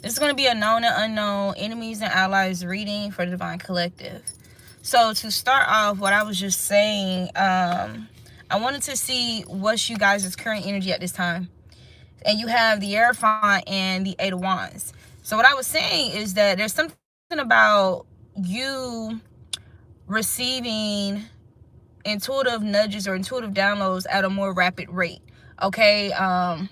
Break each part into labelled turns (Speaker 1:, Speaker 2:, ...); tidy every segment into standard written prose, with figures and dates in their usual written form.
Speaker 1: This is going to be a known and unknown enemies and allies reading for the Divine Collective. So to start off, what I was just saying, I wanted to see what's you guys' current energy at this time. And you have the Hierophant and the Eight of Wands. So what I was saying is that there's something about you receiving intuitive nudges or intuitive downloads at a more rapid rate. Okay, I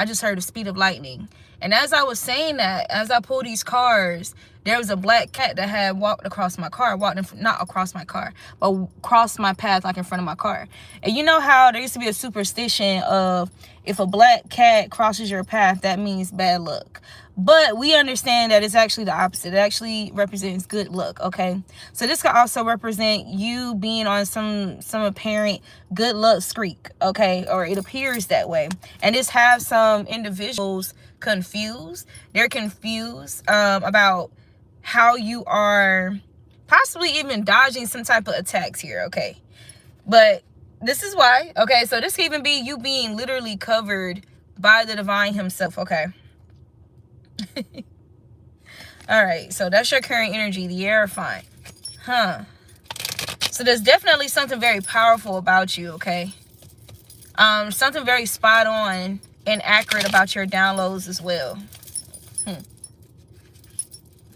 Speaker 1: just heard the speed of lightning. And as I was saying that, as I pulled these cards, there was a black cat that had walked across my car, not across my car, but crossed my path, like in front of my car. And you know how there used to be a superstition of if a black cat crosses your path, that means bad luck. But we understand that it's actually the opposite. It actually represents good luck, okay? So this could also represent you being on some apparent good luck streak, okay? Or it appears that way. And this has some individuals confused. They're confused about how you are possibly even dodging some type of attacks here, okay? But this is why, okay? So this could even be you being literally covered by the divine himself, okay? All right, so that's your current energy, the Hierophant. So there's definitely something very powerful about you, okay? Something very spot on and accurate about your downloads as well.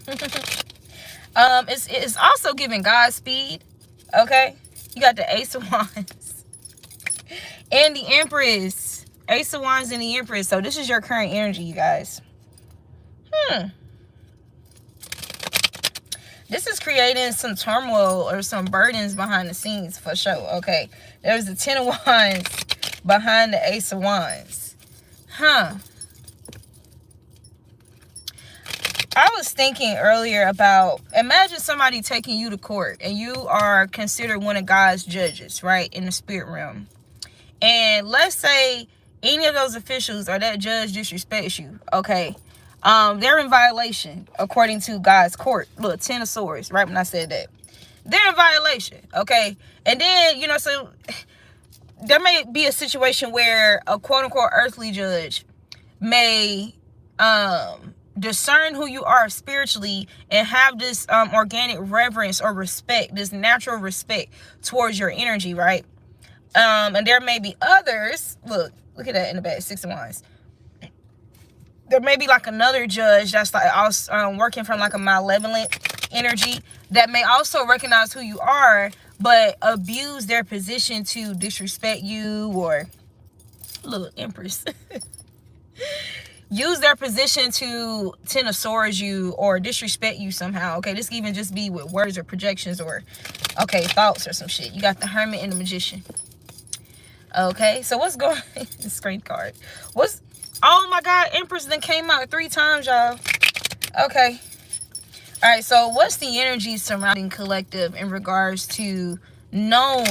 Speaker 1: It's also giving Godspeed, okay? You got the Ace of Wands and the Empress. Ace of Wands and the Empress. So this is your current energy, you guys. This is creating some turmoil or some burdens behind the scenes for sure, okay? There's the Ten of Wands behind the Ace of Wands. I was thinking earlier about, imagine somebody taking you to court and you are considered one of God's judges, right, in the spirit realm. And let's say any of those officials or that judge disrespects you, okay? They're in violation according to God's court. Look, 10 of Swords, right when I said that. They're in violation, okay? And then, you know, so there may be a situation where a quote-unquote earthly judge may discern who you are spiritually and have this organic reverence or respect, this natural respect towards your energy, right? And there may be others, look at that in the back, Six of Wands. There may be like another judge that's like also working from like a malevolent energy that may also recognize who you are, but abuse their position to disrespect you, or look, Empress. Use their position to Ten of Swords you or disrespect you somehow, okay? This can even just be with words or projections or, okay, thoughts or some shit. You got the Hermit and the Magician. Okay, so what's going on? The screen card. Oh my God, Empress then came out 3 times, y'all. Okay. All right, so what's the energy surrounding collective in regards to known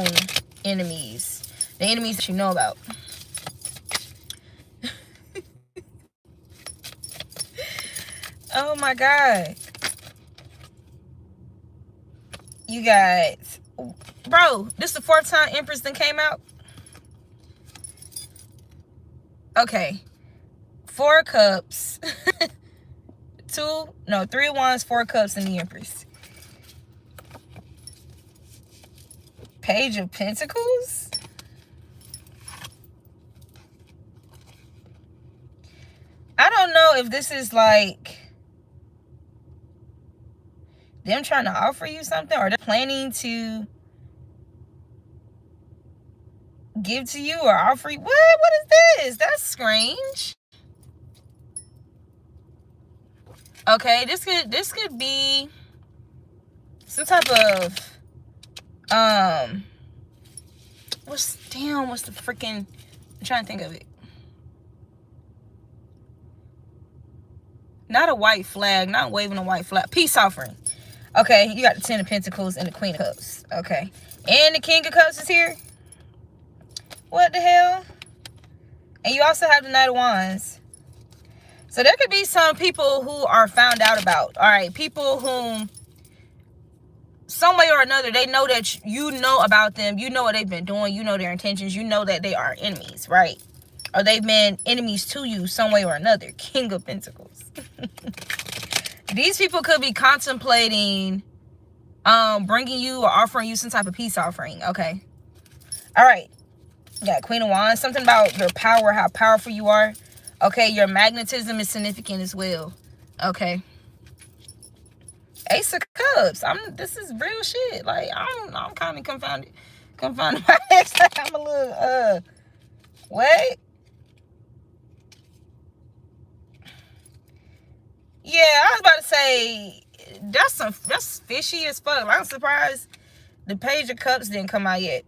Speaker 1: enemies? The enemies that you know about. Oh my God. You guys. Bro, this is the 4th time Empress then came out? Okay. 4 cups. 3 of Wands, 4 cups, and the Empress. Page of Pentacles. I don't know if this is like them trying to offer you something, or they're planning to give to you or offer you. What is this? That's strange. Okay, this could be some type of what's the freaking, I'm trying to think of it. Not a white flag, not waving a white flag. Peace offering. Okay, you got the 10 of Pentacles and the Queen of Cups. Okay. And the King of Cups is here. What the hell? And you also have the Knight of Wands. So there could be some people who are found out about. All right, people whom some way or another, they know that you know about them. You know what they've been doing. You know their intentions. You know that they are enemies, right? or they've been enemies to you some way or another. King of Pentacles. These people could be contemplating bringing you or offering you some type of peace offering. Okay. All right. Yeah, Queen of Wands. Something about your power, how powerful you are. Okay, your magnetism is significant as well. Okay. Ace of Cups. This is real shit. Like, I'm kind of confounded by this. I'm a little what? Yeah, I was about to say that's fishy as fuck. I'm surprised the Page of Cups didn't come out yet.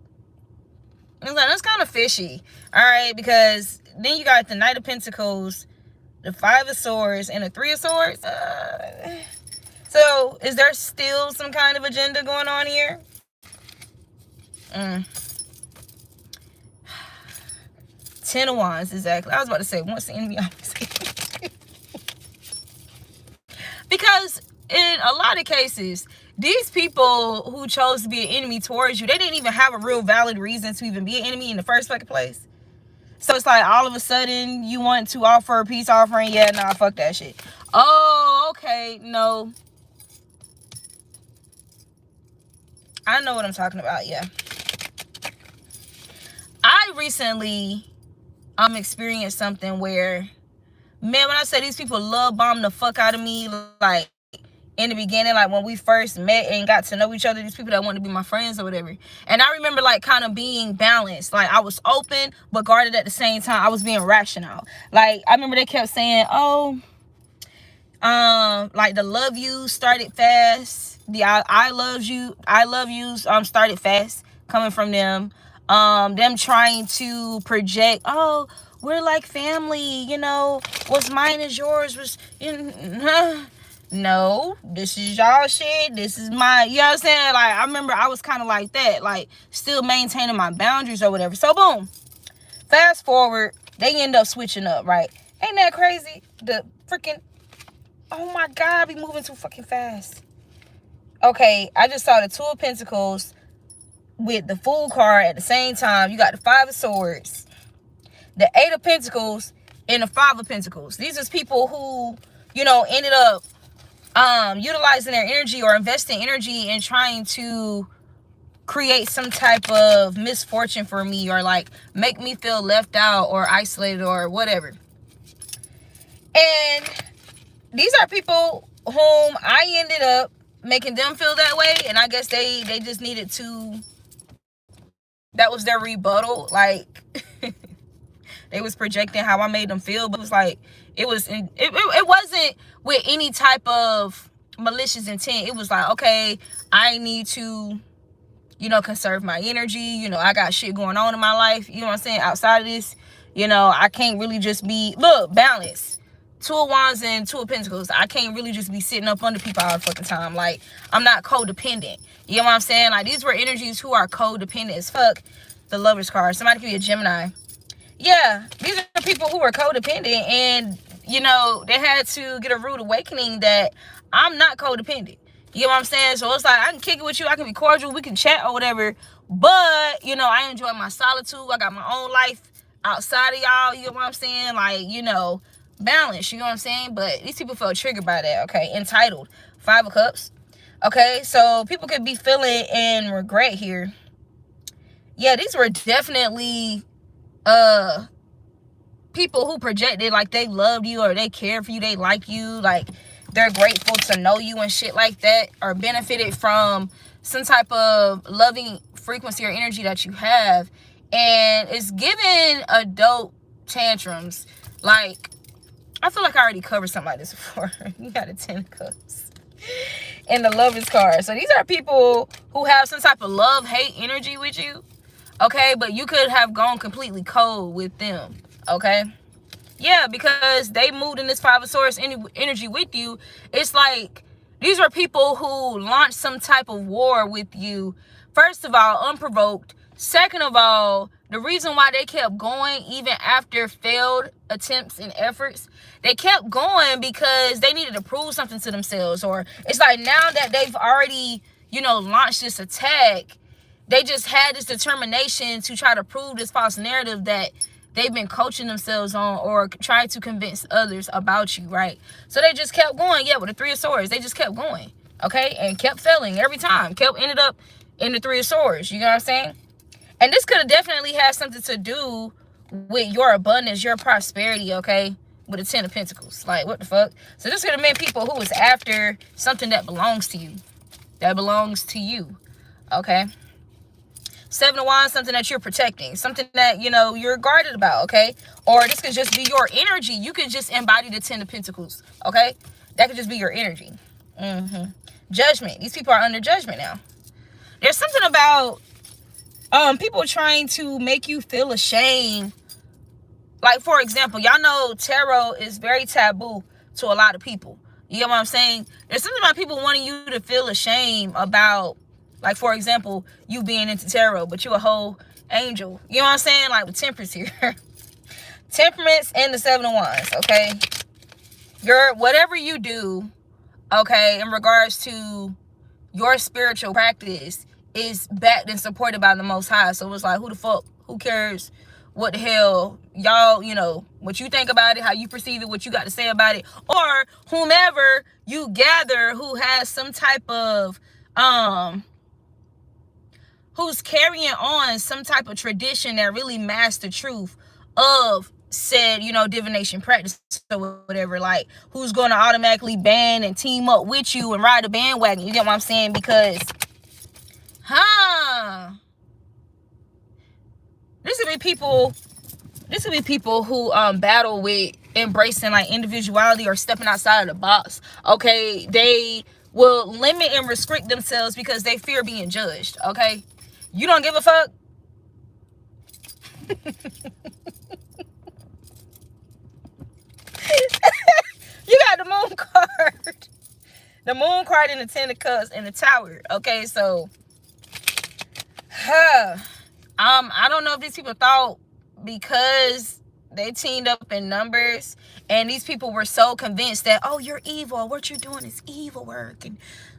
Speaker 1: I was like, that's kind of fishy. All right, because then you got the Knight of Pentacles, the Five of Swords, and the Three of Swords. So is there still some kind of agenda going on here? Ten of Wands, exactly. I was about to say, once the enemy always because in a lot of cases, these people who chose to be an enemy towards you, they didn't even have a real valid reason to even be an enemy in the first fucking place. So it's like all of a sudden you want to offer a peace offering. Yeah, nah, fuck that shit. Oh, okay, no. I know what I'm talking about, yeah. I recently experienced something where, man, when I say these people love bomb the fuck out of me, like in the beginning, like when we first met and got to know each other, these people that wanted to be my friends or whatever. And I remember like kind of being balanced. Like I was open but guarded at the same time. I was being rational. Like I remember they kept saying, oh, like the love you started fast. The I love you started fast coming from them. Them trying to project, oh, we're like family, you know, what's mine is yours, was no, this is y'all shit, this is my, you know what I'm saying? Like I remember I was kind of like that, like still maintaining my boundaries or whatever. So boom, fast forward, they end up switching up, right? Ain't that crazy? The freaking, oh my god, I be moving too fucking fast. Okay, I just saw the Two of Pentacles with the Fool card at the same time. You got the Five of Swords, the Eight of Pentacles, and the Five of Pentacles. These are people who, you know, ended up utilizing their energy or investing energy in trying to create some type of misfortune for me, or like make me feel left out or isolated or whatever. And these are people whom I ended up making them feel that way, and I guess they just needed to, that was their rebuttal. Like they was projecting how I made them feel, but it was like it wasn't with any type of malicious intent. It was like, okay, I need to, you know, conserve my energy. You know, I got shit going on in my life, you know what I'm saying, outside of this. You know, I can't really just be, look, balance. Two of Wands and Two of Pentacles. I can't really just be sitting up under people all the fucking time. Like, I'm not codependent. You know what I'm saying? Like, these were energies who are codependent as fuck. The Lover's card. Somebody could be a Gemini. Yeah, these are people who are codependent, and, you know, they had to get a rude awakening that I'm not codependent. You know what I'm saying? So it's like, I can kick it with you. I can be cordial. We can chat or whatever. But, you know, I enjoy my solitude. I got my own life outside of y'all. You know what I'm saying? Like, you know, balance, you know what I'm saying? But these people felt triggered by that. Okay, entitled, Five of Cups. Okay, so people could be feeling in regret here. Yeah, these were definitely people who projected like they loved you or they cared for you, they like you, like they're grateful to know you and shit like that, or benefited from some type of loving frequency or energy that you have. And it's giving adult tantrums. Like, I feel like I already covered something like this before. You got a 10 of Cups and the Lover's card. So these are people who have some type of love-hate energy with you. Okay, but you could have gone completely cold with them. Okay, yeah, because they moved in this Five of Swords energy with you. It's like these are people who launched some type of war with you. First of all, unprovoked. Second of all, the reason why they kept going even after failed attempts and efforts, they kept going because they needed to prove something to themselves. Or it's like now that they've already, you know, launched this attack, they just had this determination to try to prove this false narrative that they've been coaching themselves on or trying to convince others about you, right? So they just kept going. Yeah, with the Three of Swords, they just kept going, okay, and kept failing every time. Ended up in the Three of Swords. You know what I'm saying? And this could have definitely had something to do with your abundance, your prosperity, okay? With the Ten of Pentacles. Like, what the fuck? So this could have been people who was after something that belongs to you. That belongs to you, okay? Seven of Wands, something that you're protecting. Something that, you know, you're guarded about, okay? Or this could just be your energy. You could just embody the Ten of Pentacles, okay? That could just be your energy. Judgment. These people are under judgment now. There's something about people trying to make you feel ashamed. Like, for example, y'all know tarot is very taboo to a lot of people. You get what I'm saying? There's something about people wanting you to feel ashamed about, like, for example, you being into tarot, but you a whole angel. You know what I'm saying? Like, with Temperance here. Temperance and the Seven of Wands, okay? Whatever you do, okay, in regards to your spiritual practice is backed and supported by the Most High. So it's like, who the fuck, who cares what the hell y'all, you know, what you think about it, how you perceive it, what you got to say about it, or whomever you gather who has some type of who's carrying on some type of tradition that really masks the truth of said, you know, divination practice or whatever. Like, who's going to automatically ban and team up with you and ride a bandwagon. You get what I'm saying? Because this would be people who battle with embracing like individuality or stepping outside of the box. Okay, they will limit and restrict themselves because they fear being judged. Okay, you don't give a fuck. You got the Moon card. The Moon card and the Ten of Cups and the Tower. Okay, so I don't know if these people thought because they teamed up in numbers and these people were so convinced that, oh, you're evil, what you're doing is evil work, and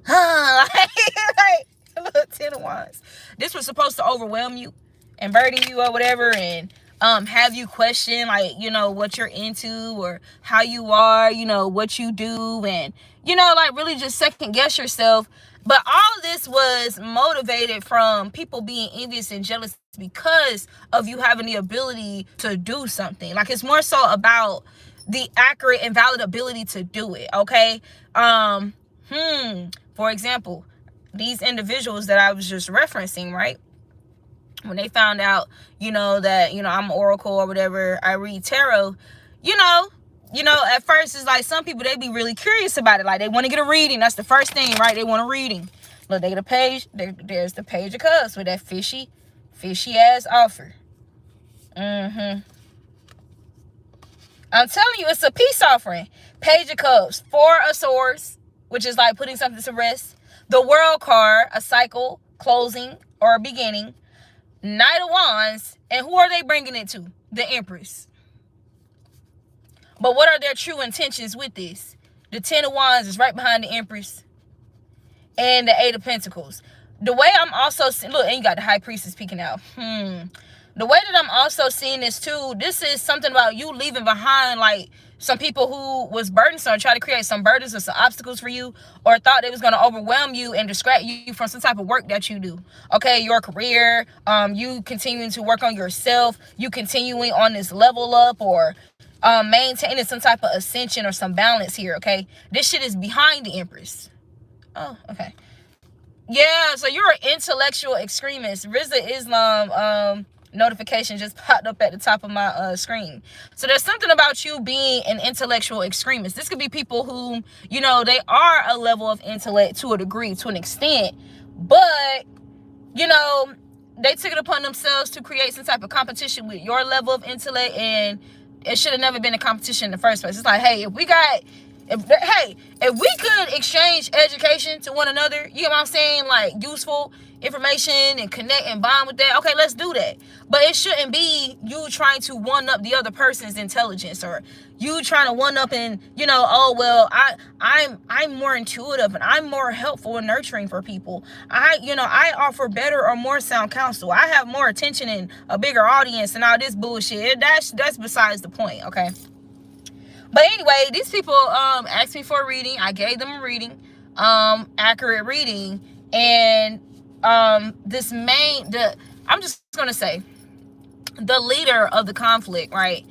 Speaker 1: like look, Ten of Wands. This was supposed to overwhelm you and burden you or whatever, and have you question, like, you know, what you're into or how you are, you know, what you do, and, you know, like, really just second guess yourself. But all of this was motivated from people being envious and jealous because of you having the ability to do something. Like, it's more so about the accurate and valid ability to do it, okay? For example, these individuals that I was just referencing, right? When they found out, you know, that, you know, I'm an oracle or whatever, I read tarot, you know, at first it's like some people, they be really curious about it. Like, they want to get a reading. That's the first thing, right? They want a reading. Look, they get a page. There's the Page of Cups with that fishy ass offer. I'm telling you, it's a peace offering. Page of Cups, Four of Swords, which is like putting something to rest. The World card, a cycle, closing, or a beginning. Knight of Wands, and who are they bringing it to? The Empress. But what are their true intentions with this? The Ten of Wands is right behind the Empress. And the Eight of Pentacles. The way I'm also seeing, look, and you got the High Priestess peeking out. The way that I'm also seeing this too, this is something about you leaving behind, like, some people who was burdensome, try to create some burdens or some obstacles for you, or thought it was going to overwhelm you and distract you from some type of work that you do. Okay, your career, you continuing to work on yourself, you continuing on this level up, or maintaining some type of ascension or some balance here, okay? This shit is behind the Empress. Oh, okay. Yeah, so you're an intellectual extremist. Rizza Islam notification just popped up at the top of my screen. So there's something about you being an intellectual extremist. This could be people who, you know, they are a level of intellect to a degree, to an extent, but, you know, they took it upon themselves to create some type of competition with your level of intellect, and it should have never been a competition in the first place. It's like, hey, if we could exchange education to one another, you know what I'm saying, like, useful information and connect and bond with that, okay, let's do that. But it shouldn't be you trying to one up the other person's intelligence, or you trying to one up and, you know, oh well, I'm more intuitive and I'm more helpful and nurturing for people. I offer better or more sound counsel. I have more attention and a bigger audience and all this bullshit. That's besides the point, okay? But anyway, these people asked me for a reading. I gave them a reading, accurate reading, and I'm just gonna say, the leader of the conflict, right?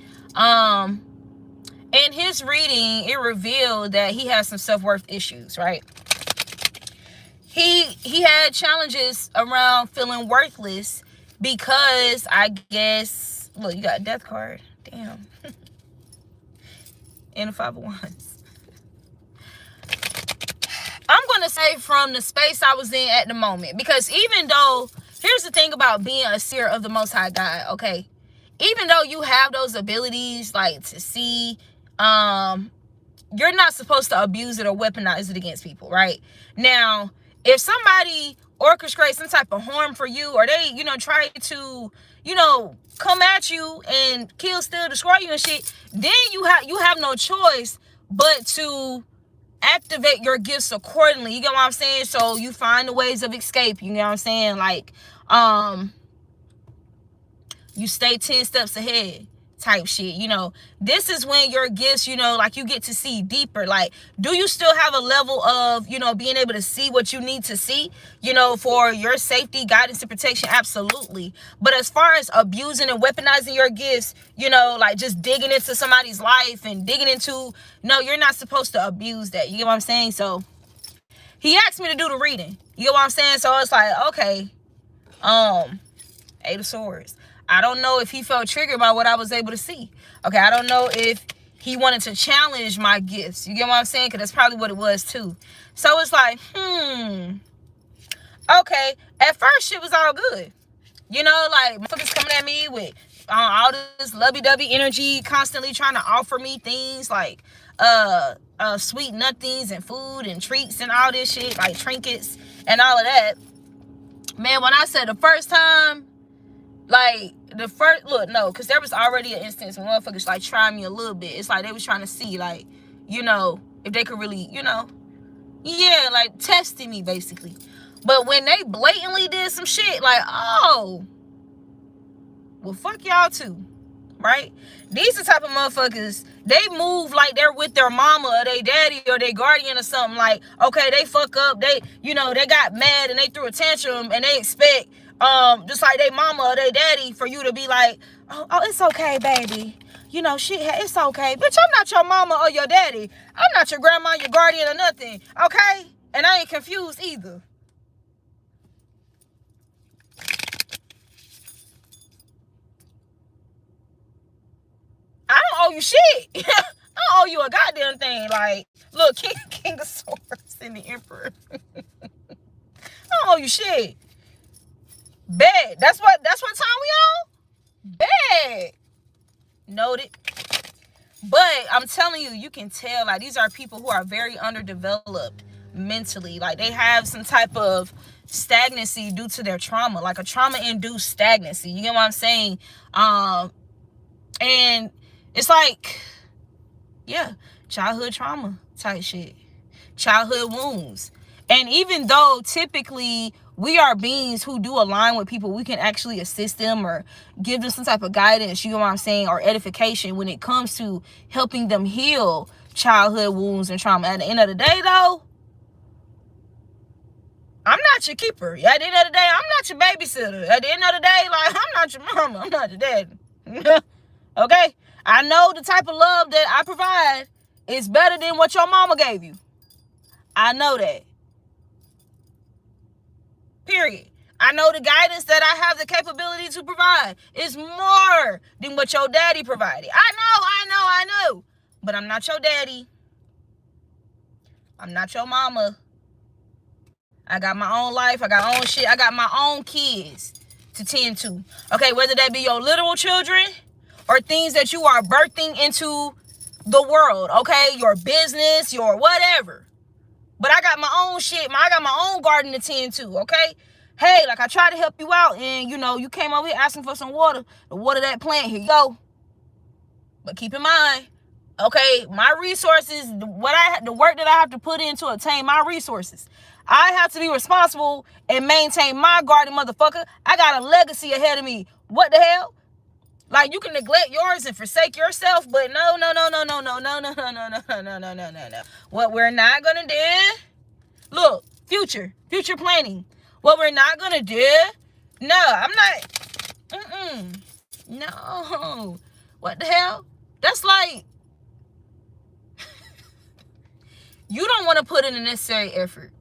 Speaker 1: In his reading, it revealed that he has some self-worth issues, right? He had challenges around feeling worthless because, I guess, look, you got a death card. Damn. And the 501s. I'm going to say from the space I was in at the moment, because even though, here's the thing about being a seer of the Most High God, okay? Even though you have those abilities, like to see, you're not supposed to abuse it or weaponize it against people, right? Now, if somebody orchestrates some type of harm for you, or they, try to, come at you and kill, steal, destroy you and shit, then you have no choice but to activate your gifts accordingly. You get what I'm saying? So you find the ways of escape. You know what I'm saying? Like, you stay 10 steps ahead type shit. This is when your gifts, like, you get to see deeper. Like, do you still have a level of, being able to see what you need to see, for your safety, guidance, and protection? Absolutely. But as far as abusing and weaponizing your gifts, like just digging into somebody's life and digging into, no, you're not supposed to abuse that. You get what I'm saying? So he asked me to do the reading. You get what I'm saying? So it's like, okay, Eight of Swords. I don't know if he felt triggered by what I was able to see. Okay, I don't know if he wanted to challenge my gifts. You get what I'm saying? Because that's probably what it was too. So it's like, okay. At first, shit was all good. Like, motherfuckers coming at me with all this lovey-dovey energy, constantly trying to offer me things like sweet nothings and food and treats and all this shit, like trinkets and all of that. Man, when I said the first time, like, because there was already an instance when motherfuckers, like, trying me a little bit. It's like they was trying to see, like, if they could really, like, testing me, basically. But when they blatantly did some shit, like, oh, well, fuck y'all too, right? These are the type of motherfuckers, they move like they're with their mama or their daddy or their guardian or something. Like, okay, they fuck up, they got mad and they threw a tantrum and they expect, just like they mama or they daddy, for you to be like, oh, it's okay, baby. Shit, it's okay. Bitch, I'm not your mama or your daddy. I'm not your grandma, your guardian, or nothing, okay? And I ain't confused either. I don't owe you shit. I don't owe you a goddamn thing. Like, look, King of Swords and the Emperor. I don't owe you shit. Bad. That's what time we on? Bad. Noted. But I'm telling you, you can tell, like, these are people who are very underdeveloped mentally. Like, they have some type of stagnancy due to their trauma, like a trauma-induced stagnancy. You get what I'm saying? And it's like, yeah, childhood trauma type shit. Childhood wounds. And even though typically we are beings who do align with people, we can actually assist them or give them some type of guidance, you know what I'm saying, or edification when it comes to helping them heal childhood wounds and trauma. At the end of the day, though, I'm not your keeper. At the end of the day, I'm not your babysitter. At the end of the day, like, I'm not your mama. I'm not your daddy. Okay? I know the type of love that I provide is better than what your mama gave you. I know that. Period. I know the guidance that I have the capability to provide is more than what your daddy provided. I know. But I'm not your daddy. I'm not your mama. I got my own life. I got my own shit. I got my own kids to tend to. Okay, whether that be your literal children or things that you are birthing into the world, okay? Your business, your whatever. But I got my own shit. I got my own garden to tend to, okay? hey, like I tried to help you out and, you know, you came over here asking for some water. The water that plant, here you go. But keep in mind, okay, my resources, the work that I have to put in to obtain my resources, I have to be responsible and maintain my garden, motherfucker. I got a legacy ahead of me. What the hell? Like, you can neglect yours and forsake yourself, but no. What we're not gonna do, look, future planning. What we're not gonna do, no, I'm not, no. What the hell? That's like, you don't want to put in the necessary effort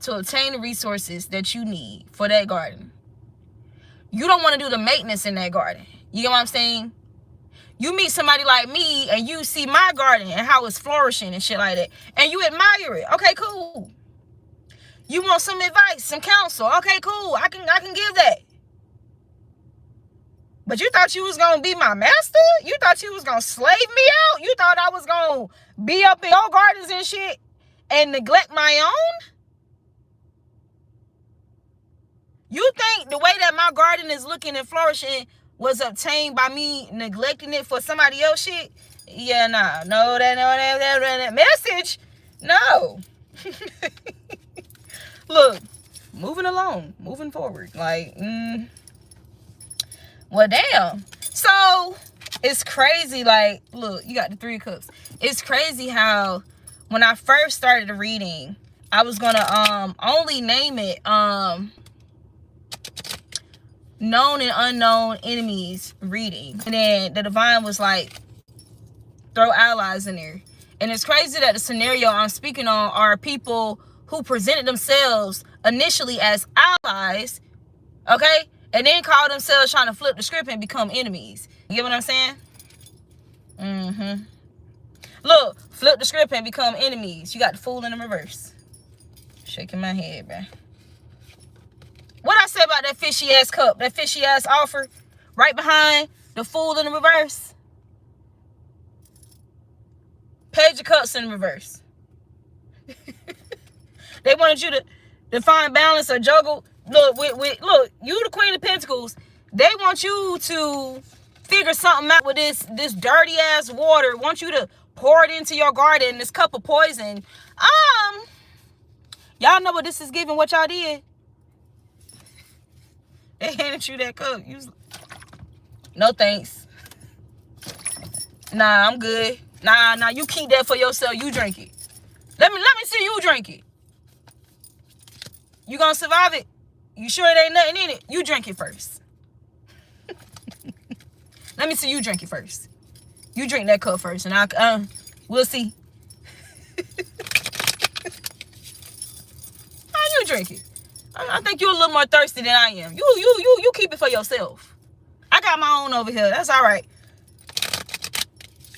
Speaker 1: to obtain the resources that you need for that garden. You don't want to do the maintenance in that garden. You get what I'm saying? You meet somebody like me and you see my garden and how it's flourishing and shit like that, and you admire it. Okay, cool. You want some advice, some counsel. Okay, cool. I can give that. But you thought you was gonna be my master? You thought you was gonna slave me out? You thought I was gonna be up in your gardens and shit and neglect my own? You think the way that my garden is looking and flourishing was obtained by me neglecting it for somebody else shit? Yeah, nah. No, that message. No. Look, moving along, moving forward. Like, well, damn. So, it's crazy. Like, look, you got the 3 of Cups. It's crazy how when I first started the reading, I was going to only name it known and unknown enemies reading. And then the divine was like, throw allies in there. And it's crazy that the scenario I'm speaking on are people who presented themselves initially as allies, okay? And then call themselves trying to flip the script and become enemies. You get what I'm saying? Look, flip the script and become enemies. You got the Fool in the reverse. Shaking my head, bruh. What I said about that fishy ass cup, that fishy ass offer, right behind the Fool in the reverse. Page of Cups in the reverse. They wanted you to find balance or juggle. Look, look, you the Queen of Pentacles. They want you to figure something out with this dirty ass water. Want you to pour it into your garden, this cup of poison. Y'all know what this is giving, what y'all did. They handed you that cup. No thanks. Nah, I'm good. Nah, you keep that for yourself. You drink it. Let me see you drink it. You gonna survive it? You sure it ain't nothing in it? You drink it first. Let me see you drink it first. You drink that cup first, and we'll see. How you drink it? I think you're a little more thirsty than I am. You keep it for yourself. I got my own over here. That's all right.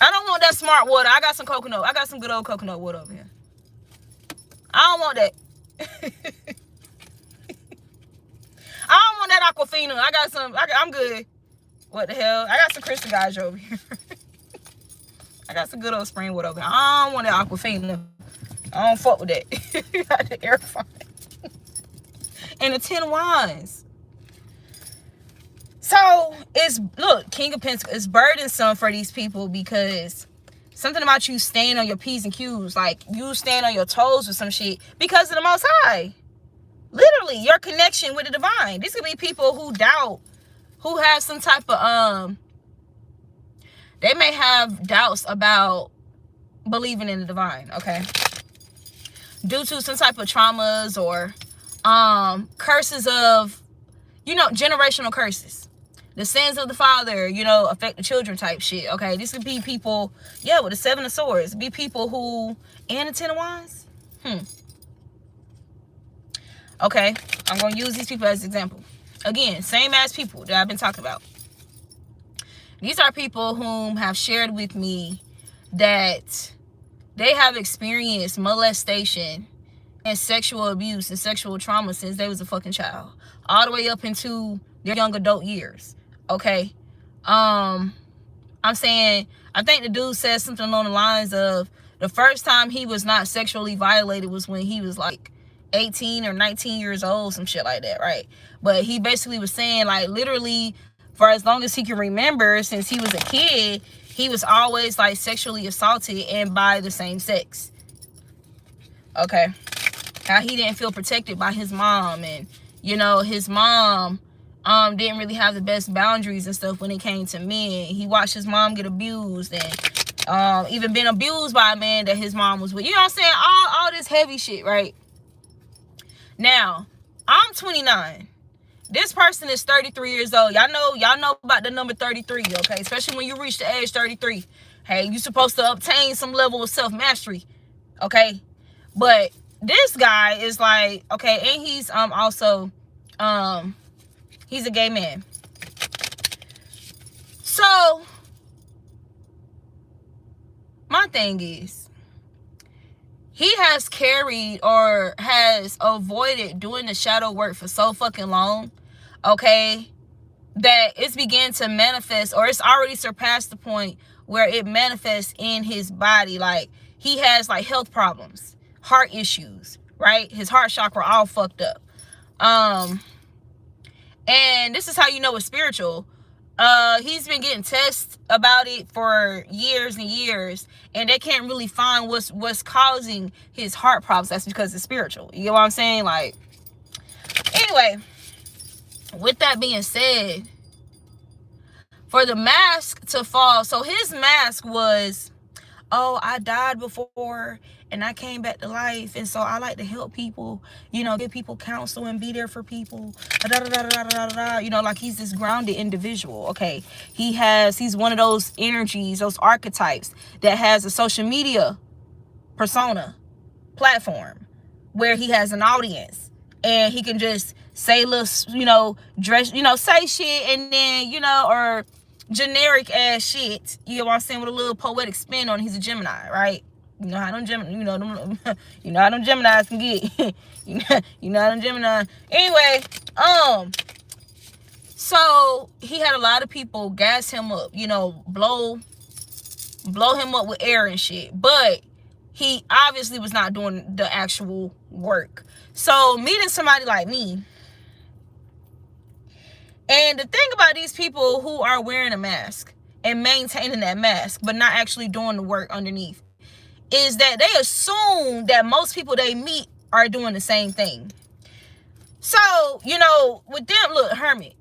Speaker 1: I don't want that smart water. I got some coconut. I got some good old coconut water over here. I don't want that. I don't want that Aquafina. I got some. I'm good. What the hell? I got some Crystal Geyser over here. I got some good old spring water over here. I don't want that Aquafina. I don't fuck with that. You got the Hierophant. And the 10 of Wands. So, look, King of Pentacles, it's burdensome for these people because something about you staying on your P's and Q's, like you staying on your toes with some shit because of the Most High. Literally, your connection with the divine. These could be people who doubt, who have some type of, they may have doubts about believing in the divine, okay? Due to some type of traumas or curses of, generational curses. The sins of the father, affect the children type shit, okay? This could be people, with the 7 of Swords. It'd be people who, and the 10 of Wands? Okay, I'm going to use these people as an example. Again, same as people that I've been talking about. These are people whom have shared with me that they have experienced molestation and sexual abuse and sexual trauma since they was a fucking child. All the way up into their young adult years. Okay? I'm saying, I think the dude said something along the lines of the first time he was not sexually violated was when he was like 18 or 19 years old, some shit like that, right? But he basically was saying, like, literally, for as long as he can remember, since he was a kid, he was always, like, sexually assaulted and by the same sex. Okay. How he didn't feel protected by his mom, and, you know, his mom didn't really have the best boundaries and stuff when it came to men. He watched his mom get abused, and even been abused by a man that his mom was with. You know what I'm saying? All this heavy shit, right? Now, I'm 29. This person is 33 years old. Y'all know about the number 33, okay? Especially when you reach the age 33. Hey, you're supposed to obtain some level of self-mastery, okay? But this guy is like, okay, and he's also he's a gay man. So my thing is, he has carried or has avoided doing the shadow work for so fucking long, okay, that it's began to manifest, or it's already surpassed the point where it manifests in his body. Like, he has, like, health problems, heart issues, right? His heart chakra all fucked up. And this is how you know it's spiritual. He's been getting tests about it for years and years, and they can't really find what's causing his heart problems. That's because it's spiritual. You know what I'm saying? Like, anyway, with that being said, for the mask to fall, so his mask was, oh, I died before and I came back to life, and so I like to help people, you know, give people counsel and be there for people, you know, like he's this grounded individual. Okay, he's one of those energies, those archetypes that has a social media persona platform where he has an audience and he can just say little, you know, dress, you know, say shit, and then, you know, or generic ass shit, you know what I'm saying, with a little poetic spin on it. He's a Gemini, right? You know how them you know how them Geminis can get. you know how them Gemini. Anyway, so he had a lot of people gas him up, you know, blow him up with air and shit, but he obviously was not doing the actual work. So meeting somebody like me, and the thing about these people who are wearing a mask and maintaining that mask but not actually doing the work underneath, is that they assume that most people they meet are doing the same thing. So, you know, with them, look, hermit,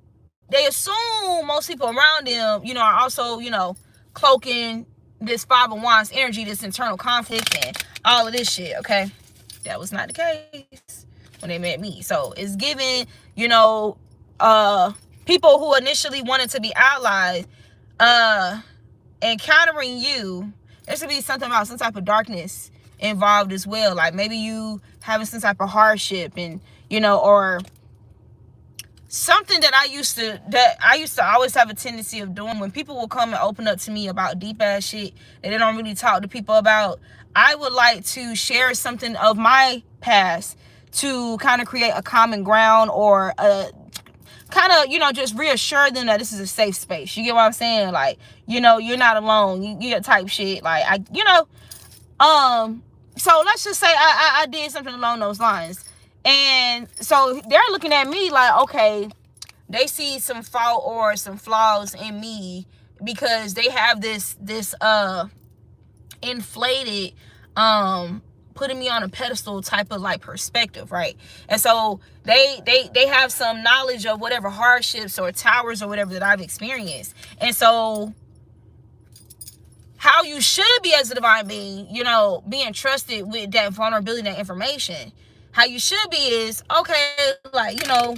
Speaker 1: they assume most people around them, you know, are also, you know, cloaking this Five of Wands energy, this internal conflict and all of this shit, okay? That was not the case when they met me. So it's giving, you know, people who initially wanted to be allies, encountering you, there should be something about some type of darkness involved as well. Like maybe you having some type of hardship, and, you know, or something that I used to always have a tendency of doing when people will come and open up to me about deep ass shit that they don't really talk to people about. I would like to share something of my past to kind of create a common ground, or a kind of, you know, just reassure them that this is a safe space. You get what I'm saying? Like, you know, you're not alone. You get type shit. Like, you know, so let's just say I did something along those lines. And so they're looking at me like, okay, they see some fault or some flaws in me because they have this inflated, putting me on a pedestal type of like perspective, right? And so they have some knowledge of whatever hardships or towers or whatever that I've experienced. And so how you should be as a divine being, you know, being trusted with that vulnerability, that information, how you should be is, okay, like, you know,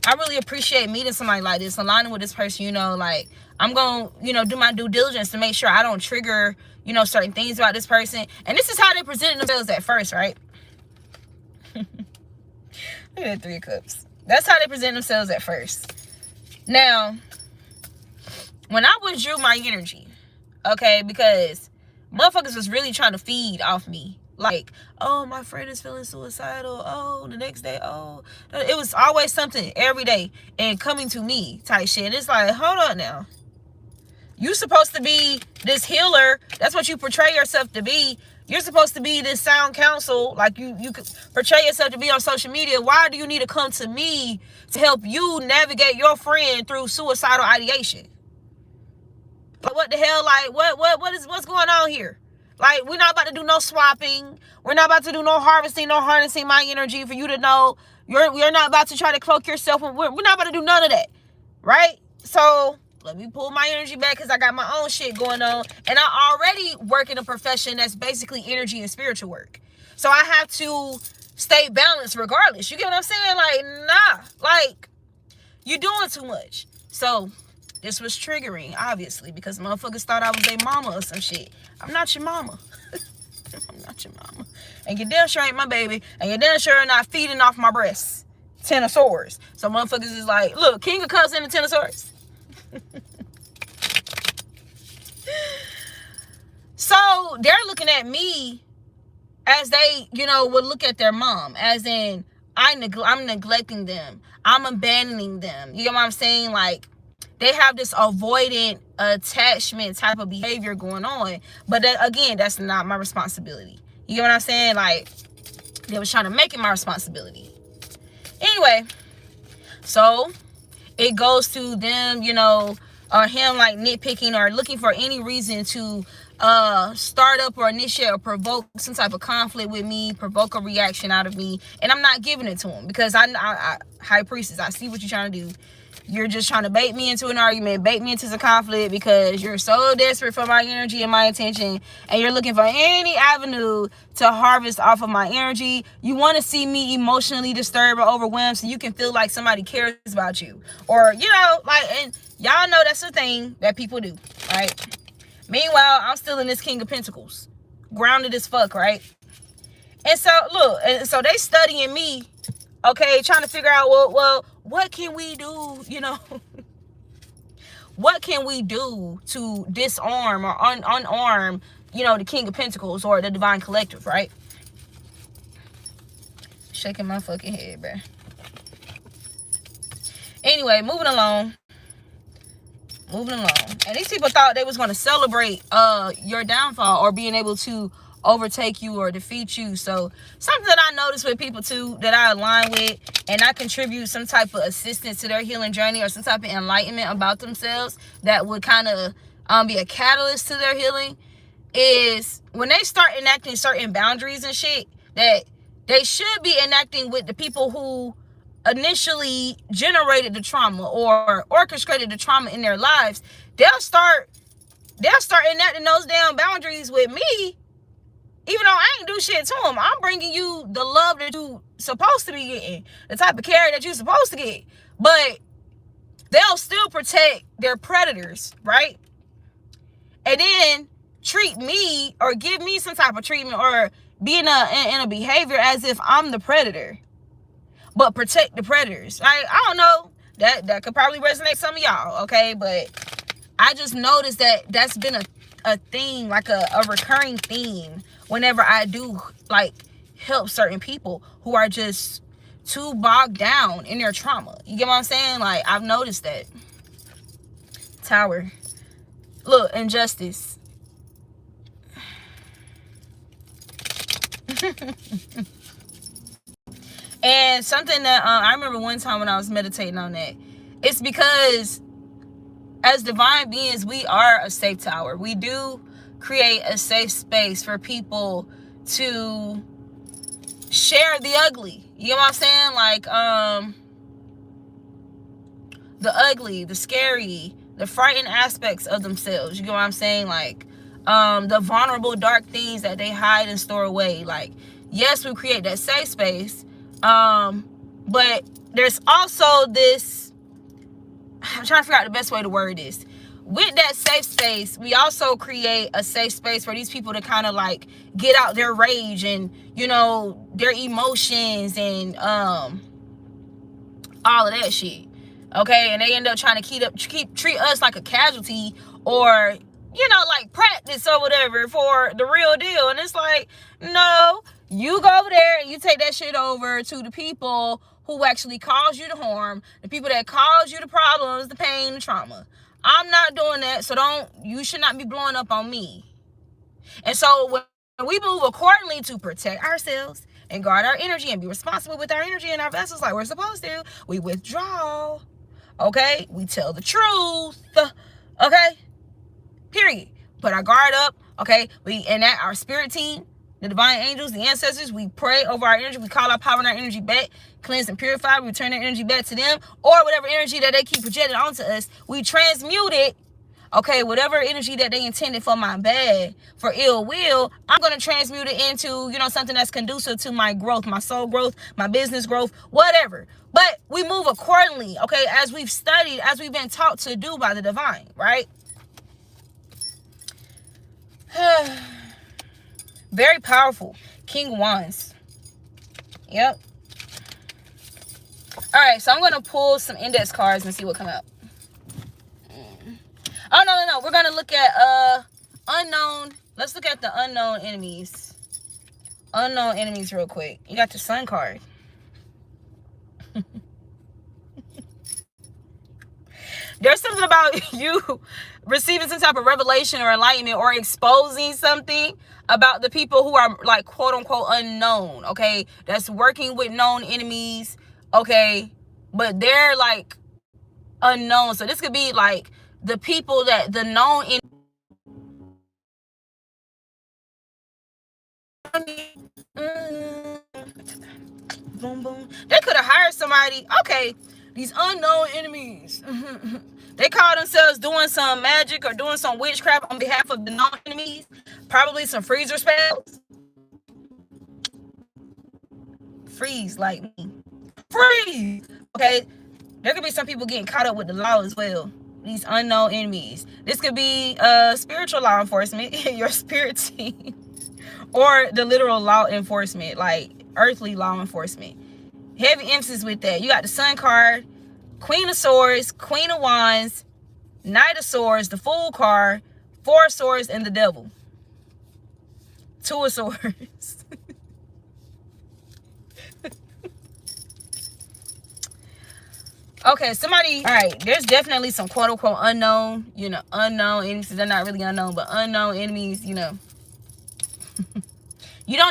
Speaker 1: I really appreciate meeting somebody like this, aligning with this person, you know, like, I'm going to, you know, do my due diligence to make sure I don't trigger, you know, certain things about this person. And this is how they presented themselves at first, right? Look at that 3 of Cups. That's how they present themselves at first. Now, when I withdrew my energy, okay, because motherfuckers was really trying to feed off me. Like, oh, my friend is feeling suicidal. Oh, the next day, oh. It was always something every day and coming to me type shit. And it's like, hold on now. You supposed to be this healer. That's what you portray yourself to be. You're supposed to be this sound counsel, like you could portray yourself to be on social media. Why do you need to come to me to help you navigate your friend through suicidal ideation? Like, what the hell? Like, what's going on here? Like, we're not about to do no swapping. We're not about to do no harvesting, no harnessing my energy for you to know. You're not about to try to cloak yourself. We're not about to do none of that, right? So let me pull my energy back because I got my own shit going on. And I already work in a profession that's basically energy and spiritual work. So I have to stay balanced regardless. You get what I'm saying? Like, nah. Like, you're doing too much. So this was triggering, obviously, because motherfuckers thought I was their mama or some shit. I'm not your mama. I'm not your mama. And you damn sure ain't my baby. And you damn sure not feeding off my breasts. Ten of Swords. So motherfuckers is like, look, King of Cups and the Ten of Swords. So they're looking at me as they, would look at their mom. As in, I'm neglecting them. I'm abandoning them. You know what I'm saying? Like, they have this avoidant attachment type of behavior going on. But again, that's not my responsibility. You know what I'm saying? Like, they was trying to make it my responsibility. Anyway, so it goes to them, or him like nitpicking or looking for any reason to start up or initiate or provoke some type of conflict with me, provoke a reaction out of me, and I'm not giving it to him because I High Priestess, I see what you're trying to do. You're just trying to bait me into an argument, bait me into some conflict because you're so desperate for my energy and my attention, and you're looking for any avenue to harvest off of my energy. You want to see me emotionally disturbed or overwhelmed so you can feel like somebody cares about you. Or, and y'all know that's a thing that people do, right? Meanwhile, I'm still in this King of Pentacles, grounded as fuck, right? And so, look, so they studying me, okay, trying to figure out, well, what can we do, what can we do to disarm or unarm, the King of Pentacles or the Divine Collective, right? Shaking my fucking head, bruh. Anyway, moving along. And these people thought they was going to celebrate your downfall or being able to overtake you or defeat you. So something that I notice with people too, that I align with, and I contribute some type of assistance to their healing journey or some type of enlightenment about themselves that would kind of be a catalyst to their healing, is when they start enacting certain boundaries and shit that they should be enacting with the people who initially generated the trauma or orchestrated the trauma in their lives. They'll start enacting those damn boundaries with me, even though I ain't do shit to them. I'm bringing you the love that you supposed to be getting, the type of care that you supposed to get. But they'll still protect their predators, right? And then treat me or give me some type of treatment or be in a behavior as if I'm the predator, but protect the predators. I don't know. That could probably resonate some of y'all, okay? But I just noticed that that's been a thing, like a recurring theme whenever I do like help certain people who are just too bogged down in their trauma. You get what I'm saying? Like, I've noticed that. Tower. Look, injustice. And something that I remember one time when I was meditating on that, it's because as divine beings, we are a safe tower. We do create a safe space for people to share the ugly. You know what I'm saying? Like, the ugly, the scary, the frightened aspects of themselves. You know what I'm saying? Like, the vulnerable, dark things that they hide and store away. Like, yes, we create that safe space. But there's also this, I'm trying to figure out the best way to word this. With that safe space, we also create a safe space for these people to kind of like get out their rage and, their emotions and all of that shit. Okay, and they end up trying to treat us like a casualty or, like practice or whatever for the real deal. And it's like, no, you go over there and you take that shit over to the people who actually caused you the harm, the people that caused you the problems, the pain, the trauma. I'm not doing that, so you should not be blowing up on me. And so when we move accordingly to protect ourselves and guard our energy and be responsible with our energy and our vessels like we're supposed to. We withdraw. Okay? We tell the truth. Okay? Period. Put our guard up. Okay? We enact our spirit team, the divine angels, the ancestors. We pray over our energy. We call our power and our energy back, cleanse and purify. We return that energy back to them, or whatever energy that they keep projecting onto us. We transmute it. Okay, whatever energy that they intended for my bad, for ill will, I'm going to transmute it into, something that's conducive to my growth, my soul growth, my business growth, whatever. But we move accordingly, okay, as we've studied, as we've been taught to do by the divine, right? Very powerful. King of Wands. Yep. All right, so I'm going to pull some index cards and see what come out. Oh, no. We're going to look at unknown. Let's look at the unknown enemies. Unknown enemies real quick. You got the Sun card. There's something about you receiving some type of revelation or enlightenment or exposing something about the people who are like quote unquote unknown, okay? That's working with known enemies, okay? But they're like unknown. So this could be like the people that the known in boom boom. They could have hired somebody. Okay, these unknown enemies. They call themselves doing some magic or doing some witchcraft on behalf of the known enemies. Probably some freezer spells. Freeze like me. Freeze. Okay. There could be some people getting caught up with the law as well. These unknown enemies. This could be spiritual law enforcement, your spirit team, or the literal law enforcement, like earthly law enforcement. Heavy emphasis with that. You got the Sun card, Queen of Swords, Queen of Wands, Knight of Swords, the Fool card, Four of Swords, and the Devil. Two of Swords. Okay, somebody, all right, there's definitely some quote-unquote unknown, unknown enemies. They're not really unknown, but unknown enemies, You don't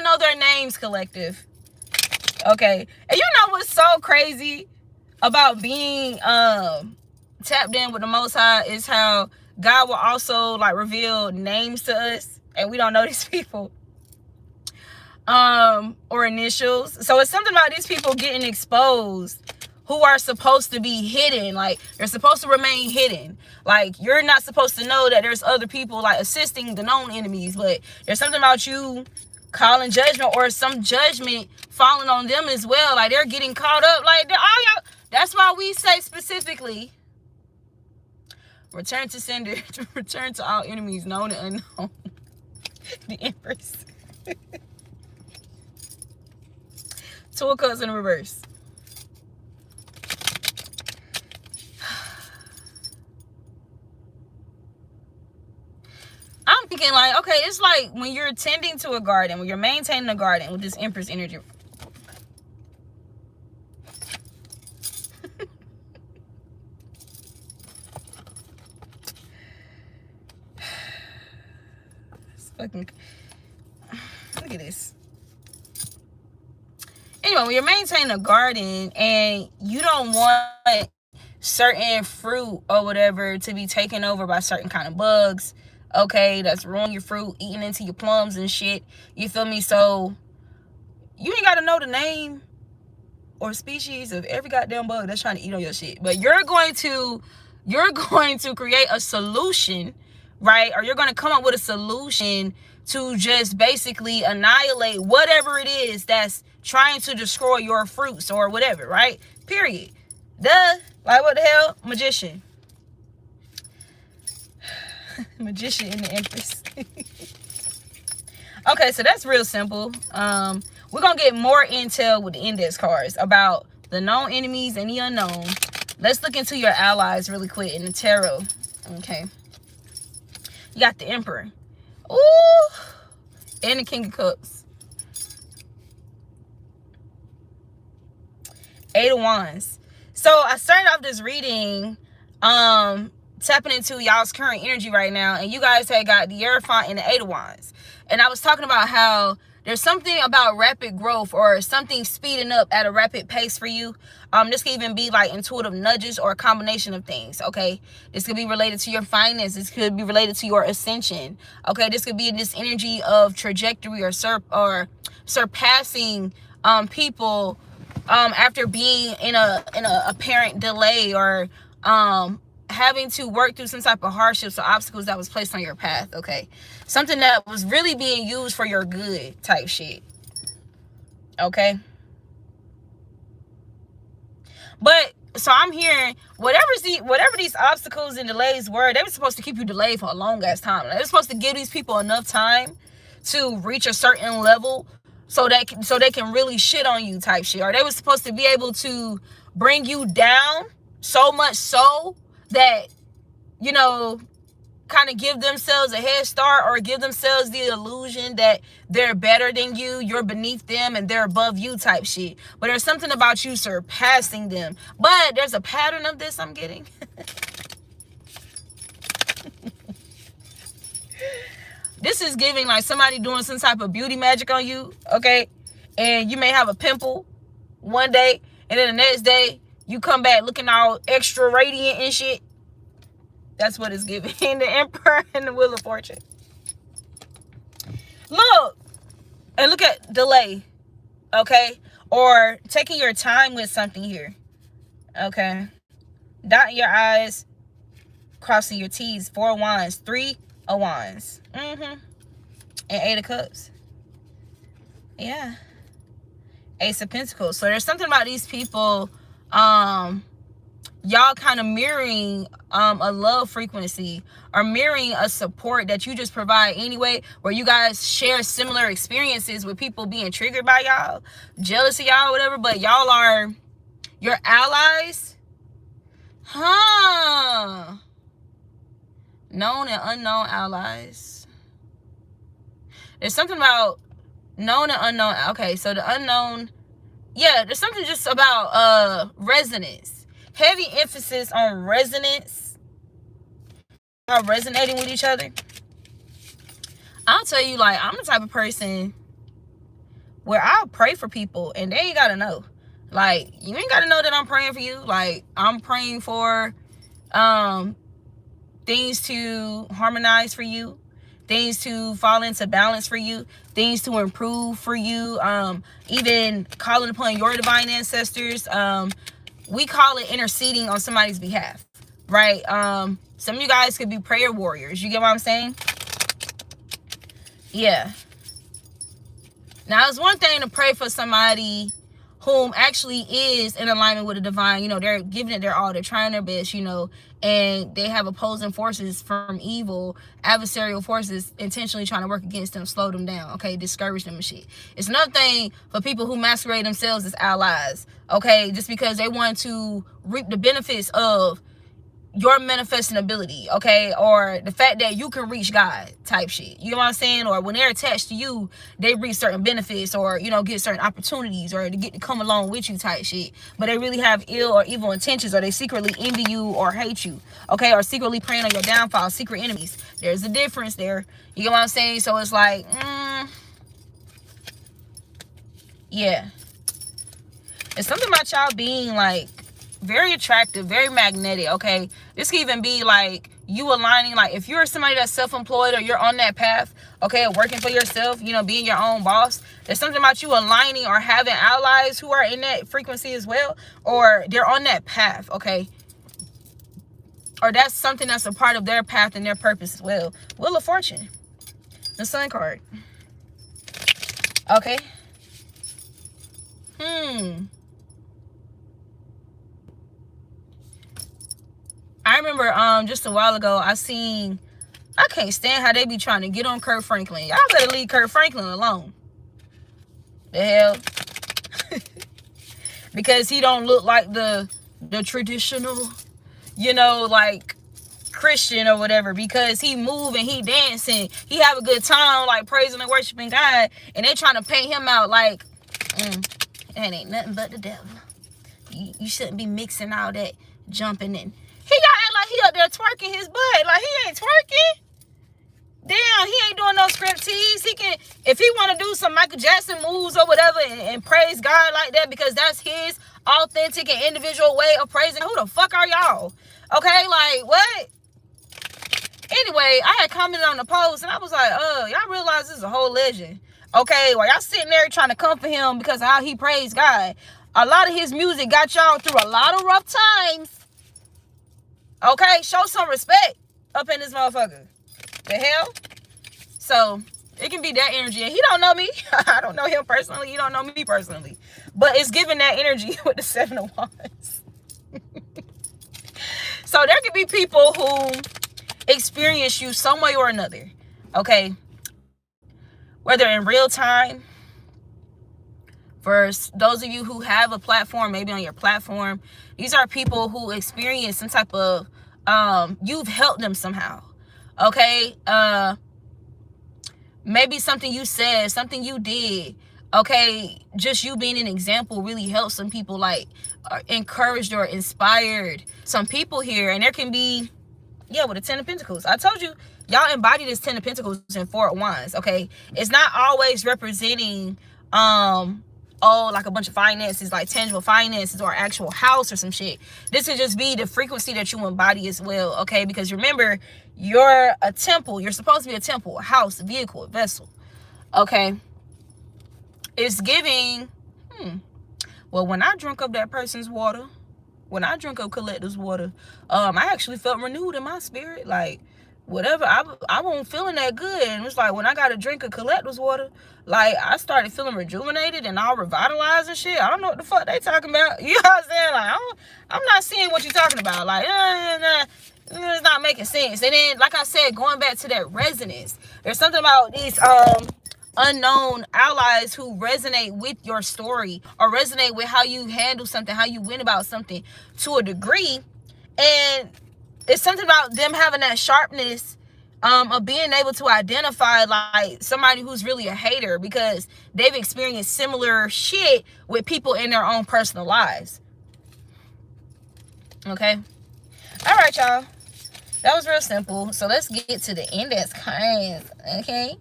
Speaker 1: know their names, collective. Okay, and you know what's so crazy about being tapped in with the Most High is how God will also like reveal names to us, and we don't know these people. Or initials. So it's something about these people getting exposed who are supposed to be hidden. Like, they're supposed to remain hidden. Like, you're not supposed to know that there's other people, like, assisting the known enemies. But there's something about you calling judgment or some judgment falling on them as well. Like, they're getting caught up. Like, that's why we say specifically, return to sender. Return to all enemies, known and unknown. The Empress. Two of Cups in reverse. I'm thinking like, okay, it's like when you're tending to a garden, when you're maintaining a garden with this Empress energy. It's fucking, look at this. Anyway, when you're maintaining a garden and you don't want certain fruit or whatever to be taken over by certain kind of bugs, okay, that's ruining your fruit, eating into your plums and shit, you feel me? So you ain't gotta know the name or species of every goddamn bug that's trying to eat on your shit, but you're going to create a solution, right? Or you're going to come up with a solution to just basically annihilate whatever it is that's trying to destroy your fruits or whatever, right? Period. Duh. Like, what the hell? Magician. Magician in the Empress. Okay, so that's real simple. We're gonna get more intel with the index cards about the known enemies and the unknown. Let's look into your allies really quick in the tarot. Okay, you got the Emperor, ooh, and the King of Cups. Eight of Wands. So I started off this reading tapping into y'all's current energy right now, and you guys had got the Hierophant and the Eight of Wands. And I was talking about how there's something about rapid growth or something speeding up at a rapid pace for you. This could even be like intuitive nudges or a combination of things, okay? This could be related to your finances. This could be related to your ascension, okay? This could be this energy of trajectory or surpassing people after being in a apparent delay, or having to work through some type of hardships or obstacles that was placed on your path, okay? Something that was really being used for your good type shit, okay? But so I'm hearing whatever these obstacles and delays were, they were supposed to keep you delayed for a long ass time. They were supposed to give these people enough time to reach a certain level so they can really shit on you type shit. Or they were supposed to be able to bring you down so much so that, you know, kind of give themselves a head start, or give themselves the illusion that they're better than you, you're beneath them, and they're above you type shit. But there's something about you surpassing them. But there's a pattern of this I'm getting. This is giving like somebody doing some type of beauty magic on you, okay? And you may have a pimple one day, and then the next day you come back looking all extra radiant and shit. That's what it's giving. The Emperor and the Wheel of Fortune. Look. And look at delay. Okay? Or taking your time with something here. Okay? Dotting your I's. Crossing your T's. 4 of Wands. 3 of Wands. And 8 of Cups. Yeah. Ace of Pentacles. So there's something about these people, y'all kind of mirroring a love frequency, or mirroring a support that you just provide anyway, where you guys share similar experiences with people being triggered by y'all, jealous of y'all or whatever, but y'all are your allies. Known and unknown allies. There's something about known and unknown. Okay, so the unknown, yeah, there's something just about resonance. Heavy emphasis on resonance. Are resonating with each other. I'll tell you, like, I'm the type of person where I'll pray for people and they ain't gotta know. Like, you ain't gotta know that I'm praying for you. Like, I'm praying for things to harmonize for you, things to fall into balance for you, things to improve for you, even calling upon your divine ancestors. We call it interceding on somebody's behalf, right? Some of you guys could be prayer warriors. You get what I'm saying? Yeah. Now, it's one thing to pray for somebody whom actually is in alignment with the divine. You know, they're giving it their all. They're trying their best, you know, and they have opposing forces from evil, adversarial forces intentionally trying to work against them, slow them down, okay, discourage them and shit. It's another thing for people who masquerade themselves as allies, okay, just because they want to reap the benefits of your manifesting ability, okay, or the fact that you can reach God type shit. You know what I'm saying? Or when they're attached to you, they reach certain benefits, or, you know, get certain opportunities, or to get to come along with you type shit. But they really have ill or evil intentions, or they secretly envy you or hate you, okay, or secretly preying on your downfall, secret enemies. There's a difference there. You know what I'm saying? So it's like, yeah. It's something about y'all being like very attractive, very magnetic, okay? This could even be like you aligning, like if you're somebody that's self-employed, or you're on that path, okay, working for yourself, you know, being your own boss. There's something about you aligning or having allies who are in that frequency as well, or they're on that path, okay? Or that's something that's a part of their path and their purpose as well. Wheel of Fortune. The Sun card. Okay. I remember just a while ago, I can't stand how they be trying to get on Kirk Franklin. Y'all better leave Kirk Franklin alone. The hell? Because he don't look like the traditional, you know, like Christian or whatever. Because he move and he dancing, he have a good time, like praising and worshiping God, and they trying to paint him out like, that ain't nothing but the devil. You shouldn't be mixing all that jumping in. He got act like he up there twerking his butt. Like he ain't twerking. Damn, he ain't doing no script tease. He can, if he want to do some Michael Jackson moves or whatever and praise God like that because that's his authentic and individual way of praising. Who the fuck are y'all? Okay, like, what? Anyway, I had commented on the post and I was like, y'all realize this is a whole legend. Okay, while y'all sitting there trying to comfort him because of how he praised God, a lot of his music got y'all through a lot of rough times. Okay, show some respect up in this motherfucker. The hell? So it can be that energy, and he don't know me. I don't know him personally. He don't know me personally, but it's giving that energy with the 7 of Wands. So there could be people who experience you some way or another. Okay, whether in real time. For those of you who have a platform, maybe on your platform, these are people who experience some type of you've helped them somehow. Okay, maybe something you said, something you did, okay, just you being an example really helps some people, like encouraged or inspired some people here. And there can be, yeah, with the 10 of Pentacles, I told you, y'all embody this 10 of Pentacles and 4 of Wands. Okay, it's not always representing like a bunch of finances, like tangible finances or actual house or some shit. This would just be the frequency that you embody as well. Okay, because remember, you're a temple. You're supposed to be a temple, a house, a vehicle, a vessel. Okay, it's giving well, when I drunk up that person's water, when I drunk up Collector's water, I actually felt renewed in my spirit. Like, whatever, I wasn't feeling that good. And it was like, when I got a drink of Collector's water, like, I started feeling rejuvenated and all revitalized and shit. I don't know what the fuck they talking about. You know what I'm saying? Like, I'm not seeing what you're talking about. Like, it's not making sense. And then, like I said, going back to that resonance, there's something about these unknown allies who resonate with your story or resonate with how you handle something, how you went about something to a degree. And it's something about them having that sharpness of being able to identify like somebody who's really a hater because they've experienced similar shit with people in their own personal lives. Okay. All right, y'all. That was real simple. So let's get to the index cards. Okay.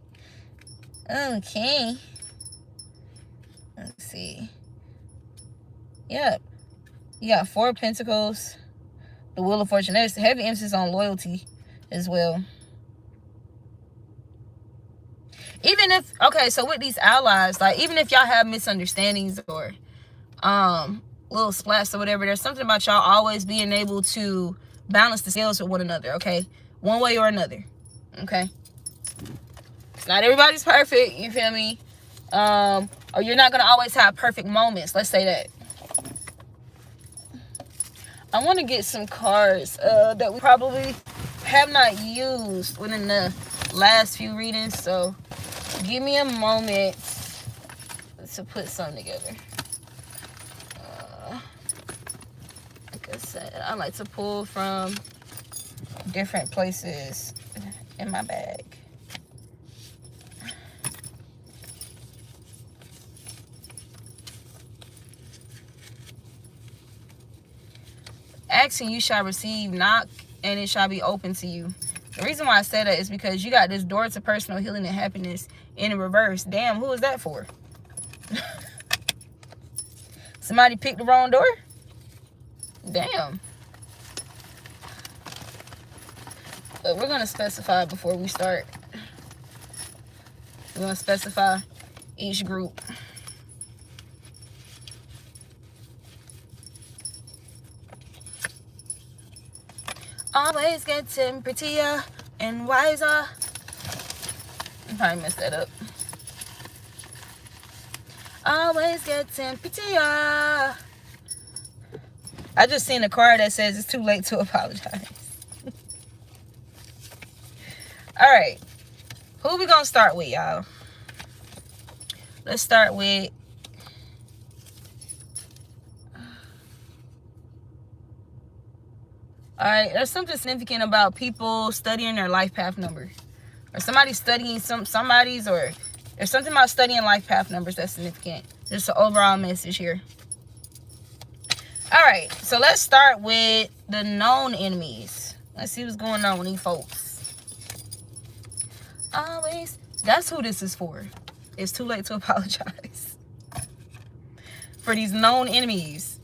Speaker 1: Okay. Let's see. Yep. You got 4 of Pentacles. The Wheel of Fortune. There's heavy emphasis on loyalty as well. Even if, okay, so with these allies, like, even if y'all have misunderstandings or little splats or whatever, there's something about y'all always being able to balance the scales with one another, okay? One way or another, okay? It's not everybody's perfect, you feel me? Or you're not going to always have perfect moments. Let's say that. I want to get some cards that we probably have not used within the last few readings. So give me a moment to put something together. Like I said, I like to pull from different places in my bag. Ask and you shall receive, knock and it shall be open to you. The reason why I said that is because you got this door to personal healing and happiness in the reverse. Damn, who is that for? Somebody picked the wrong door? Damn. But we're going to specify before we start. We're going to specify each group. Always getting prettier and wiser. I probably messed that up. Always getting prettier. I just seen a card that says it's too late to apologize. Alright. Who we gonna start with, y'all? Let's start with alright, there's something significant about people studying their life path number. Or somebody studying somebody's, or there's something about studying life path numbers that's significant. Just an overall message here. Alright, so let's start with the known enemies. Let's see what's going on with these folks. always. That's who this is for. It's too late to apologize. For these known enemies.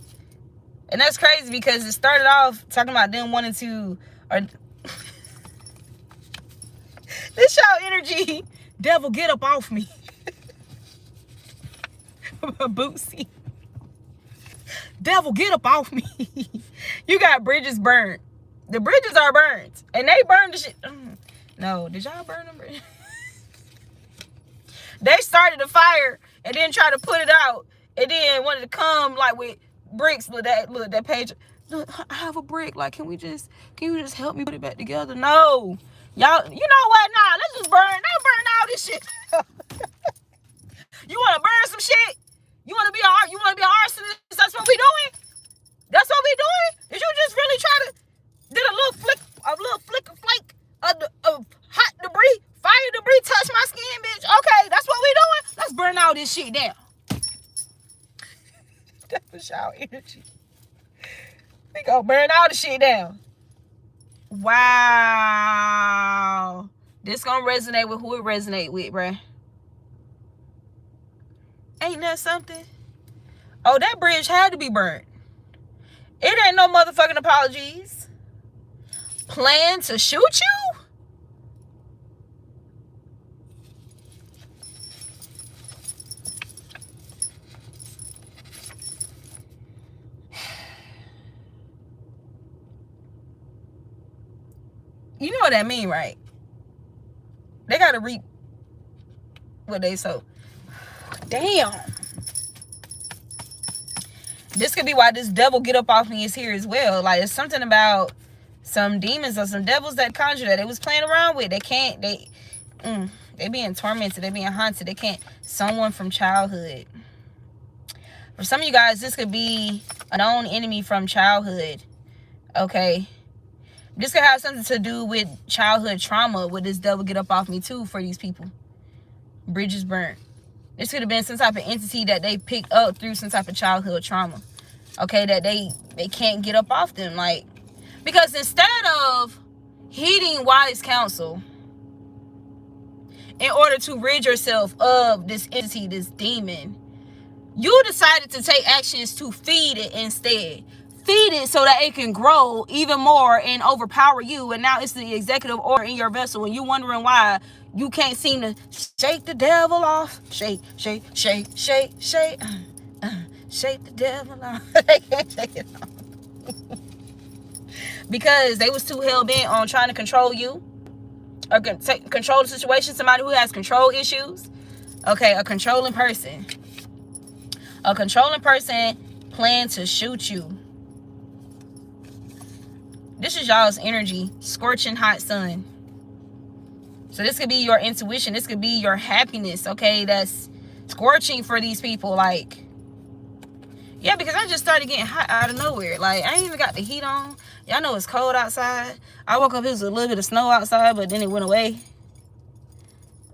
Speaker 1: And that's crazy because it started off talking about them wanting to... Or this y'all energy. Devil, get up off me. Bootsy. Devil, get up off me. You got bridges burned. The bridges are burned. And they burned the shit. No, did y'all burn them bridges? They started the fire and then tried to put it out. And then wanted to come like with bricks. Look that page. Look, I have a brick. Like, can you just help me put it back together? No. Y'all, you know what? Nah, let's just burn. Let's burn all this shit. You want to burn some shit? You want to be an arsonist? That's what we doing? That's what we doing? Did you just really try to did a little flake of hot debris, fire debris touch my skin, bitch? Okay, that's what we doing. Let's burn all this shit down. That was y'all energy. We gonna burn all the shit down. Wow. This gonna resonate with who it resonate with, bruh. Ain't that something? Oh, that bridge had to be burnt. It ain't no motherfucking apologies. Plan to shoot you? You know what that mean, right? They gotta reap what they sow. Damn. This could be why this devil get up off me is here as well. Like, it's something about some demons or some devils that conjure that they was playing around with. They being tormented. They being haunted. They can't. Someone from childhood. For some of you guys, this could be a known enemy from childhood. Okay. This could have something to do with childhood trauma. Would this devil get up off me too for these people? Bridges burnt. This could have been some type of entity that they picked up through some type of childhood trauma. Okay, that they can't get up off them. Like, because instead of heeding wise counsel in order to rid yourself of this entity, this demon, you decided to take actions to feed it instead. Feed it so that it can grow even more and overpower you. And now it's the executive order in your vessel. And you wondering why you can't seem to shake the devil off. Shake, shake, shake, shake, shake. Shake the devil off. They can't shake it off. Because they was too hell-bent on trying to control you. Or control the situation. Somebody who has control issues. Okay, a controlling person. A controlling person planned to shoot you. This is y'all's energy. Scorching hot sun. So this could be your intuition. This could be your happiness, okay? That's scorching for these people. Like, yeah, because I just started getting hot out of nowhere. Like, I ain't even got the heat on. Y'all know it's cold outside. I woke up, it was a little bit of snow outside, but then it went away.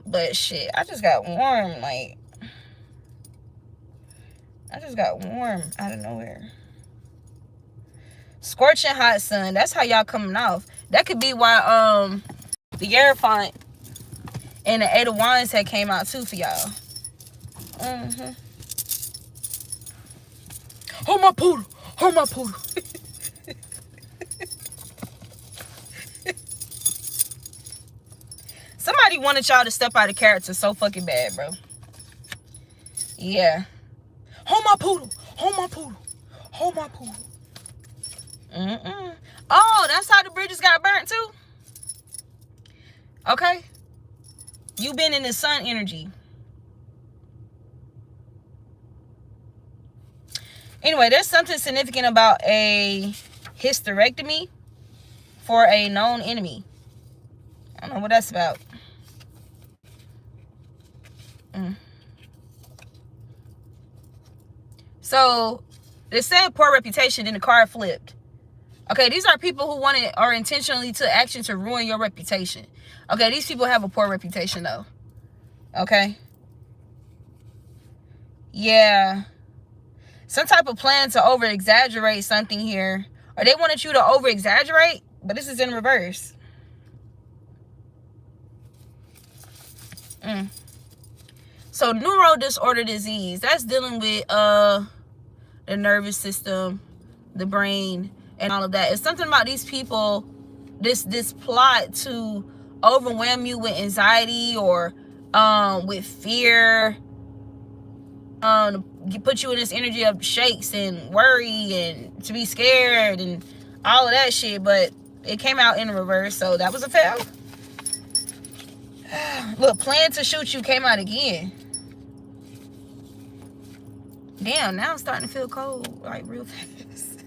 Speaker 1: But shit, I just got warm. Like, I just got warm out of nowhere. Scorching hot sun. That's how y'all coming off. That could be why the Hierophant and the Eight of Wands had came out too for y'all. Hold my poodle. Hold my poodle. Somebody wanted y'all to step out of character so fucking bad, bro. Yeah. Hold my poodle. Hold my poodle. Hold my poodle. Oh, that's how the bridges got burnt too? Okay. You been in the sun energy. Anyway, there's something significant about a hysterectomy for a known enemy. I don't know what that's about. So, it said poor reputation, then the card flipped. Okay, these are people who wanted or intentionally took action to ruin your reputation. Okay, these people have a poor reputation though. Okay. Yeah. Some type of plan to over-exaggerate something here. Or they wanted you to over-exaggerate, but this is in reverse. So neuro disorder disease, that's dealing with the nervous system, the brain, and all of that. It's something about these people, this plot to overwhelm you with anxiety or with fear, put you in this energy of shakes and worry and to be scared and all of that shit. But it came out in reverse, so that was a fail. Look, plan to shoot you came out again. Damn, now I'm starting to feel cold, like real fast.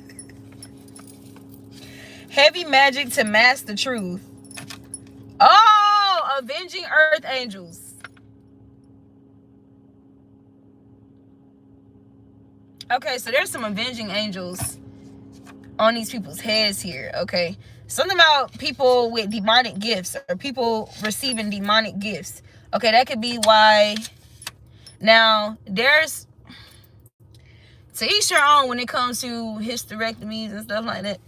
Speaker 1: Heavy magic to mask the truth. Oh, avenging earth angels. Okay, so there's some avenging angels on these people's heads here, okay? Something about people with demonic gifts or people receiving demonic gifts. Okay, that could be why. Now, there's to each their own when it comes to hysterectomies and stuff like that.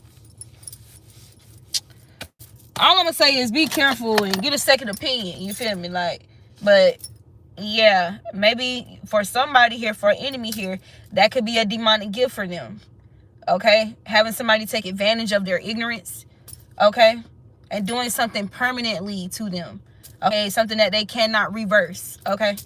Speaker 1: All I'm gonna say is be careful and get a second opinion. You feel me? Like, but yeah, maybe for somebody here, for an enemy here, that could be a demonic gift for them. Okay, having somebody take advantage of their ignorance. Okay, and doing something permanently to them. Okay, something that they cannot reverse. Okay.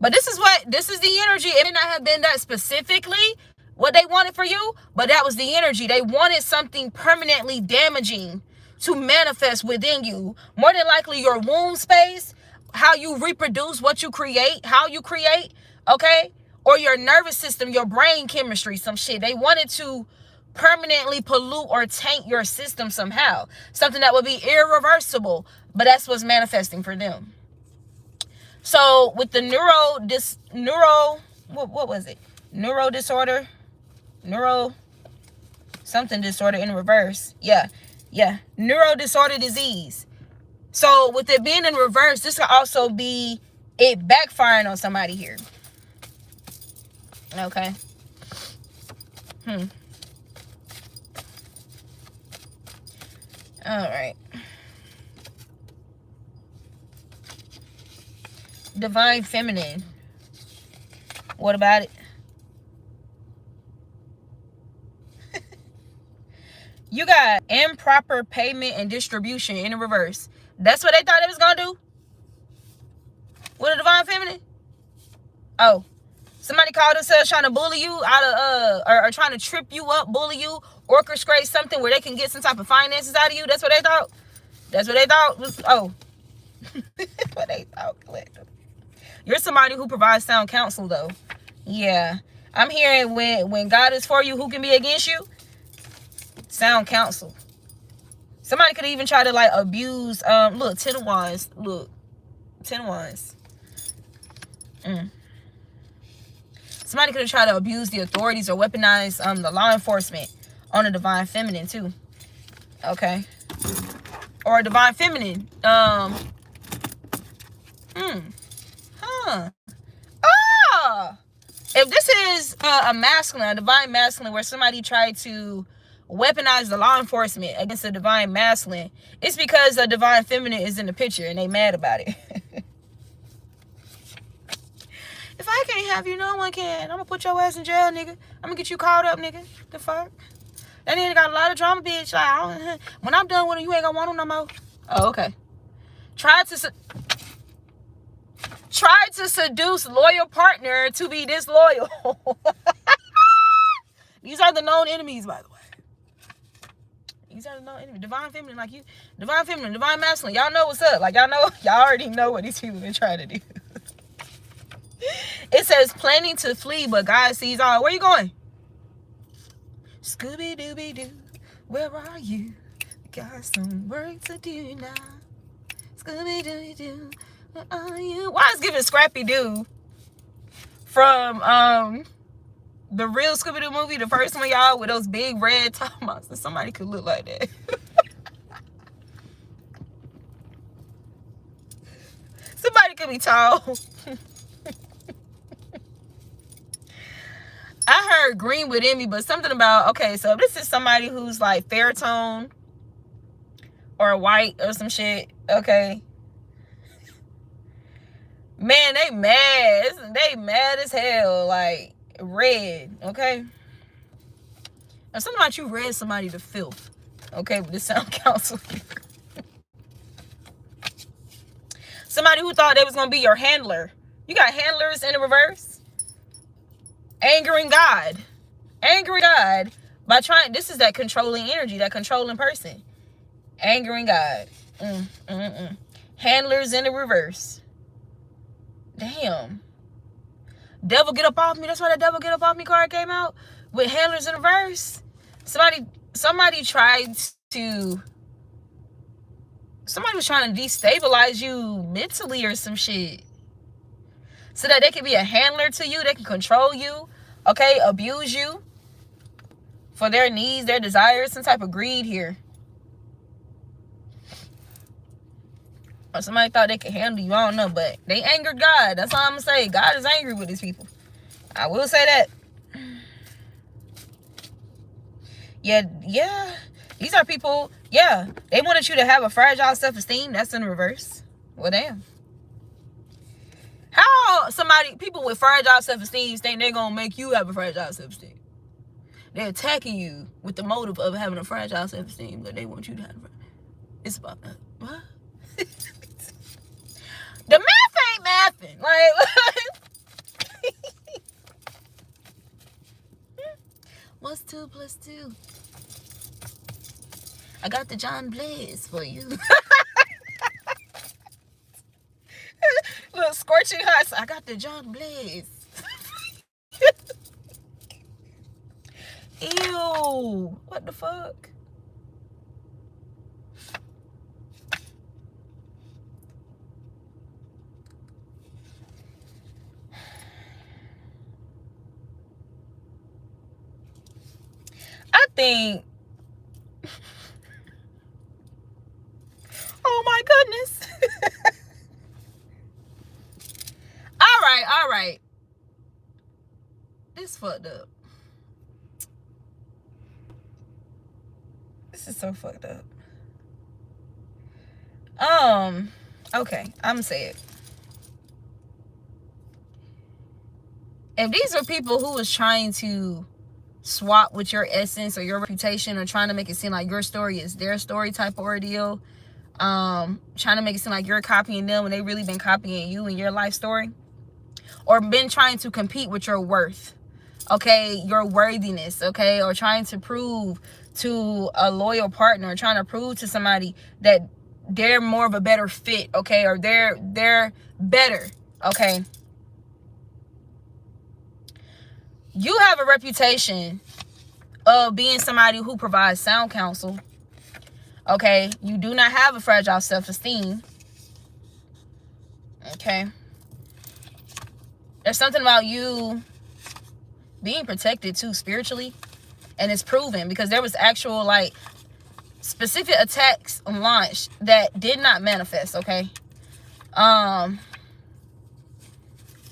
Speaker 1: But this is the energy. It may not have been that specifically what they wanted for you, but that was the energy. They wanted something permanently damaging to manifest within you. More than likely your womb space, how you reproduce, what you create, how you create, okay? Or your nervous system, your brain chemistry, some shit. They wanted to permanently pollute or taint your system somehow. Something that would be irreversible, but that's what's manifesting for them. So with the what was it? Neuro disorder, something disorder in reverse. Yeah. Neuro disorder disease. So with it being in reverse, this could also be it backfiring on somebody here. Okay. All right. Divine feminine. What about it? You got improper payment and distribution in reverse. That's what they thought it was gonna do with a divine feminine. Oh, somebody called themselves trying to bully you out of or trying to trip you up, bully you, orchestrate something where they can get some type of finances out of you. That's what they thought. That's what they thought was. Oh, what they thought, collective. You're somebody who provides sound counsel, though. Yeah. I'm hearing when God is for you, who can be against you? Sound counsel. Somebody could even try to, like, abuse, look, 10 of Wands. Look. 10 of Wands. Somebody could have tried to abuse the authorities or weaponize the law enforcement on a divine feminine, too. Okay. Or a divine feminine. If this is a masculine, a divine masculine, where somebody tried to weaponize the law enforcement against a divine masculine, it's because a divine feminine is in the picture and they mad about it. If I can't have you, no one can. I'm gonna put your ass in jail, nigga. I'm gonna get you caught up, nigga. The fuck? That nigga got a lot of drama, bitch. Like, when I'm done with him, you ain't gonna want him no more. Oh, okay. Tried to seduce loyal partner to be disloyal. These are the known enemies, by the way. These are the known enemies. Divine feminine, like you. Divine feminine, divine masculine. Y'all know what's up. Like, y'all already know what these people been trying to do. It says planning to flee, but God sees all. Where you going? Scooby-Dooby-Doo, where are you? Got some work to do now. Scooby-Dooby-Doo, where are you? Why is giving Scrappy-Doo from the real Scooby-Doo movie, the first one, y'all, with those big red top monsters? Somebody could look like that. Somebody could be tall. I heard green within me, but something about, okay, so this is somebody who's like fair tone or white or some shit, okay? Man, they mad. They mad as hell. Like, red, okay? Now, something about you read somebody to filth, okay, with the sound council. Somebody who thought they was going to be your handler. You got handlers in the reverse. Angering God. Angering God by trying. This is that controlling energy, that controlling person. Angering God. Handlers in the reverse. Damn. Devil get up off me. That's why that devil get up off me card came out with handlers in reverse. Somebody was trying to destabilize you mentally or some shit, so that they can be a handler to you. They can control you, okay, abuse you for their needs, their desires, some type of greed here. Or somebody thought they could handle you. I don't know, but they angered God. That's all I'm gonna say. God is angry with these people. I will say that. Yeah. These are people, yeah. They wanted you to have a fragile self-esteem. That's in reverse. Well, damn. How people with fragile self-esteem think they're gonna make you have a fragile self-esteem? They're attacking you with the motive of having a fragile self-esteem, but they want you to have it. It's about that. What? The math ain't mathing. Like, what's 2 + 2? I got the John Blaze for you. Look, scorching hot. I got the John Blaze. Ew. What the fuck? I think. Oh my goodness. All right. This fucked up. This is so fucked up. Okay, I'm gonna say it. If these are people who was trying to swap with your essence or your reputation, or trying to make it seem like your story is their story type of ordeal, trying to make it seem like you're copying them when they really been copying you and your life story, or been trying to compete with your worth, okay, your worthiness, okay, or trying to prove to a loyal partner, or trying to prove to somebody that they're more of a better fit, okay, or they're better, okay. You have a reputation of being somebody who provides sound counsel, okay. You do not have a fragile self-esteem, okay. There's something about you being protected too spiritually, and it's proven because there was actual like specific attacks launched that did not manifest, okay.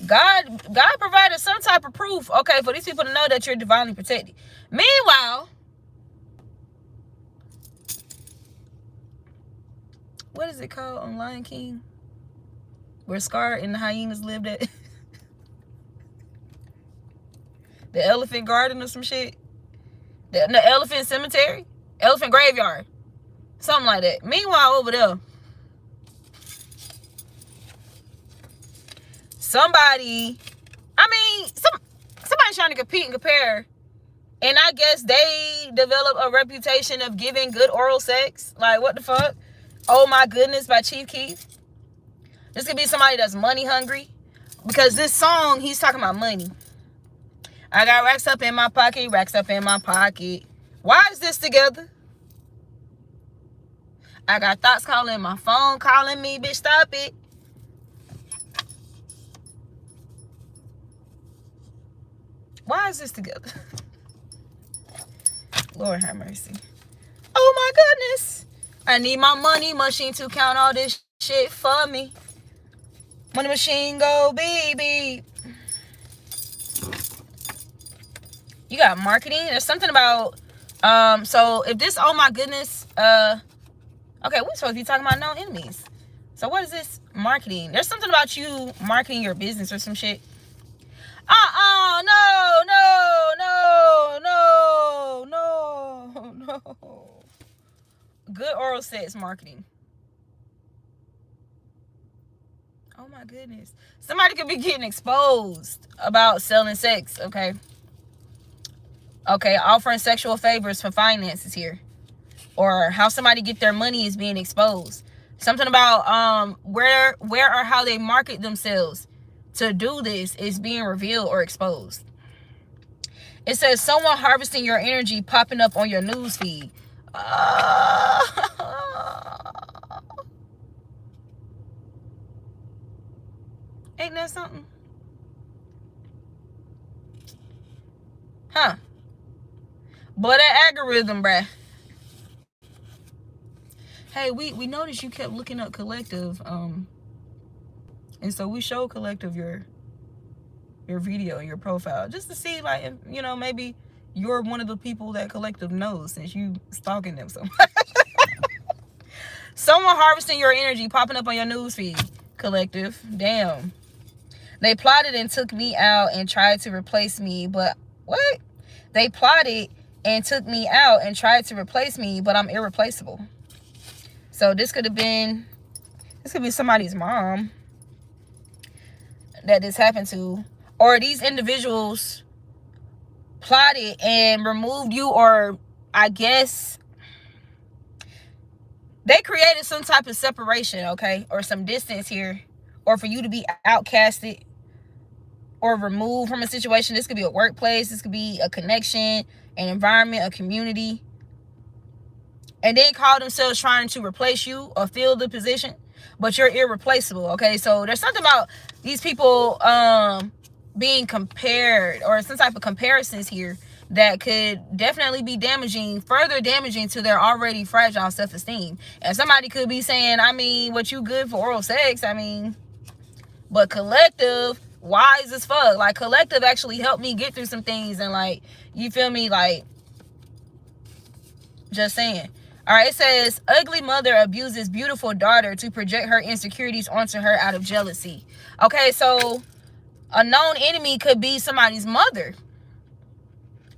Speaker 1: God provided some type of proof, okay, for these people to know that you're divinely protected. Meanwhile, what is it called on Lion King, where Scar and the hyenas lived at? The elephant garden or some shit? The elephant cemetery? Elephant graveyard? Something like that. Meanwhile, over there, somebody's trying to compete and compare, and I guess they develop a reputation of giving good oral sex. Like, what the fuck? Oh My Goodness by Chief Keef. This could be somebody that's money hungry, because this song, he's talking about money. I got racks up in my pocket, racks up in my pocket. Why is this together? I got thoughts calling my phone, calling me, bitch, stop it. Why is this together? Lord have mercy. Oh my goodness. I need my money machine to count all this shit for me. Money machine go beep beep. You got marketing. There's something about so if this, oh my goodness, okay, we're supposed to be talking about no enemies. So what is this marketing? There's something about you marketing your business or some shit. No. Good oral sex marketing. Oh my goodness. Somebody could be getting exposed about selling sex, okay? Okay, offering sexual favors for finances here. Or how somebody get their money is being exposed. Something about where or how they market themselves to do this is being revealed or exposed. It says someone harvesting your energy popping up on your news feed. Ain't that something? Huh? But that algorithm, bruh. Hey, we noticed you kept looking up Collective, and so we showed Collective your video and your profile just to see, like, if, you know, maybe you're one of the people that Collective knows since you stalking them so much. Someone harvesting your energy popping up on your news feed, Collective. Damn. They plotted and took me out and tried to replace me, but what? They plotted and took me out and tried to replace me, but I'm irreplaceable. So this could be somebody's mom that this happened to, or these individuals plotted and removed you, or I guess they created some type of separation, okay, or some distance here, or for you to be outcasted or removed from a situation. This could be a workplace, this could be a connection, an environment, a community, and then call themselves trying to replace you or fill the position, but you're irreplaceable, okay? So there's something about these people being compared, or some type of comparisons here that could definitely be further damaging to their already fragile self-esteem. And somebody could be saying, I mean, what you good for oral sex? I mean, but Collective, wise as fuck. Like, Collective actually helped me get through some things, and, like, you feel me? Like, just saying. All right, it says, ugly mother abuses beautiful daughter to project her insecurities onto her out of jealousy. Okay, so a known enemy could be somebody's mother.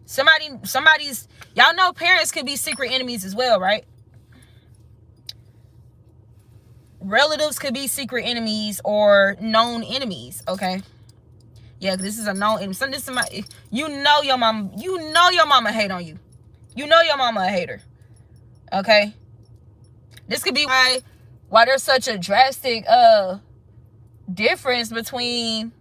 Speaker 1: Somebody's, y'all know parents could be secret enemies as well, right? Relatives could be secret enemies or known enemies, okay? Yeah, this is a known enemy. Somebody, you know your mama hate on you. You know your mama a hater. Okay? This could be why there's such a drastic difference between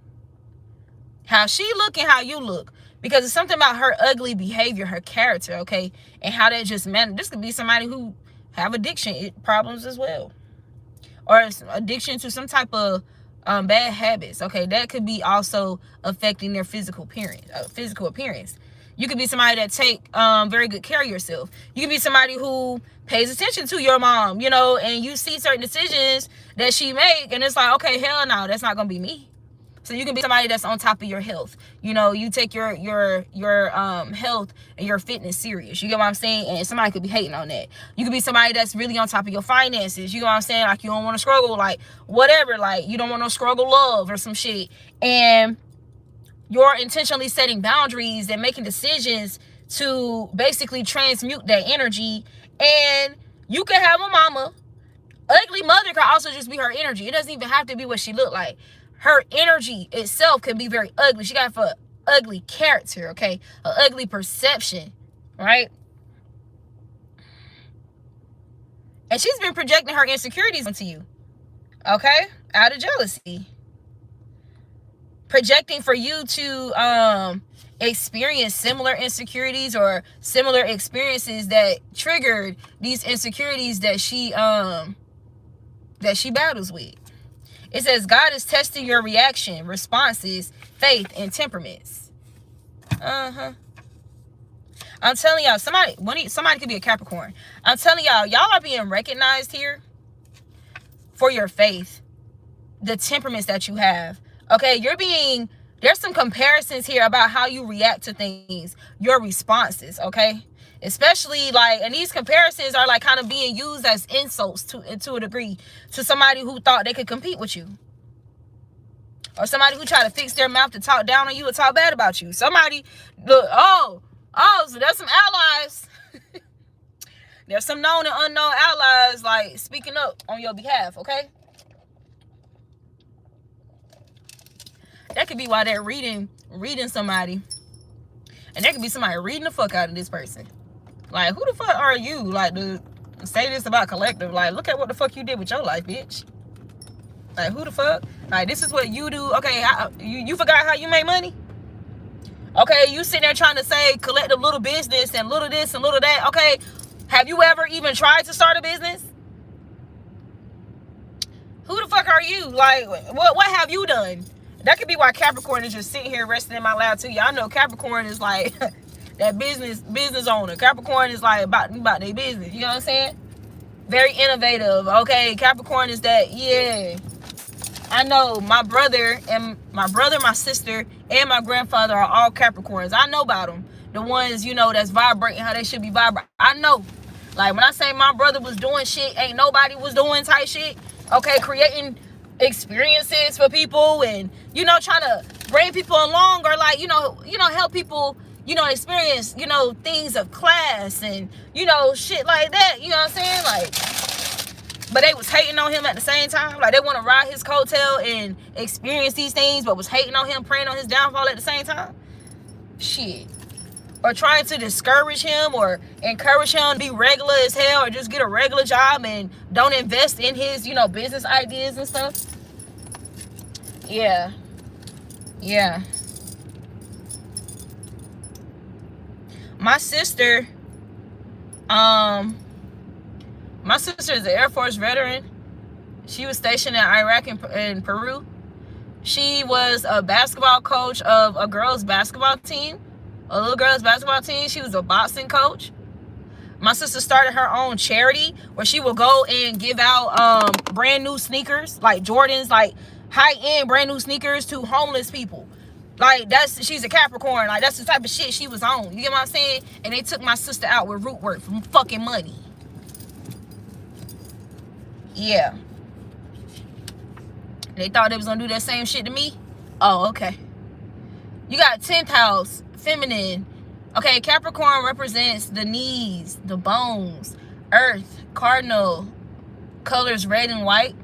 Speaker 1: how she look and how you look. Because it's something about her ugly behavior, her character, okay? And how that just meant. This could be somebody who have addiction problems as well. Or addiction to some type of bad habits, okay? That could be also affecting their physical appearance. You could be somebody that take very good care of yourself. You could be somebody who pays attention to your mom, you know, and you see certain decisions that she make, and it's like, okay, hell no, that's not gonna be me. So you can be somebody that's on top of your health. You know, you take your health and your fitness serious. You get what I'm saying? And somebody could be hating on that. You could be somebody that's really on top of your finances. You get what I'm saying? Like, you don't want to struggle, like, whatever. Like, you don't want to struggle love or some shit. And you're intentionally setting boundaries and making decisions to basically transmute that energy. And you can have a mama. Ugly mother could also just be her energy. It doesn't even have to be what she look like. Her energy itself can be very ugly. She got an ugly character, okay? An ugly perception, right? And she's been projecting her insecurities onto you, okay? Out of jealousy. Projecting for you to experience similar insecurities or similar experiences that triggered these insecurities that she battles with. It says God is testing your reaction, responses, faith, and temperaments. I'm telling y'all, somebody could be a Capricorn. I'm telling y'all are being recognized here for your faith, the temperaments that you have. Okay, there's some comparisons here about how you react to things, your responses, okay? Especially like, and these comparisons are like kind of being used as insults to a degree to somebody who thought they could compete with you, or somebody who tried to fix their mouth to talk down on you or talk bad about you. Somebody, look, so there's some allies. There's some known and unknown allies like speaking up on your behalf, okay? That could be why they're reading somebody, and there could be somebody reading the fuck out of this person. Like, who the fuck are you? Like, to say this about collective? Like, look at what the fuck you did with your life, bitch. Like, who the fuck? Like, this is what you do. Okay, you forgot how you make money? Okay, you sitting there trying to say collective little business and little this and little that. Okay, have you ever even tried to start a business? Who the fuck are you? Like, what have you done? That could be why Capricorn is just sitting here resting in my lap too. Y'all know Capricorn is like that business owner. Capricorn is like about their business. You know what I'm saying? Very innovative. Okay, Capricorn is that, yeah. I know my brother, my sister, and my grandfather are all Capricorns. I know about them. The ones, you know, that's vibrating how they should be vibrating. I know. Like, when I say my brother was doing shit ain't nobody was doing type shit. Okay, creating experiences for people and, you know, trying to bring people along, or like, you know, help people, you know, experience, you know, things of class and, you know, shit like that. You know what I'm saying? Like, but they was hating on him at the same time. Like, they want to ride his coattail and experience these things, but was hating on him, praying on his downfall at the same time. Shit. Or trying to discourage him or encourage him to be regular as hell, or just get a regular job and don't invest in his, you know, business ideas and stuff. Yeah. Yeah. My sister is an Air Force veteran. She was stationed in Iraq and Peru. She was a basketball coach of a girls' basketball team, a little girls' basketball team. She was a boxing coach. My sister started her own charity where she will go and give out brand new sneakers, like Jordans, like high-end brand new sneakers to homeless people. Like, she's a Capricorn. Like, that's the type of shit she was on. You get what I'm saying? And they took my sister out with root work from fucking money. Yeah. They thought they was gonna do that same shit to me. Oh, okay. You got 10th house, feminine. Okay, Capricorn represents the knees, the bones, earth, cardinal, colors red and white.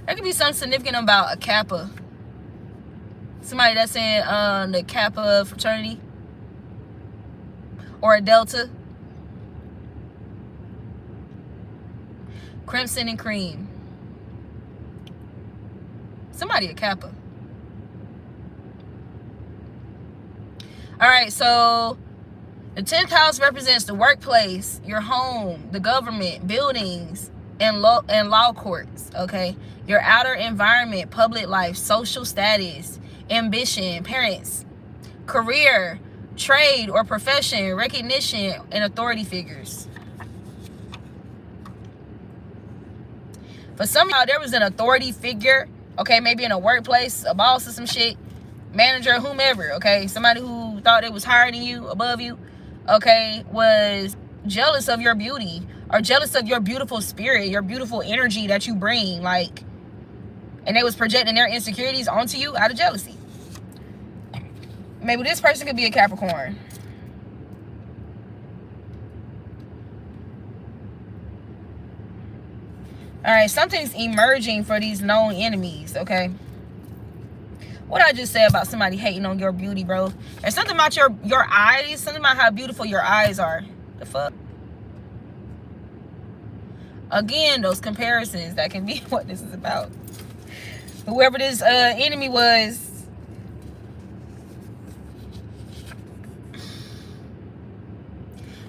Speaker 1: There could be something significant about a Kappa. Somebody that's in the Kappa fraternity. Or a Delta. Crimson and cream. Somebody a Kappa. Alright, so the 10th house represents the workplace, your home, the government, buildings, and law courts, okay? Your outer environment, public life, social status, ambition, parents, career, trade or profession, recognition, and authority figures. For some of y'all, there was an authority figure, okay, maybe in a workplace, a boss or some shit, manager, whomever, okay, somebody who thought they was higher than you, above you, okay, was jealous of your beauty or jealous of your beautiful spirit, your beautiful energy that you bring, like, and they was projecting their insecurities onto you out of jealousy. Maybe this person could be a Capricorn. All right, something's emerging for these known enemies, okay? What I just said about somebody hating on your beauty, bro. There's something about your eyes, something about how beautiful your eyes are. The fuck? Again, those comparisons, that can be what this is about. Whoever this enemy was,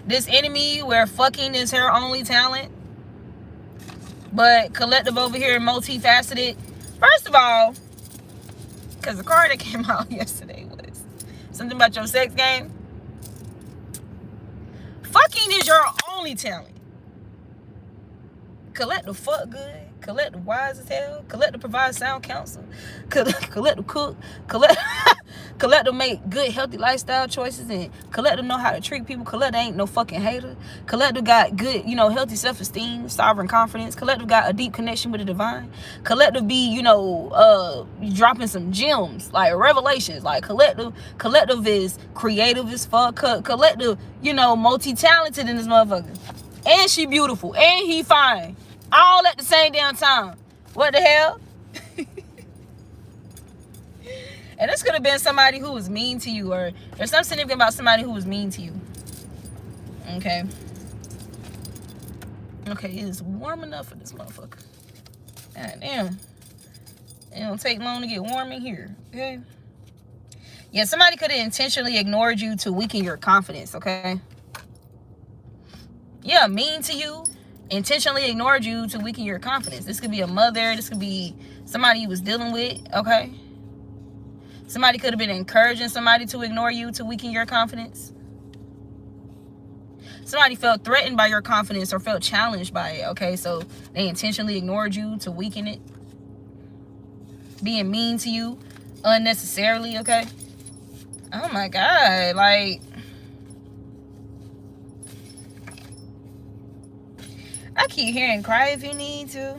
Speaker 1: this enemy where fucking is her only talent, but collective over here multifaceted. First of all, because the card that came out yesterday was something about your sex game. Fucking is your only talent. Collect the fuck good, collect the wise as hell, collect to provide sound counsel, collect to cook, collect Collective make good, healthy lifestyle choices, and collective know how to treat people. Collective ain't no fucking hater. Collective got good, you know, healthy self-esteem, sovereign confidence. Collective got a deep connection with the divine. Collective be, you know, dropping some gems, like revelations. Like collective is creative as fuck. Collective, you know, multi-talented in this motherfucker. And she beautiful. And he fine. All at the same damn time. What the hell? And this could have been somebody who was mean to you, or there's something significant about somebody who was mean to you. Okay. Okay, it is warm enough for this motherfucker. God damn. It don't take long to get warm in here. Okay. Yeah, somebody could have intentionally ignored you to weaken your confidence, okay? Yeah, mean to you, intentionally ignored you to weaken your confidence. This could be a mother. This could be somebody you was dealing with, okay? Somebody could have been encouraging somebody to ignore you to weaken your confidence. Somebody felt threatened by your confidence or felt challenged by it, okay? So they intentionally ignored you to weaken it. Being mean to you unnecessarily, okay? Oh my God, like... I keep hearing cry if you need to.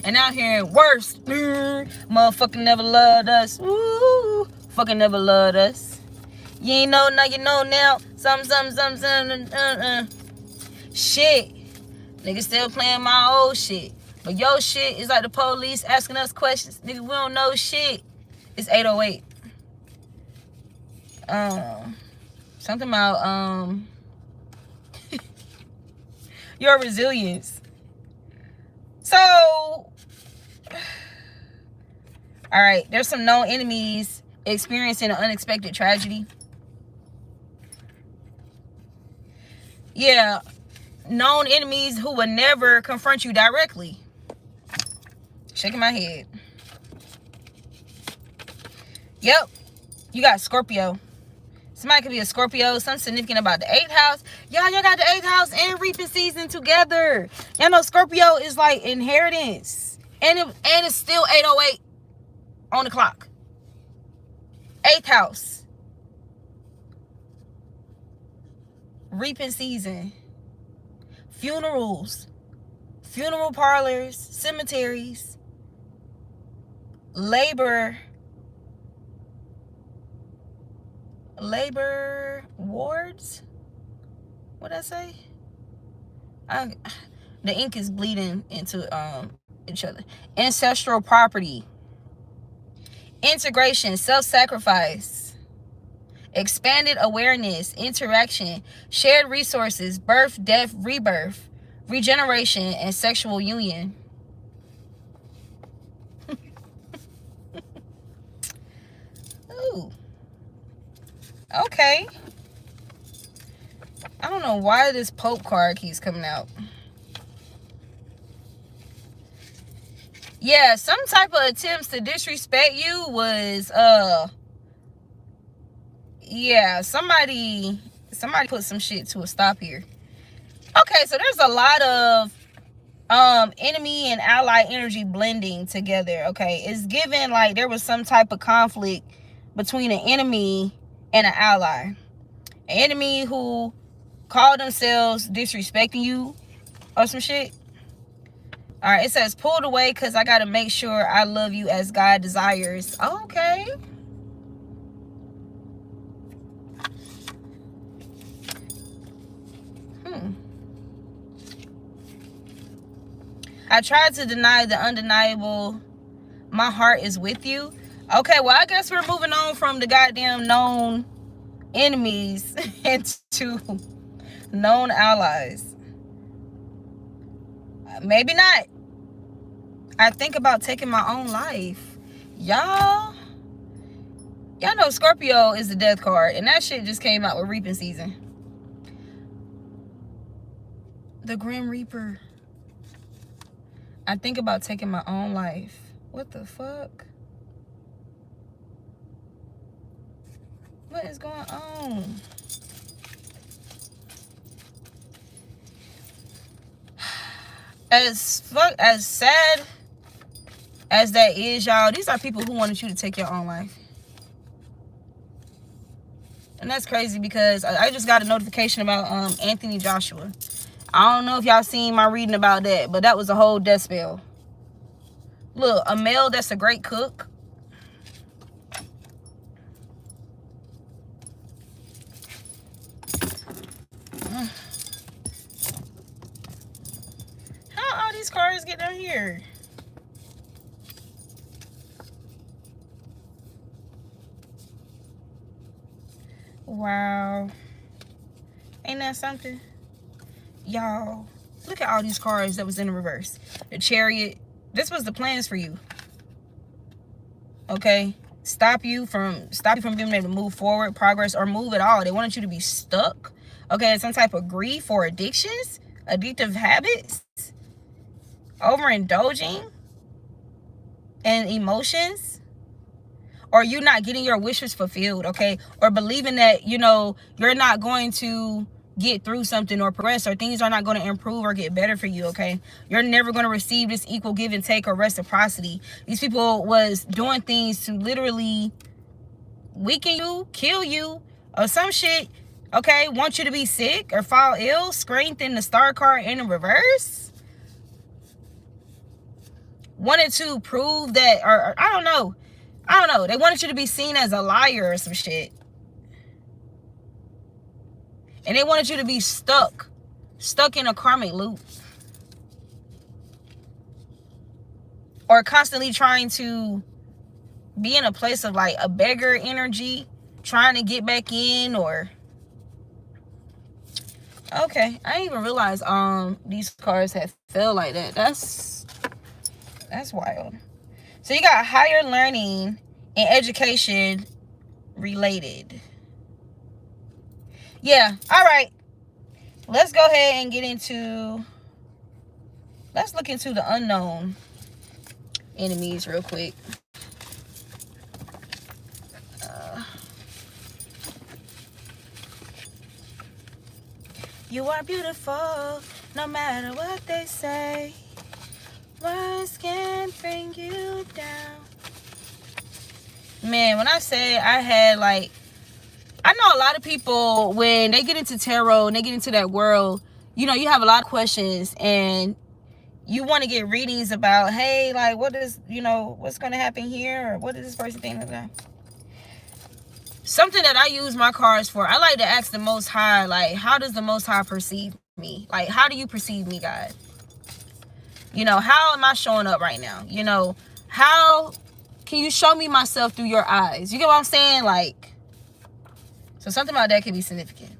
Speaker 1: And now hearing worst. Motherfucking never loved us. Ooh, fucking never loved us. You ain't know, now you know now. Some. Shit. Nigga still playing my old shit. But your shit is like the police asking us questions. Nigga, we don't know shit. It's 808. Something about, your resilience. So, all right, there's some known enemies experiencing an unexpected tragedy. Yeah, known enemies who would never confront you directly. Shaking my head. Yep, you got Scorpio. Somebody could be a Scorpio. Something significant about the 8th house. Y'all got the 8th house and reaping season together. Y'all know Scorpio is like inheritance. And it's still 808 on the clock. 8th house. Reaping season. Funerals. Funeral parlors. Cemeteries. Labor wards. What'd I say? The ink is bleeding into each other. Ancestral property. Integration, self-sacrifice. Expanded awareness, interaction, shared resources, birth, death, rebirth, regeneration, and sexual union. Ooh. Okay. I don't know why this Pope card keeps coming out. Yeah, some type of attempts to disrespect you was yeah, somebody put some shit to a stop here. Okay, so there's a lot of enemy and ally energy blending together. Okay, it's given like there was some type of conflict between an enemy and an ally. An enemy who called themselves disrespecting you or some shit. All right, it says pulled away because I got to make sure I love you as God desires. Okay. I tried to deny the undeniable. My heart is with you. Okay, well, I guess we're moving on from the goddamn known enemies into known allies. Maybe not. I think about taking my own life. Y'all know Scorpio is the death card, and that shit just came out with reaping season. The Grim Reaper. I think about taking my own life. What the fuck? What is going on? As sad as that is, y'all, these are people who wanted you to take your own life. And that's crazy because I just got a notification about Anthony Joshua. I don't know if y'all seen my reading about that, but that was a whole death spell. Look, a male that's a great cook. How all these cars get down here? Wow. Ain't that something? Y'all, look at all these cars that was in the reverse. The Chariot. This was the plans for you. Okay? Stop you from being able to move forward, progress, or move at all. They wanted you to be stuck. Okay, in some type of grief or addictions, addictive habits, overindulging and emotions, or you not getting your wishes fulfilled, okay? Or believing that, you know, you're not going to get through something or progress, or things are not going to improve or get better for you, okay? You're never going to receive this equal give and take or reciprocity. These people was doing things to literally weaken you, kill you, or some shit, okay? Want you to be sick or fall ill, strengthen the star card in the reverse. Wanted to prove that, or I don't know. They wanted you to be seen as a liar or some shit. And they wanted you to be stuck in a karmic loop. Or constantly trying to be in a place of like a beggar energy, trying to get back in, or... Okay, I didn't even realize these cards had fell like that. That's wild. So you got higher learning and education related. Yeah, all right. Let's go ahead and get into... Let's look into the unknown enemies real quick. You are beautiful, no matter what they say. Words can bring you down. Man, when I say I had like... I know a lot of people, when they get into tarot and they get into that world, you know, you have a lot of questions and you want to get readings about, hey, like, what is, you know, what's going to happen here? Or what is this person thinking of that? Something that I use my cards for, I like to ask the Most High, like, how does the Most High perceive me? Like, how do you perceive me, God? You know, how am I showing up right now? You know, how can you show me myself through your eyes? You get what I'm saying? Like, so something about that could be significant.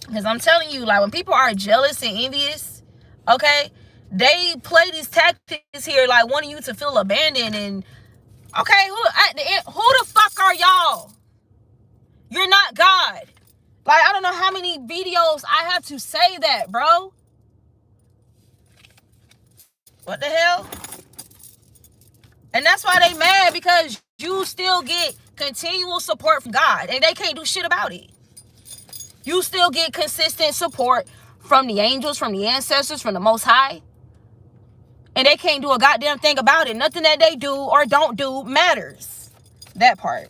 Speaker 1: Because I'm telling you, like, when people are jealous and envious, okay, they play these tactics here, like wanting you to feel abandoned. And okay, who the fuck are y'all? You're not God. Like, I don't know how many videos I have to say that, bro. What the hell? And that's why they mad, because you still get continual support from God and they can't do shit about it. You still get consistent support from the angels, from the ancestors, from the Most High, and they can't do a goddamn thing about it. Nothing that they do or don't do matters. That part.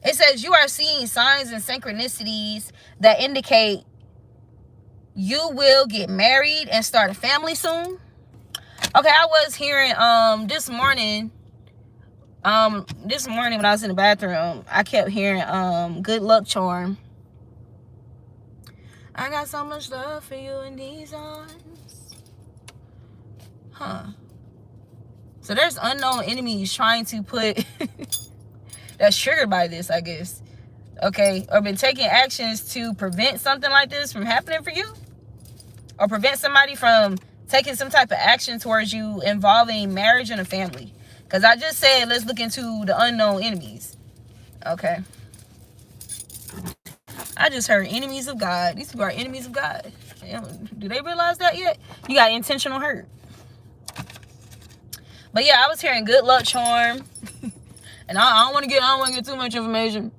Speaker 1: It says you are seeing signs and synchronicities that indicate you will get married and start a family soon. Okay, I was hearing this morning when I was in the bathroom, I kept hearing good luck charm. I got so much love for you in these arms. Huh. So there's unknown enemies trying to put that's triggered by this, I guess. Okay, or been taking actions to prevent something like this from happening for you, or prevent somebody from taking some type of action towards you involving marriage and a family. Because I just said, let's look into the unknown enemies. Okay. I just heard enemies of God. These people are enemies of God. Do they realize that yet? You got intentional hurt. But yeah, I was hearing good luck charm. And I don't want to get too much information.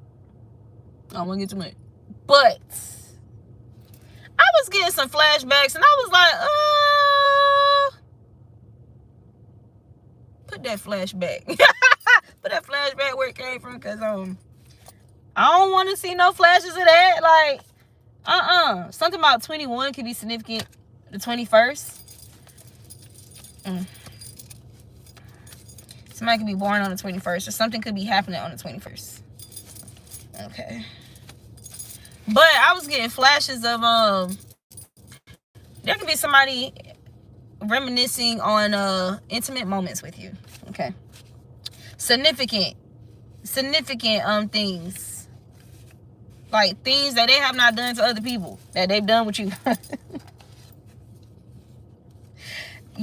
Speaker 1: I don't want to get too much. But I was getting some flashbacks and I was like, put that flashback. put that flashback where it came from, because I don't want to see no flashes of that. Like, something about 21 could be significant. The 21st. Somebody could be born on the 21st, or something could be happening on the 21st. Okay. But I was getting flashes of there could be somebody reminiscing on intimate moments with you. Okay. Significant things. Like things that they have not done to other people that they've done with you.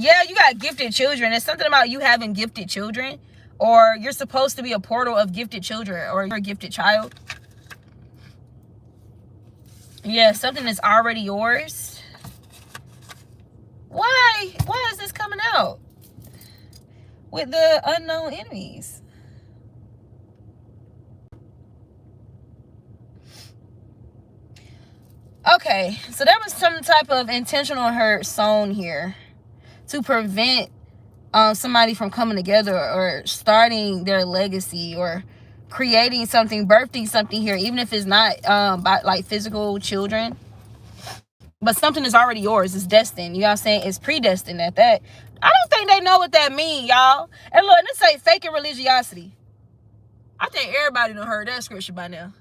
Speaker 1: Yeah, you got gifted children. There's something about you having gifted children, or you're supposed to be a portal of gifted children, or you're a gifted child. Yeah, something that's already yours. Why is this coming out with the unknown enemies? Okay, so there was some type of intentional hurt sown here to prevent somebody from coming together or starting their legacy or creating something, birthing something here, even if it's not by like physical children, but something is already yours. It's destined. You know what I'm saying? It's predestined at that. I don't think they know what that means, y'all. And look, let's say faking religiosity. I think everybody done heard that scripture by now.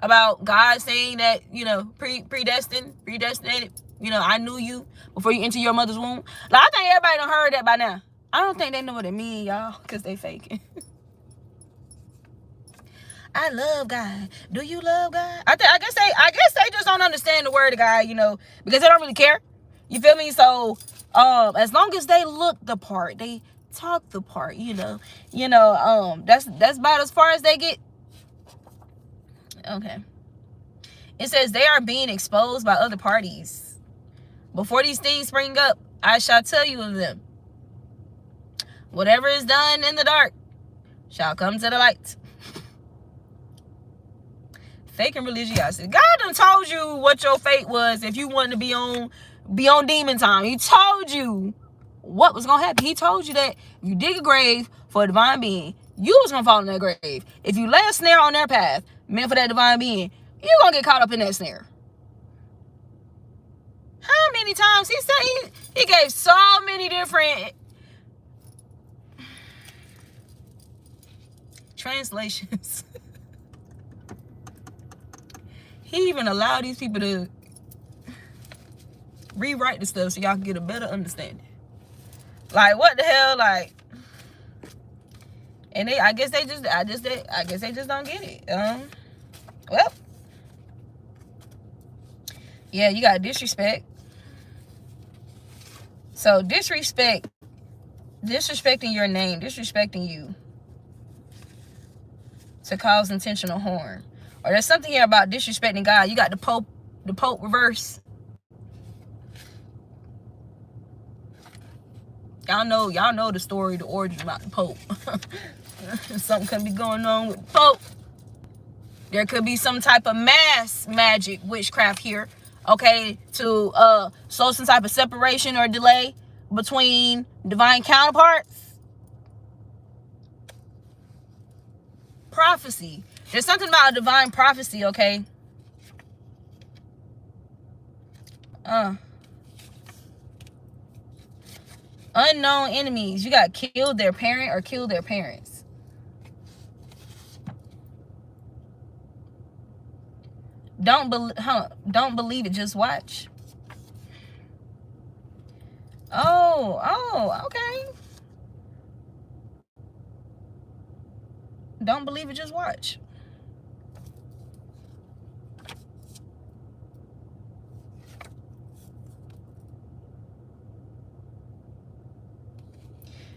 Speaker 1: About God saying that, you know, predestinated, you know, I knew you before you enter your mother's womb. Like, I think everybody done heard that by now. I don't think they know what it means, y'all, because they faking. I love God. Do you love God? I guess they just don't understand the word of God, you know, because they don't really care. You feel me? So as long as they look the part, they talk the part, you know, that's about as far as they get. Okay. It says they are being exposed by other parties. Before these things spring up, I shall tell you of them. Whatever is done in the dark shall come to the light. Faking religiosity. God done told you what your fate was if you wanted to be on demon time. He told you what was gonna happen. He told you that if you dig a grave for a divine being, you was gonna fall in that grave. If you lay a snare on their path meant for that divine being, you're gonna get caught up in that snare. How many times he said he gave so many different translations. He even allowed these people to rewrite the stuff so y'all can get a better understanding. Like, what the hell? Like, and I guess they just don't get it. Well, yeah, you got disrespect. So disrespecting your name, disrespecting you to cause intentional harm. Or there's something here about disrespecting God. You got the Pope reverse. Y'all know the story, the origin about the Pope. Something could be going on with the Pope. There could be some type of mass magic witchcraft here, okay, to show some type of separation or delay between divine counterparts. Prophecy. There's something about a divine prophecy, okay? Unknown enemies. You got killed their parent or killed their parents. Don't believe it, just watch. Oh, okay. Don't believe it, just watch.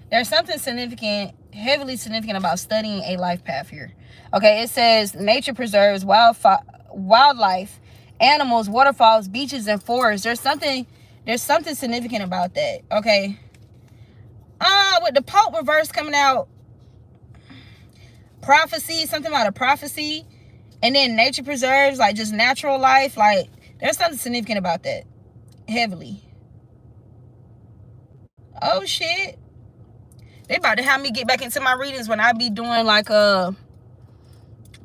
Speaker 1: There's something significant, heavily significant about studying a life path here. Okay, it says nature preserves wildlife, animals, waterfalls, beaches, and forests. There's something significant about that. Okay. With the Pope reverse coming out, prophecy, something about a prophecy, and then nature preserves, like just natural life. Like, there's something significant about that. Heavily. Oh shit. They about to have me get back into my readings when I be doing like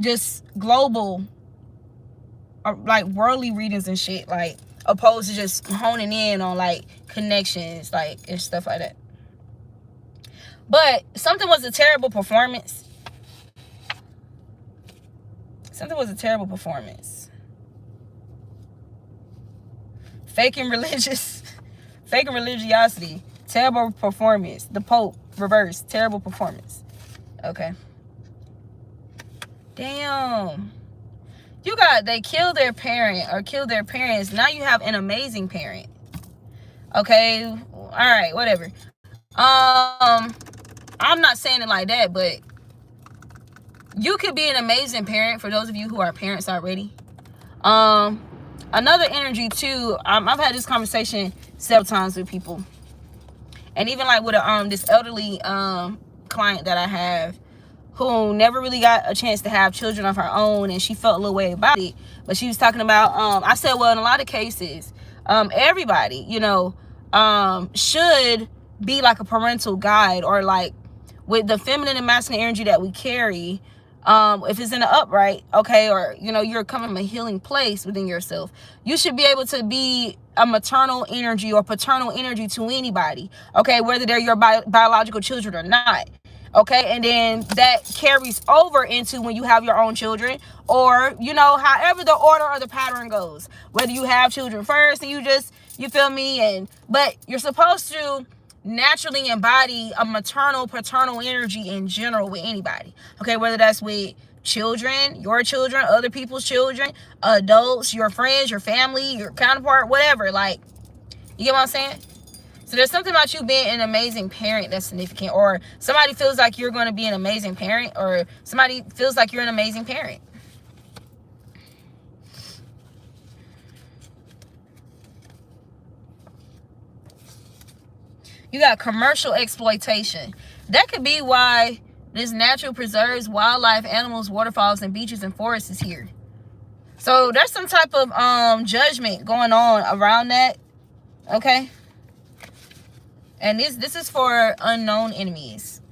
Speaker 1: just global, like worldly readings and shit, like opposed to just honing in on like connections, like and stuff like that. But something was a terrible performance. Something was a terrible performance. Faking religious, faking religiosity, terrible performance. The Pope, reverse, terrible performance. Okay. Damn. They killed their parent or killed their parents. Now you have an amazing parent. Okay. All right, whatever. I'm not saying it like that, but you could be an amazing parent for those of you who are parents already. Another energy too, I've had this conversation several times with people, and even like with this elderly client that I have, who never really got a chance to have children of her own, and she felt a little way about it. But she was talking about, I said, well, in a lot of cases, everybody, should be like a parental guide, or like with the feminine and masculine energy that we carry. If it's in the upright, okay, or you're coming from a healing place within yourself, you should be able to be a maternal energy or paternal energy to anybody, okay, whether they're your biological children or not. Okay, and then that carries over into when you have your own children, or however the order or the pattern goes, whether you have children first and you feel me, but you're supposed to naturally embody a maternal, paternal energy in general with anybody, okay, whether that's with children, your children, other people's children, adults, your friends, your family, your counterpart, whatever. Like, you get what I'm saying? So there's something about you being an amazing parent that's significant, or somebody feels like you're going to be an amazing parent, or somebody feels like you're an amazing parent. You got commercial exploitation. That could be why this natural preserves wildlife, animals, waterfalls, and beaches and forests is here. So there's some type of judgment going on around that. Okay. And this is for unknown enemies.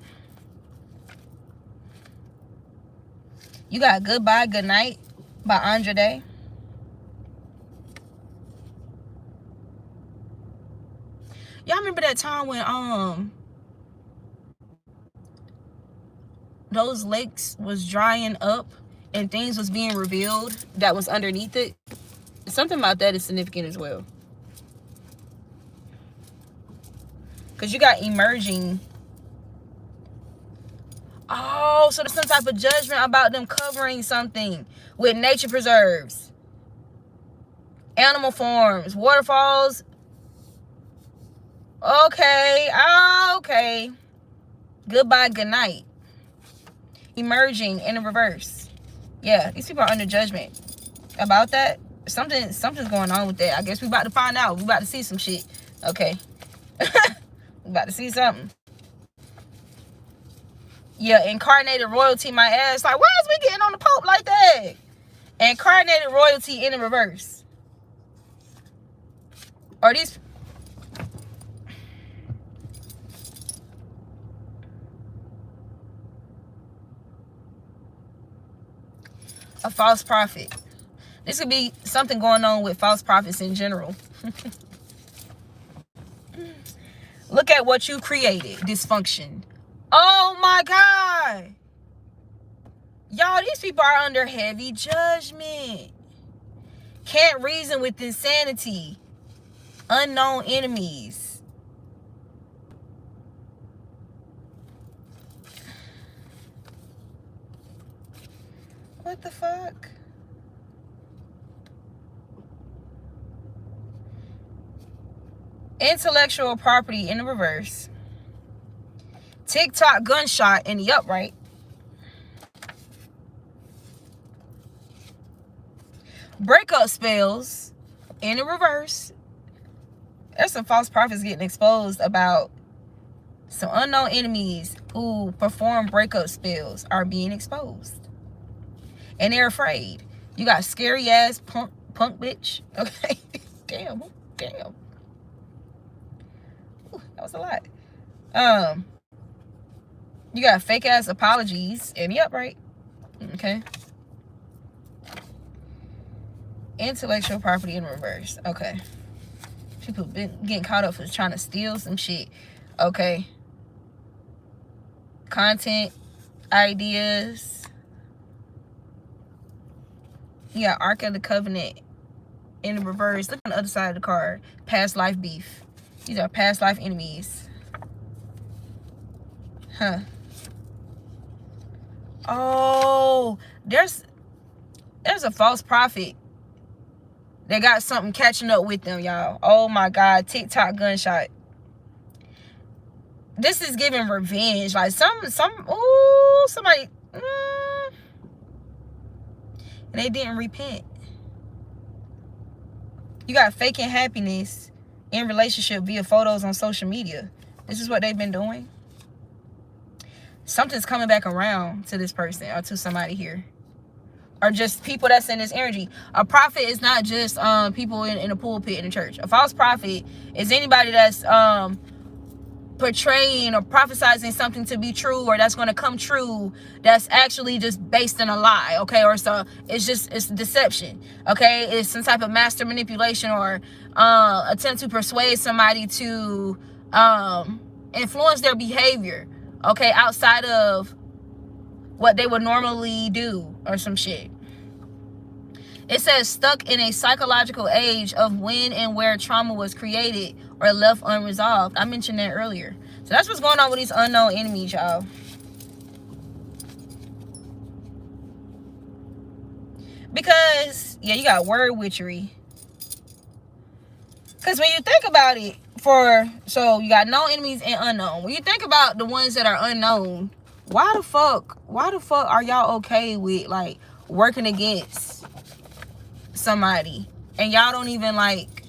Speaker 1: You got Goodbye, Good Night by Andre. Y'all remember that time when those lakes was drying up and things was being revealed that was underneath it? Something about that is significant as well. Because you got emerging. Oh, so there's some type of judgment about them covering something with nature preserves, animal forms, waterfalls. Okay. Okay. Goodbye, good night. Emerging in the reverse. Yeah, these people are under judgment about that. Something's going on with that. I guess we about to find out. We about to see some shit. Okay. We about to see something. Yeah, incarnated royalty, my ass. Like, why is we getting on the Pope like that? Incarnated royalty in the reverse. Are these... a false prophet. This could be something going on with false prophets in general. Look at what you created. Dysfunction. Oh my God. Y'all, these people are under heavy judgment. Can't reason with insanity. Unknown enemies. What the fuck? Intellectual property in the reverse. TikTok gunshot in the upright. Breakup spells in the reverse. There's some false prophets getting exposed about some unknown enemies who perform breakup spells are being exposed. And they're afraid. You got scary ass punk bitch. Okay. Damn. Ooh, that was a lot. You got fake ass apologies in the upright. Okay. Intellectual property in reverse. Okay. People been getting caught up for trying to steal some shit. Okay. Content ideas. You got Ark of the Covenant in the reverse. Look on the other side of the card. Past life beef. These are past life enemies. Huh. Oh, there's a false prophet. They got something catching up with them, y'all. Oh my God. TikTok gunshot. This is giving revenge. Like somebody. And they didn't repent. You got faking happiness in relationship via photos on social media. This is what they've been doing. Something's coming back around to this person or to somebody here. Or just people that's in this energy. A prophet is not just people in a pulpit in the church. A false prophet is anybody that's portraying or prophesizing something to be true, or that's going to come true, that's actually just based in a lie. Okay. Or so it's deception. Okay. It's some type of master manipulation or attempt to persuade somebody to influence their behavior. Okay. Outside of what they would normally do or some shit. It says stuck in a psychological age of when and where trauma was created or left unresolved. I mentioned that earlier. So that's what's going on with these unknown enemies, y'all. Because, yeah, you got word witchery. Because when you think about it, so you got known enemies and unknown. When you think about the ones that are unknown, why the fuck are y'all okay with, like, working against somebody? And y'all don't even, like,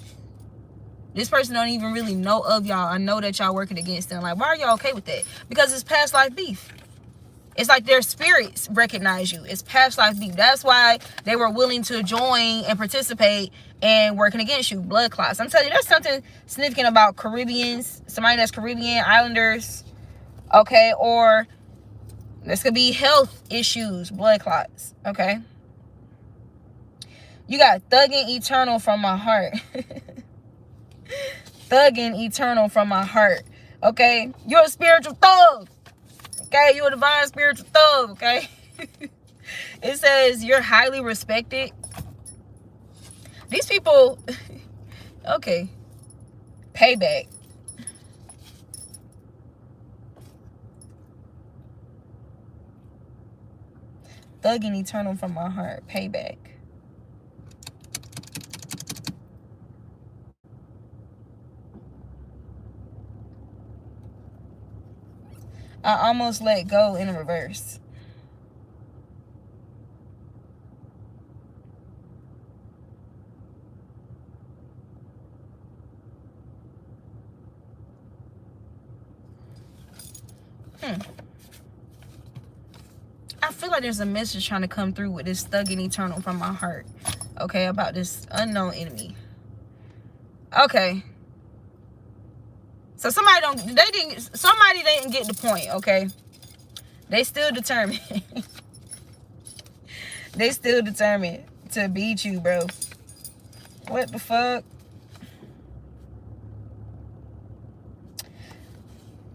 Speaker 1: this person don't even really know of y'all. I know that y'all working against them. Like, why are y'all okay with that? Because it's past life beef. It's like their spirits recognize you. It's past life beef. That's why they were willing to join and participate in working against you. Blood clots. I'm telling you, there's something significant about Caribbeans. Somebody that's Caribbean, islanders. Okay, or this could be health issues, blood clots. Okay. You got thugging eternal from my heart. Thugging eternal from my heart. Okay. You're a spiritual thug. Okay. You're a divine spiritual thug. Okay. It says you're highly respected. These people. Okay. Payback. Thugging eternal from my heart. Payback. I almost let go in reverse. I feel like there's a message trying to come through with this thugging eternal from my heart. Okay, about this unknown enemy. Okay. So somebody didn't get the point, okay? They still determined. They still determined to beat you, bro. What the fuck?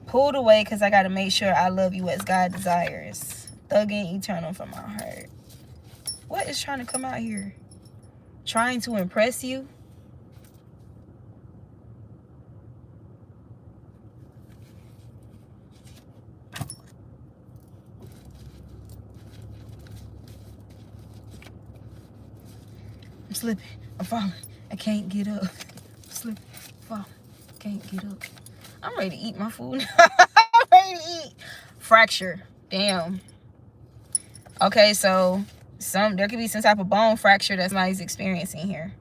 Speaker 1: Pulled away because I got to make sure I love you as God desires. Thugging eternal from my heart. What is trying to come out here? Trying to impress you? I'm slipping. I'm falling. I can't get up. I'm slipping. Falling. Can't get up. I'm ready to eat my food now. I'm ready to eat. Fracture. Damn. Okay, so there could be some type of bone fracture that somebody's experiencing here.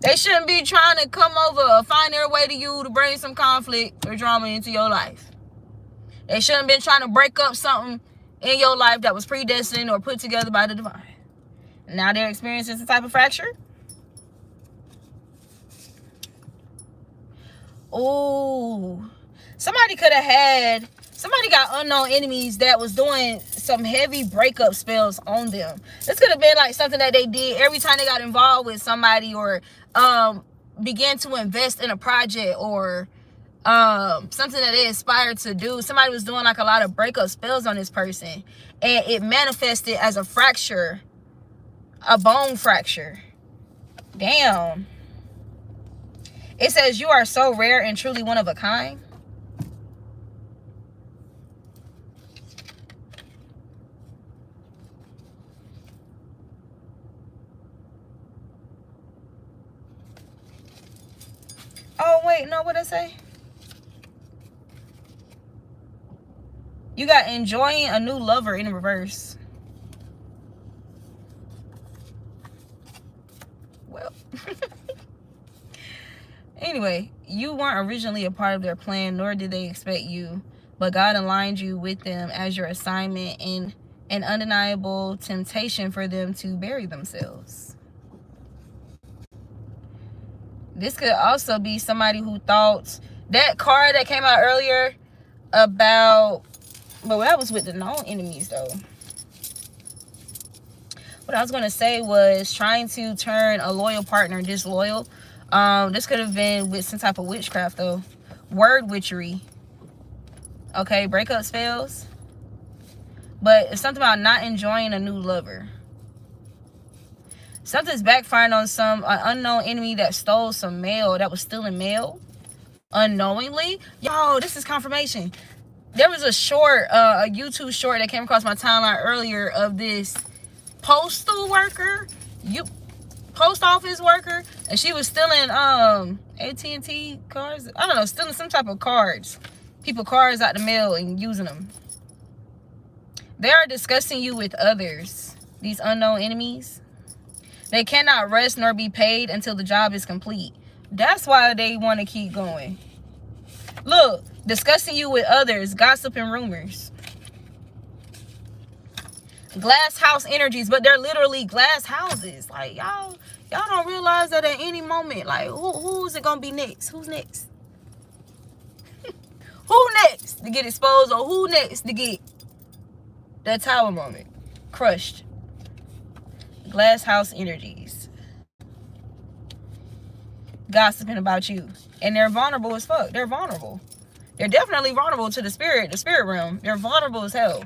Speaker 1: They shouldn't be trying to come over or find their way to you to bring some conflict or drama into your life. They shouldn't have been trying to break up something in your life that was predestined or put together by the divine. Now they're experiencing some type of fracture. Oh, somebody could have had Somebody got unknown enemies that was doing some heavy breakup spells on them. This could have been like something that they did every time they got involved with somebody, or began to invest in a project, or something that they aspired to do. Somebody was doing like a lot of breakup spells on this person, and it manifested as a fracture, a bone fracture. Damn. It says you are so rare and truly one of a kind. Oh wait, no, what did I say? You got enjoying a new lover in reverse. Well. Anyway, you weren't originally a part of their plan, nor did they expect you. But God aligned you with them as your assignment, and an undeniable temptation for them to bury themselves. This could also be somebody who thought that card that came out earlier about, but that was with the known enemies though. What I was going to say was trying to turn a loyal partner disloyal. This could have been with some type of witchcraft though. Word witchery. Okay, breakup spells. But it's something about not enjoying a new lover. Something's backfiring on some unknown enemy that stole some mail, that was stealing mail unknowingly. Yo, this is confirmation. There was a short, a YouTube short that came across my timeline earlier of this postal worker, post office worker, and she was stealing AT&T cards. I don't know, stealing some type of cards, people cards out the mail and using them. They are discussing you with others, these unknown enemies. They cannot rest nor be paid until the job is complete. That's why they want to keep going. Look, discussing you with others, gossip and rumors. Glass house energies, but they're literally glass houses. Like, y'all don't realize that at any moment, like, who's it gonna be next? Who's next? Who next to get exposed, or who next to get that tower moment crushed? Glass house energies. Gossiping about you. And they're vulnerable as fuck. They're vulnerable. They're definitely vulnerable to the spirit realm. They're vulnerable as hell.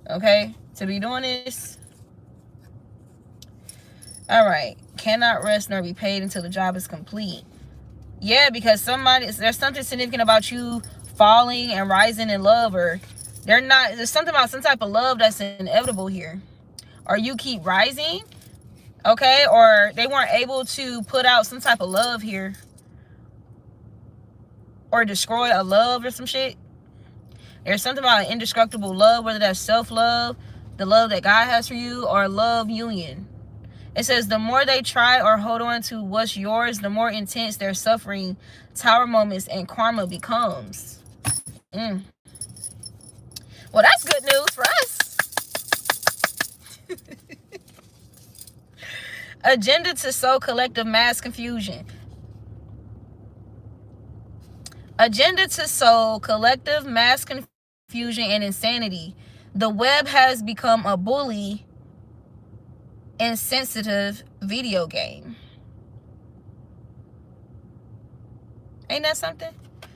Speaker 1: Okay? To be doing this. Alright. Cannot rest nor be paid until the job is complete. Yeah, because there's something significant about you falling and rising in love, or there's something about some type of love that's inevitable here. Or you keep rising, okay? Or they weren't able to put out some type of love here, or destroy a love or some shit. There's something about an indestructible love, whether that's self-love, the love that God has for you, or love union. It says the more they try or hold on to what's yours, the more intense their suffering, tower moments, and karma becomes. Well, that's good news for us. Agenda to sow collective mass confusion. Agenda to sow collective mass confusion and insanity. The web has become a bully, insensitive video game. Ain't that something?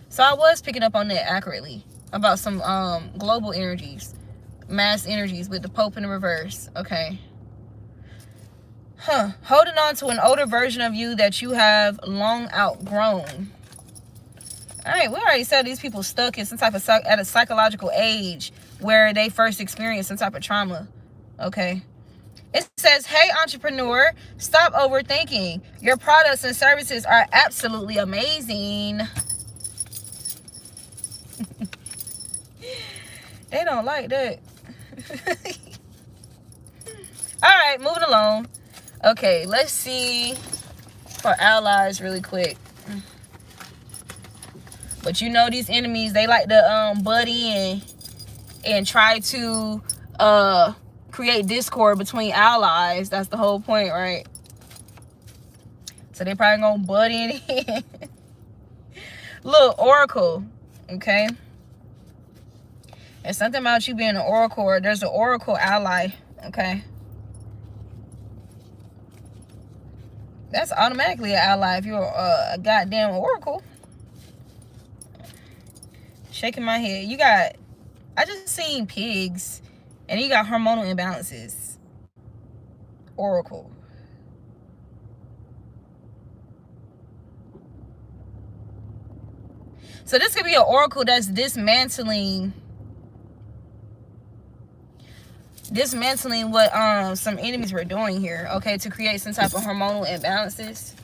Speaker 1: So I was picking up on that accurately about some global energies, mass energies with the Pope in the reverse. Okay. Holding on to an older version of you that you have long outgrown. All right, we already said these people stuck in some type of at a psychological age where they first experienced some type of trauma. Okay. It says, hey, entrepreneur, stop overthinking. Your products and services are absolutely amazing. They don't like that. All right, moving along. Okay, let's see for allies really quick. But you know these enemies, they like to buddy and try to create discord between allies. That's the whole point, right? So they probably gonna buddy in. Look, Oracle, okay? It's something about you being an oracle, or there's an oracle ally, okay? That's automatically an ally if you're a goddamn oracle. Shaking my head. You got, I just seen pigs, and you got hormonal imbalances. Oracle. So this could be an oracle that's dismantling what some enemies were doing here, okay, to create some type of hormonal imbalances.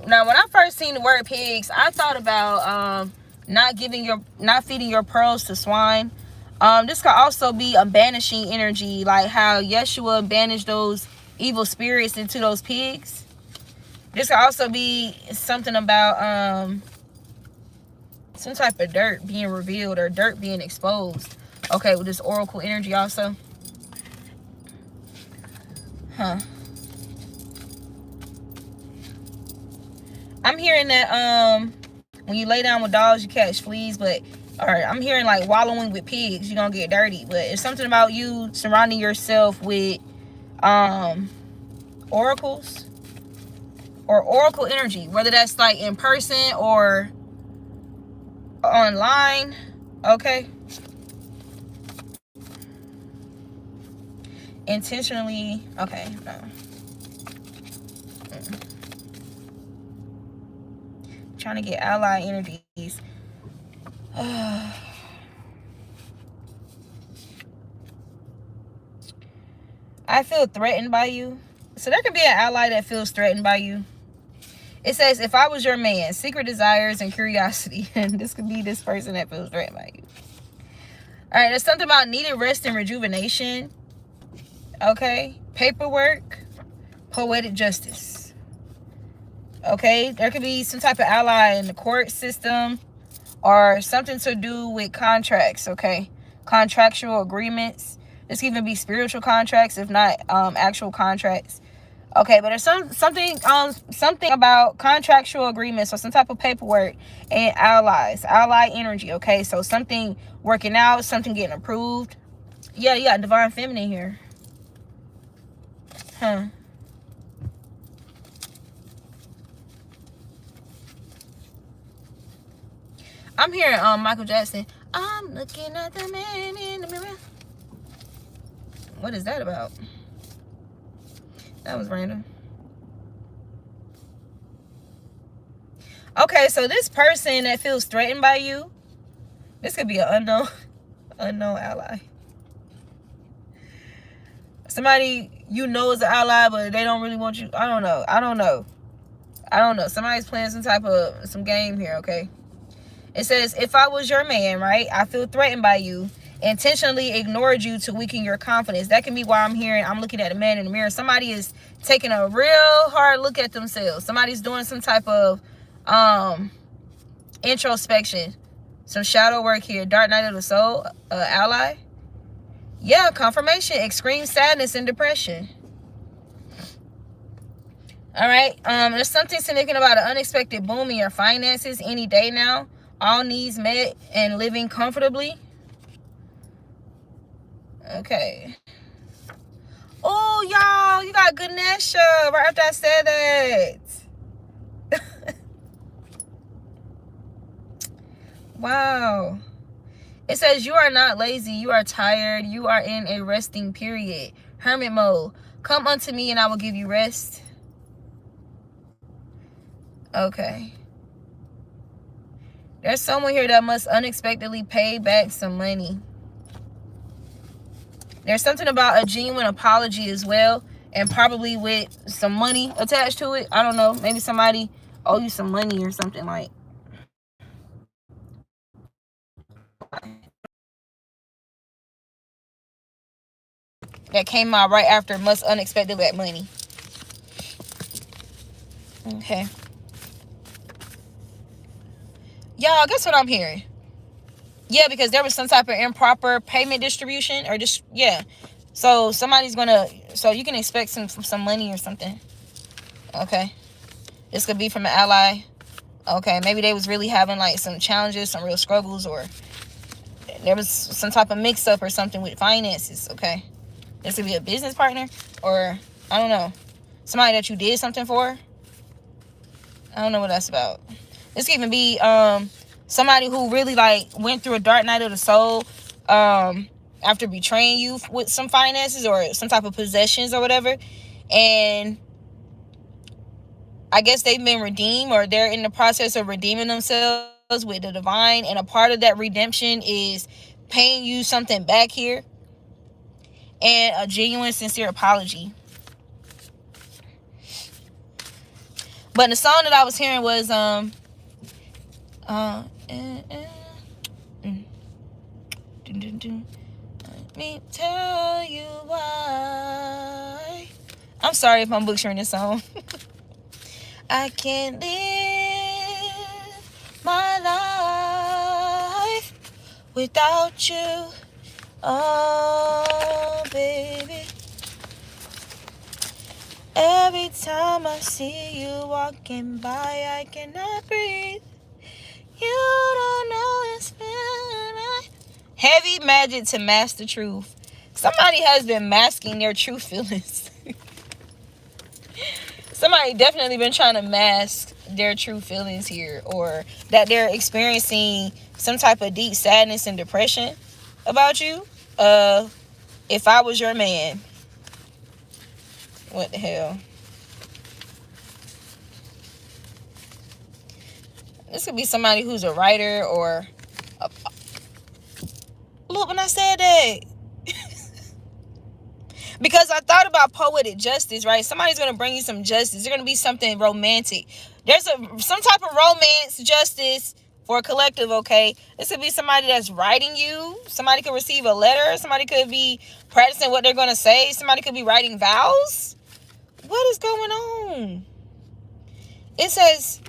Speaker 1: Now, when I first seen the word pigs, I thought about not feeding your pearls to swine. This could also be a banishing energy, like how Yeshua banished those evil spirits into those pigs. This could also be something about some type of dirt being revealed or dirt being exposed. Okay, with this oracle energy also. I'm hearing that when you lay down with dogs, you catch fleas, but I'm hearing like wallowing with pigs, you're gonna get dirty. But it's something about you surrounding yourself with oracles or oracle energy, whether that's like in person or online, okay? Intentionally, okay, no. Trying to get ally energies. I feel threatened by you. So there could be an ally that feels threatened by you. It says, if I was your man, secret desires and curiosity. And this could be this person that feels threatened by you. All right, there's something about needed rest and rejuvenation. Okay, paperwork, poetic justice. Okay, there could be some type of ally in the court system or something to do with contracts, okay? Contractual agreements. This can even be spiritual contracts, if not actual contracts. Okay, but there's something about contractual agreements or some type of paperwork and ally energy, okay? So something working out, something getting approved. Yeah, you got divine feminine here. I'm hearing Michael Jackson. I'm looking at the man in the mirror. What is that about? That was random. Okay, so this person that feels threatened by you, this could be an unknown ally. Somebody you know is an ally, but they don't really want you. I don't know. Somebody's playing some game here, okay? It says, if I was your man, right, I feel threatened by you, intentionally ignored you to weaken your confidence. That can be why I'm looking at a man in the mirror. Somebody is taking a real hard look at themselves. Somebody's doing some type of introspection. Some shadow work here. Dark night of the soul, ally. Yeah, confirmation. Extreme sadness and depression. All right. There's something significant about an unexpected boom in your finances any day now. All needs met and living comfortably. Okay. Oh, y'all, you got Ganesha right after I said that. Wow. It says, you are not lazy. You are tired. You are in a resting period. Hermit mode. Come unto me and I will give you rest. Okay. There's someone here that must unexpectedly pay back some money. There's something about a genuine apology as well, and probably with some money attached to it. I don't know. Maybe somebody owe you some money or something like. That came out right after must unexpectedly back money. Okay. Y'all, guess what I'm hearing? Yeah, because there was some type of improper payment distribution or just, yeah. So somebody's gonna, so you can expect some money or something. Okay. This could be from an ally Okay, maybe they was really having like some challenges, some real struggles, or there was some type of mix up or something with finances. Okay, this could be a business partner, or I don't know, somebody that you did something for. I don't know what that's about. This could even be somebody who really like went through a dark night of the soul after betraying you with some finances or some type of possessions or whatever, and I guess they've been redeemed, or they're in the process of redeeming themselves with the divine, and a part of that redemption is paying you something back here, and a genuine, sincere apology. But the song that I was hearing was let me tell you why. I'm sorry if I'm butchering this song. I can't live my life without you. Oh, baby. Every time I see you walking by, I cannot breathe. You don't know it's feeling right. Heavy magic to mask the truth. Somebody has been masking their true feelings. Somebody definitely been trying to mask their true feelings here, or that they're experiencing some type of deep sadness and depression about you. If I was your man, what the hell? This could be somebody who's a writer, or look, when I said that, because I thought about poetic justice, right? Somebody's gonna bring you some justice. There's gonna be something romantic. There's some type of romance justice for a collective. Okay, this could be somebody that's writing you. Somebody could receive a letter. Somebody could be practicing what they're gonna say. Somebody could be writing vows. What is going on? It says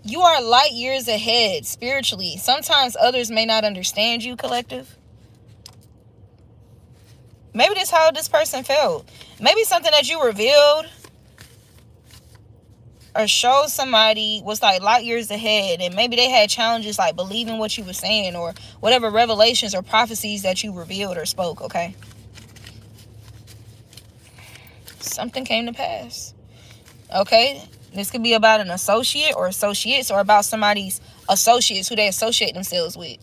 Speaker 1: you are light years ahead spiritually. Sometimes others may not understand you, collective. Maybe that's how this person felt. Maybe something that you revealed or showed somebody was like light years ahead, and maybe they had challenges like believing what you were saying, or whatever revelations or prophecies that you revealed or spoke. Okay, something came to pass. Okay, this could be about an associate or associates, or about somebody's associates who they associate themselves with.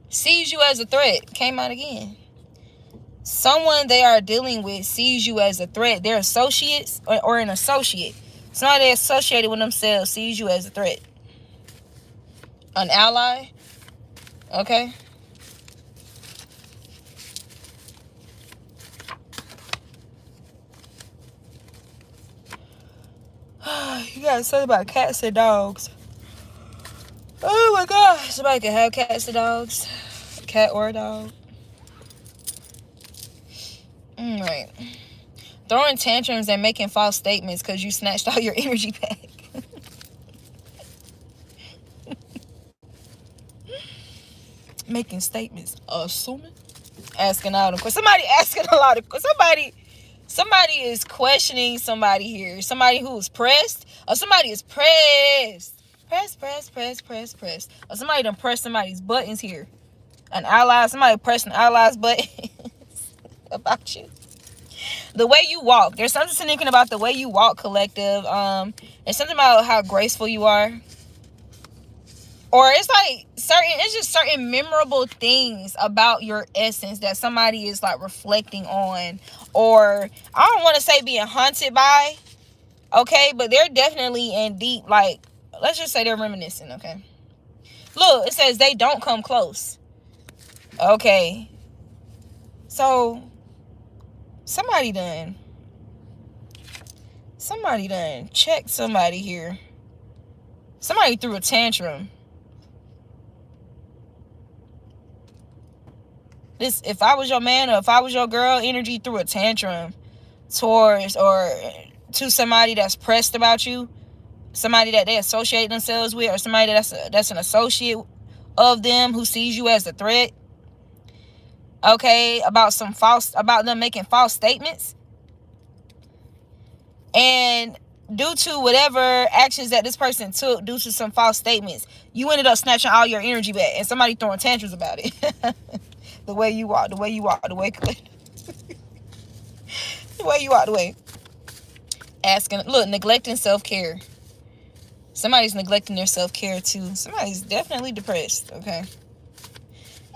Speaker 1: Sees you as a threat. Came out again. Someone they are dealing with sees you as a threat. Their associates, or an associate. Somebody associated with themselves sees you as a threat. An ally. Okay. You gotta say about cats and dogs. Oh my God. Somebody can have cats and dogs. A cat or a dog. Right. Throwing tantrums and making false statements because you snatched all your energy back. Making statements. Assuming. Asking out of course. Somebody asking a lot of questions. Somebody is questioning somebody here. Somebody who is pressed. Or somebody is pressed. Press. Or somebody done pressed somebody's buttons here. An ally. Somebody pressed an ally's buttons about you. The way you walk. There's something significant about the way you walk, collective. There's something about how graceful you are. Or it's like it's just certain memorable things about your essence that somebody is like reflecting on. Or I don't want to say being haunted by. Okay, but they're definitely in deep, like, let's just say they're reminiscing. Okay. Look, it says they don't come close. Okay. So somebody done checked somebody here. Somebody threw a tantrum. This, if I was your man or if I was your girl, energy threw a tantrum towards or to somebody that's pressed about you, somebody that they associate themselves with, or somebody that's an associate of them who sees you as a threat. Okay, about them making false statements. And due to whatever actions that this person took, due to some false statements, you ended up snatching all your energy back, and somebody throwing tantrums about it. The way you walk, the way you walk, the way the way you walk, the way asking, look, neglecting self-care. Somebody's neglecting their self-care too. Somebody's definitely depressed. Okay,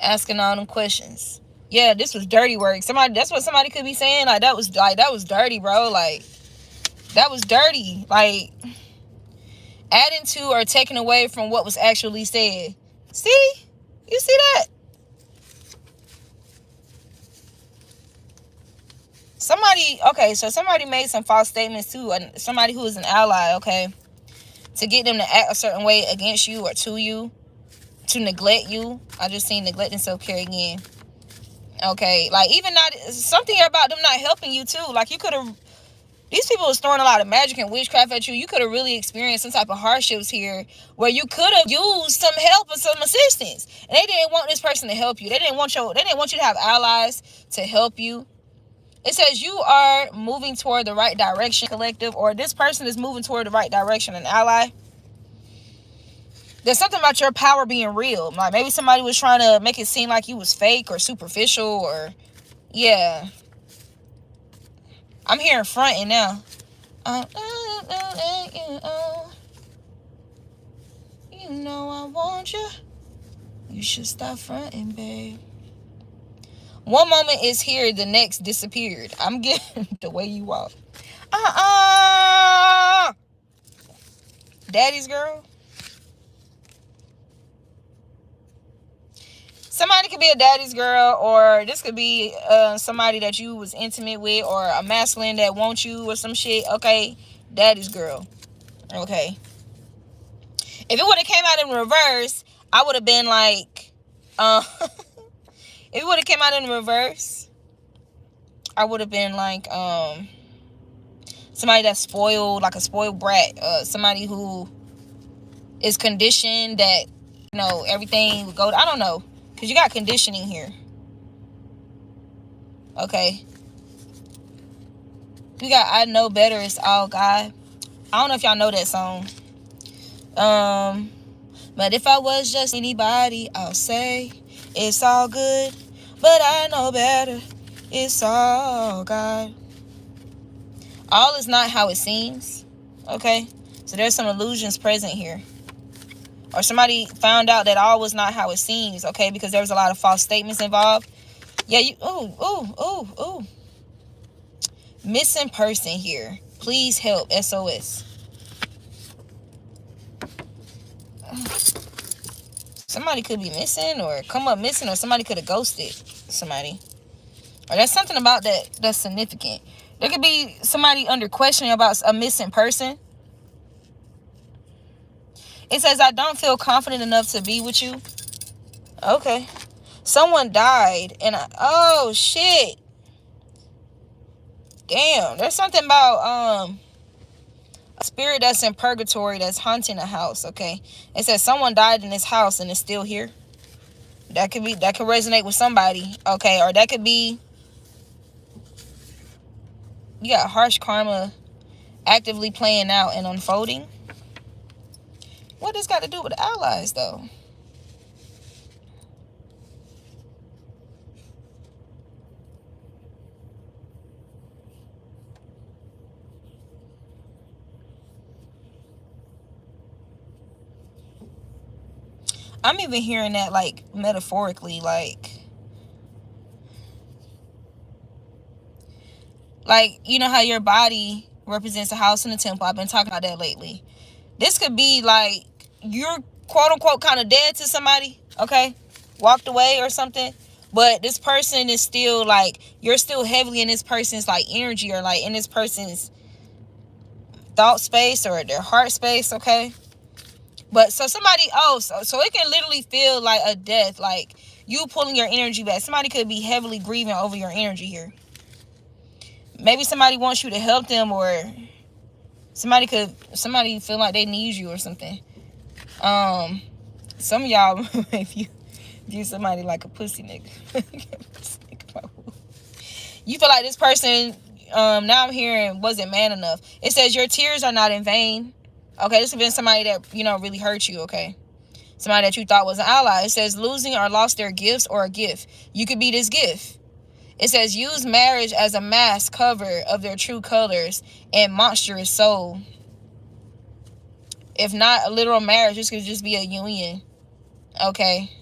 Speaker 1: asking all them questions. Yeah, this was dirty work. Somebody, that's what somebody could be saying. Like that was dirty, bro. Like that was dirty. Like adding to or taking away from what was actually said. See? You see that? Somebody, okay, so somebody made some false statements too. Somebody who is an ally, okay, to get them to act a certain way against you or to you, to neglect you. I just seen neglect and self-care again. Okay, like even not something about them not helping you too. Like you could have, these people was throwing a lot of magic and witchcraft at you. You could have really experienced some type of hardships here where you could have used some help and some assistance. And they didn't want this person to help you. They didn't want you to have allies to help you. It says you are moving toward the right direction, collective, or this person is moving toward the right direction, an ally. There's something about your power being real. Like maybe somebody was trying to make it seem like you was fake or superficial or, yeah. I'm hearing fronting now. You know I want you. You should stop fronting, babe. One moment is here, the next disappeared. I'm getting the way you walk. Daddy's girl. Somebody could be a daddy's girl, or this could be somebody that you was intimate with, or a masculine that wants you or some shit. Okay, daddy's girl. Okay. If it would have came out in reverse, I would have been like, if it would have came out in reverse, I would have been like, somebody that's spoiled, like a spoiled brat, somebody who is conditioned that, you know, everything would go, I don't know. Because you got conditioning here. Okay. You got I Know Better, It's All God. I don't know if y'all know that song. But if I was just anybody, I'll say it's all good. But I know better, it's all God. All is not how it seems. Okay. So there's some illusions present here. Or somebody found out that all was not how it seems, okay? Because there was a lot of false statements involved. Yeah, ooh. Missing person here. Please help, SOS. Somebody could be missing or come up missing, or somebody could have ghosted somebody. Or there's something about that that's significant. There could be somebody under questioning about a missing person. It says, I don't feel confident enough to be with you. Okay. Someone died and oh shit. Damn. There's something about a spirit that's in purgatory that's haunting a house, okay? It says someone died in this house and is still here. That could resonate with somebody, okay? Or that could be, you got harsh karma actively playing out and unfolding. What does got to do with the allies, though? I'm even hearing that, like, metaphorically, like, you know how your body represents a house and a temple. I've been talking about that lately. This could be like you're quote unquote kind of dead to somebody, okay? Walked away or something. But this person is still like, you're still heavily in this person's like energy, or like in this person's thought space or their heart space, okay? But so somebody, so it can literally feel like a death, like you pulling your energy back. Somebody could be heavily grieving over your energy here. Maybe somebody wants you to help them, or somebody feel like they need you or something. Some of y'all, if you view somebody like a pussy nigga, you feel like this person now I'm hearing wasn't man enough. It says your tears are not in vain. Okay, this has been somebody that, really hurt you, okay? Somebody that you thought was an ally. It says losing or lost their gifts or a gift. You could be this gift. It says use marriage as a mask cover of their true colors and monstrous soul. If not a literal marriage, this could just be a union. Okay?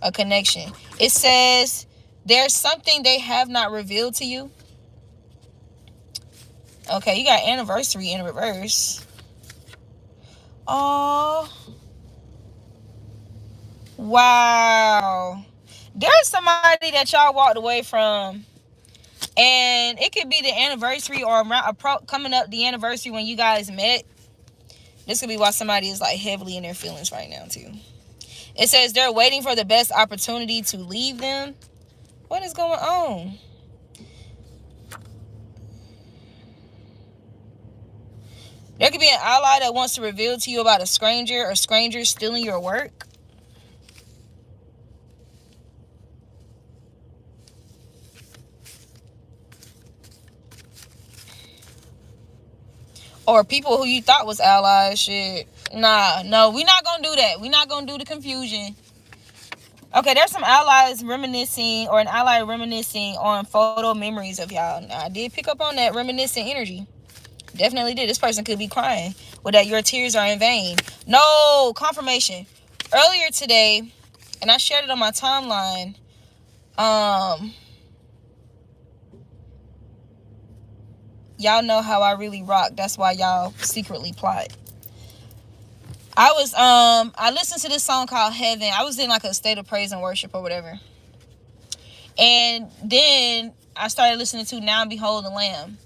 Speaker 1: A connection. It says there's something they have not revealed to you. Okay, you got anniversary in reverse. Oh, wow. There's somebody that y'all walked away from, and it could be the anniversary or coming up the anniversary when you guys met. This could be why somebody is like heavily in their feelings right now too. It says they're waiting for the best opportunity to leave them. What is going on? There could be an ally that wants to reveal to you about a stranger or strangers stealing your work. Or people who you thought was allies. Shit. Nah, no, we're not going to do that. We're not going to do the confusion. Okay, there's some allies reminiscing, or an ally reminiscing on photo memories of y'all. I did pick up on that reminiscent energy. Definitely did. This person could be crying with that your tears are in vain. No, confirmation. Earlier today, and I shared it on my timeline, y'all know how I really rock. That's why y'all secretly plot. I listened to this song called Heaven. I was in like a state of praise and worship or whatever. And then I started listening to Now Behold the Lamb.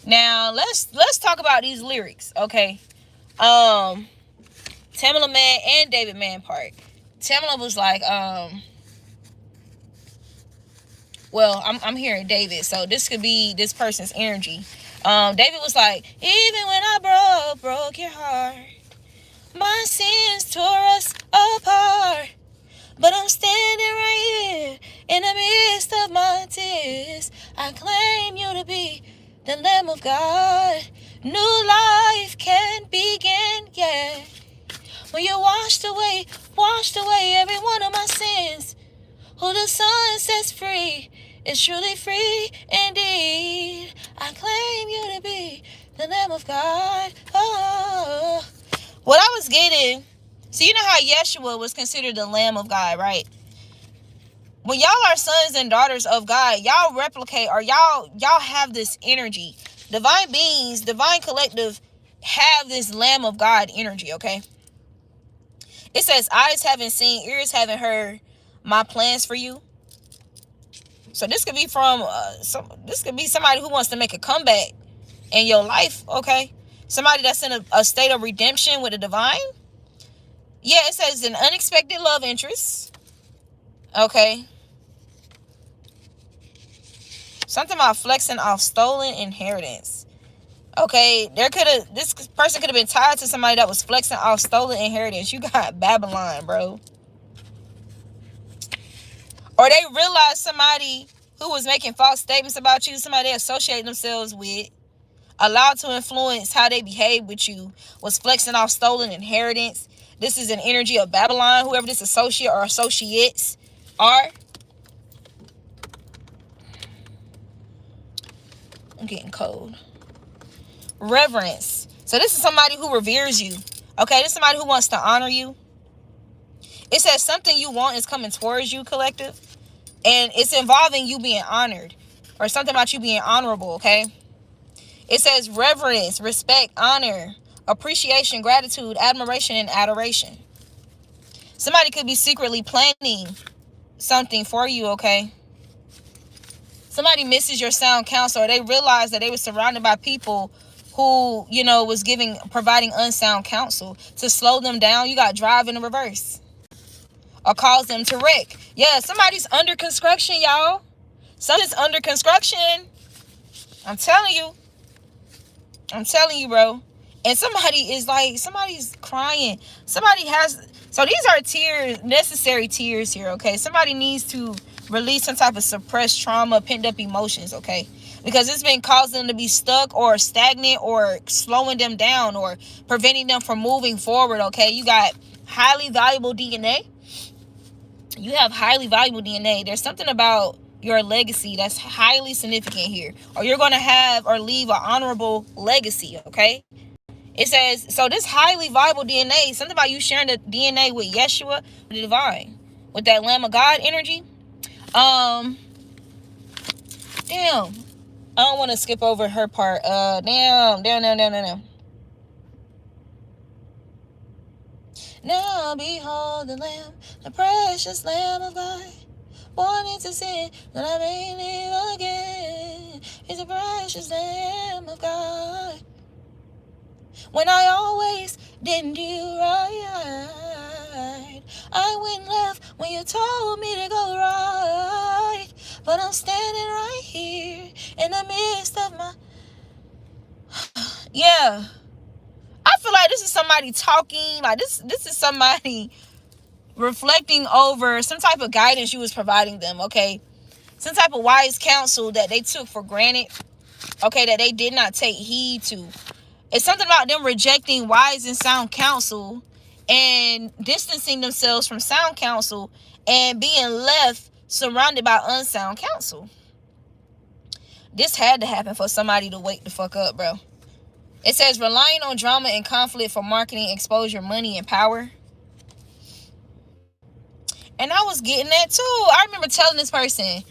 Speaker 1: Now let's talk about these lyrics, okay? Tamala Man and David Man part. Tamala was like, well, I'm hearing David, so this could be this person's energy. David was like, even when I broke your heart, my sins tore us apart, but I'm standing right here in the midst of my tears. I claim you to be the Lamb of God. New life can begin, yeah. When you washed away every one of my sins. Who the Son sets free is truly free indeed. I claim you to be the Lamb of God. Oh. What I was getting, so you know how Yeshua was considered the Lamb of God, right? When y'all are sons and daughters of God, y'all replicate, or y'all have this energy. Divine beings, divine collective have this Lamb of God energy, okay? It says, eyes haven't seen, ears haven't heard my plans for you. So this could be from this could be somebody who wants to make a comeback in your life, okay? Somebody that's in a state of redemption with the divine. Yeah, it says an unexpected love interest. Okay. Something about flexing off stolen inheritance. Okay, this person could have been tied to somebody that was flexing off stolen inheritance. You got Babylon, bro. Or they realized somebody who was making false statements about you, somebody they associate themselves with, allowed to influence how they behave with you, was flexing off stolen inheritance. This is an energy of Babylon, whoever this associate or associates are. I'm getting cold. Reverence. So this is somebody who reveres you. Okay, this is somebody who wants to honor you. It says something you want is coming towards you, collective. And it's involving you being honored. Or something about you being honorable, okay? It says reverence, respect, honor, appreciation, gratitude, admiration, and adoration. Somebody could be secretly planning something for you, okay? Somebody misses your sound counsel, or they realize that they were surrounded by people who, was providing unsound counsel. To slow them down, you got drive in the reverse. Or cause them to wreck. Yeah, somebody's under construction, y'all. Something's under construction. I'm telling you, bro. And somebody's crying. So these are tears, necessary tears here, okay? Somebody needs to release some type of suppressed trauma, pent up emotions, okay? because it's been causing them to be stuck or stagnant or slowing them down or preventing them from moving forward. Okay, you got highly valuable DNA. You have highly valuable DNA. There's something about your legacy that's highly significant here, or you're going to have or leave an honorable legacy. Okay, it says, so this highly valuable DNA, something about you sharing the DNA with Yeshua, the divine, with that Lamb of God energy. Damn, I don't want to skip over her part. Damn. Now behold the Lamb, the precious Lamb of God, born into sin, that I may live again. He's a precious Lamb of God. When I always didn't do right, I went left when you told me to go right. But I'm standing right here in the midst of my... Yeah. I feel like this is somebody talking. Like this is somebody reflecting over some type of guidance you was providing them, okay? Some type of wise counsel that they took for granted, okay, that they did not take heed to. It's something about them rejecting wise and sound counsel and distancing themselves from sound counsel and being left surrounded by unsound counsel. This had to happen for somebody to wake the fuck up, bro. It says, relying on drama and conflict for marketing, exposure, money, and power. And I was getting that too. I remember telling this person,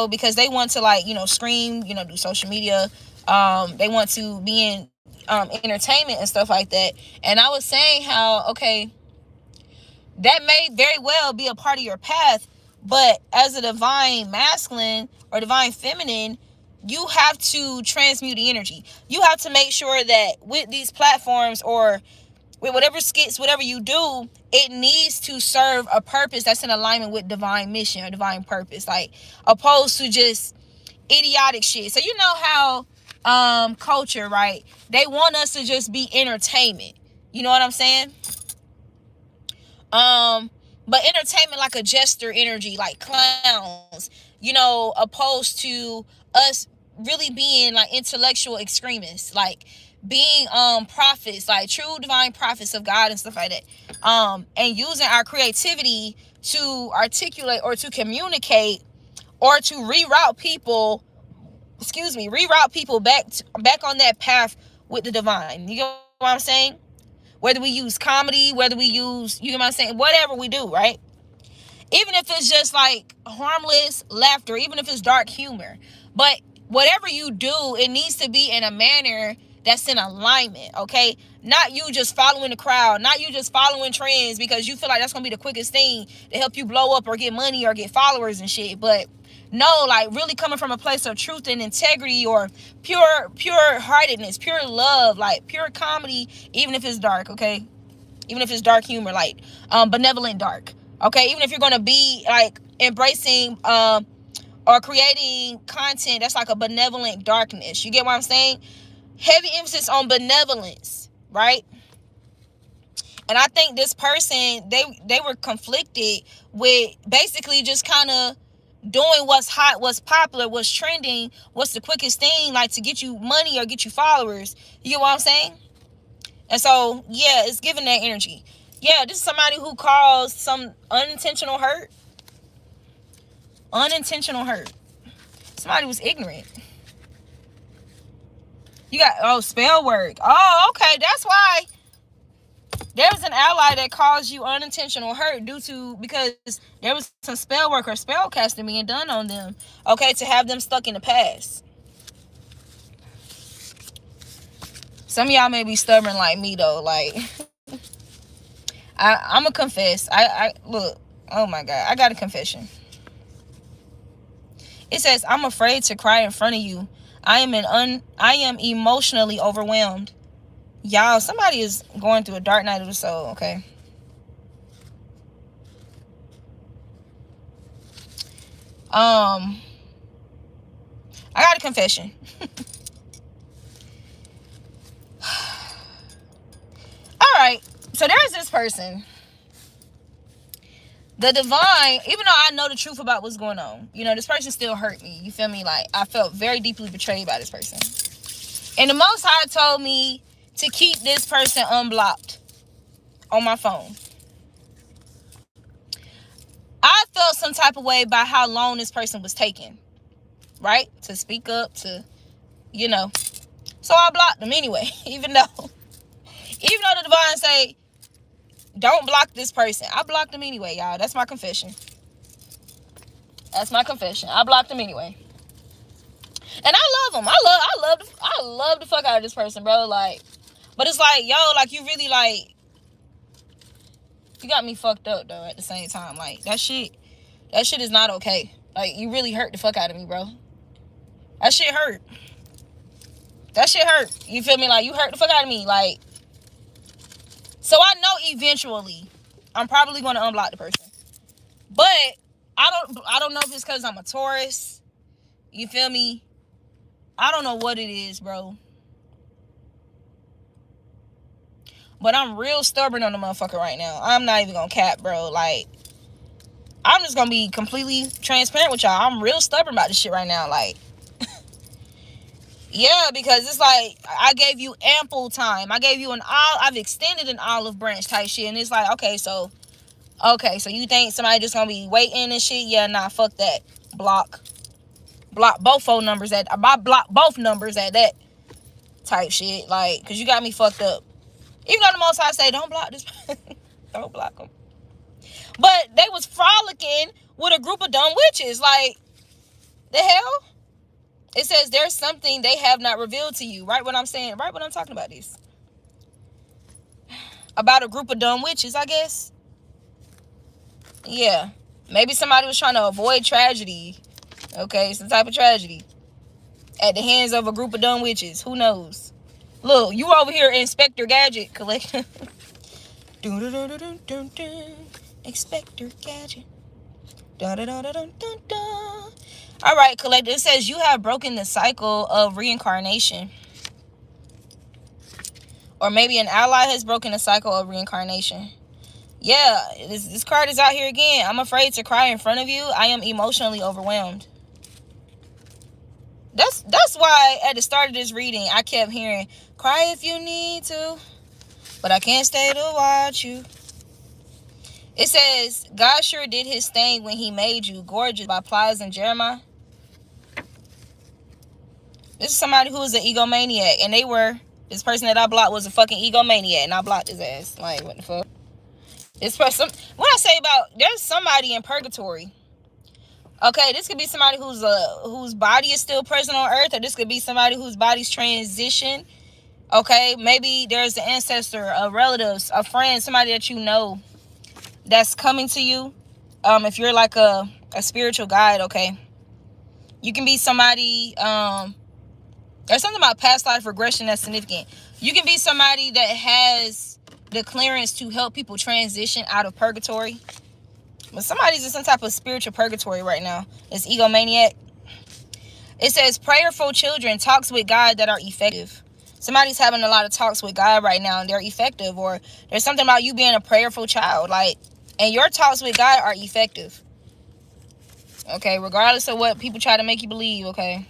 Speaker 1: because they want to, like, scream, do social media. They want to be in entertainment and stuff like that. And I was saying how, okay, that may very well be a part of your path, but as a divine masculine or divine feminine, you have to transmute the energy. You have to make sure that with these platforms or with whatever skits, whatever you do, it needs to serve a purpose that's in alignment with divine mission or divine purpose, like opposed to just idiotic shit. So you know how culture, right? They want us to just be entertainment. You know what I'm saying? But entertainment like a jester energy, like clowns, opposed to us really being like intellectual extremists, like being prophets, like true divine prophets of God and stuff like that. And using our creativity to articulate or to communicate or to reroute people back on that path with the divine. You get what I'm saying? Whether we use comedy, whether we use, you know what I'm saying, whatever we do, right? Even if it's just like harmless laughter, even if it's dark humor. But whatever you do, it needs to be in a manner that's in alignment, okay? Not you just following the crowd, not you just following trends because you feel like that's going to be the quickest thing to help you blow up or get money or get followers and shit. But no, like really coming from a place of truth and integrity or pure heartedness, pure love, like pure comedy, even if it's dark, okay? Even if it's dark humor, like benevolent dark, okay? Even if you're going to be like embracing or creating content that's like a benevolent darkness. You get what I'm saying? Heavy emphasis on benevolence, right? And I think this person, they were conflicted with basically just kind of doing what's hot, what's popular, what's trending, what's the quickest thing, like to get you money or get you followers. You get what I'm saying? And so, yeah, it's giving that energy. Yeah, this is somebody who caused some unintentional hurt. Unintentional hurt. Somebody was ignorant. You got, spell work. Oh, okay, that's why there was an ally that caused you unintentional hurt because there was some spell work or spell casting being done on them, okay, to have them stuck in the past. Some of y'all may be stubborn like me though. Like, I'm gonna confess. I look. Oh my God, I got a confession. It says, I'm afraid to cry in front of you. I am emotionally overwhelmed. Y'all, somebody is going through a dark night of the soul, okay? I got a confession. All right. So there's this person The divine, even though I know the truth about what's going on, you know, this person still hurt me. You feel me? Like, I felt very deeply betrayed by this person. And the Most High told me to keep this person unblocked on my phone. I felt some type of way by how long this person was taking, right? To speak up, to, you know. So I blocked them anyway, even though the divine say, don't block this person. I blocked them anyway, y'all. That's my confession. That's my confession. I blocked them anyway. And I love them. I love the fuck out of this person, bro. Like, but it's like, yo, like, you really, like, you got me fucked up, though, at the same time. Like, that shit is not okay. Like, you really hurt the fuck out of me, bro. That shit hurt. That shit hurt. You feel me? Like, you hurt the fuck out of me. Like, so I know eventually I'm probably going to unblock the person. But I don't know if it's because I'm a Taurus. You feel me? I don't know what it is, bro. But I'm real stubborn on the motherfucker right now. I'm not even gonna cap, bro. Like, I'm just gonna be completely transparent with y'all. I'm real stubborn about this shit right now. Like, yeah, because it's like, I gave you ample time. I gave you I've extended an olive branch type shit. And it's like, okay, so you think somebody just gonna be waiting and shit? Yeah, nah, fuck that. Block both phone numbers I block both numbers at that type shit. Like, cause you got me fucked up. Even though the Most High say, don't block this person. Don't block them. But they was frolicking with a group of dumb witches. Like, the hell? It says there's something they have not revealed to you. Right what I'm saying? Right when I'm talking about this. About a group of dumb witches, I guess. Yeah. Maybe somebody was trying to avoid tragedy. Okay, some type of tragedy. At the hands of a group of dumb witches. Who knows? Look, you over here, Inspector Gadget collection. Inspector Gadget. All right, collector. It says you have broken the cycle of reincarnation. Or maybe an ally has broken the cycle of reincarnation. Yeah, this card is out here again. I'm afraid to cry in front of you. I am emotionally overwhelmed. That's why at the start of this reading, I kept hearing, cry if you need to, but I can't stay to watch you. It says, God sure did his thing when he made you gorgeous by Plies and Jeremiah. This is somebody who is an egomaniac, and this person that I blocked was a fucking egomaniac, and I blocked his ass. Like, what the fuck? This person, when I say about, there's somebody in purgatory. Okay, this could be somebody whose body is still present on earth, or this could be somebody whose body's transitioned. Okay, maybe there's an ancestor, a relative, a friend, somebody that you know that's coming to you. If you're like a spiritual guide, okay, you can be somebody. There's something about past life regression that's significant. You can be somebody that has the clearance to help people transition out of purgatory. But somebody's in some type of spiritual purgatory right now. It's egomaniac. It says prayerful children talks with God that are effective. Somebody's having a lot of talks with God right now and they're effective. Or there's something about you being a prayerful child. Like, and your talks with God are effective. Okay, regardless of what people try to make you believe, okay?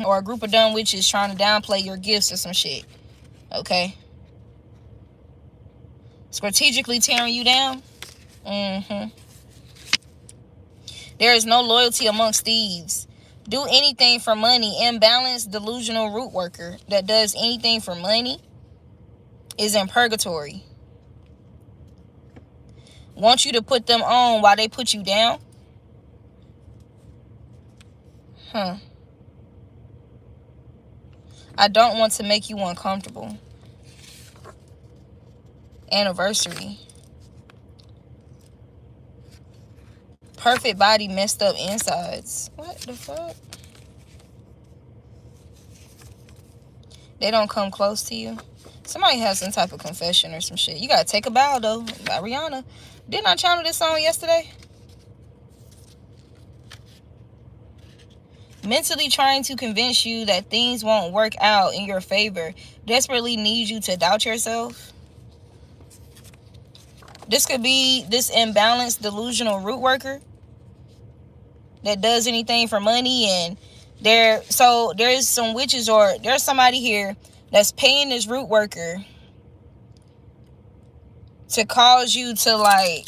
Speaker 1: Or a group of dumb witches trying to downplay your gifts or some shit. Okay? Strategically tearing you down. There is no loyalty amongst thieves. Do anything for money. Imbalanced, delusional root worker that does anything for money is in purgatory. Want you to put them on while they put you down? I don't want to make you uncomfortable. Anniversary. Perfect body, messed up insides. What the fuck? They don't come close to you. Somebody has some type of confession or some shit. You gotta take a bow though. By Rihanna. Didn't I channel this song yesterday? Mentally trying to convince you that things won't work out in your favor. Desperately needs you to doubt yourself. This could be this imbalanced, delusional root worker that does anything for money. And there's some witches, or there's somebody here that's paying this root worker to cause you to like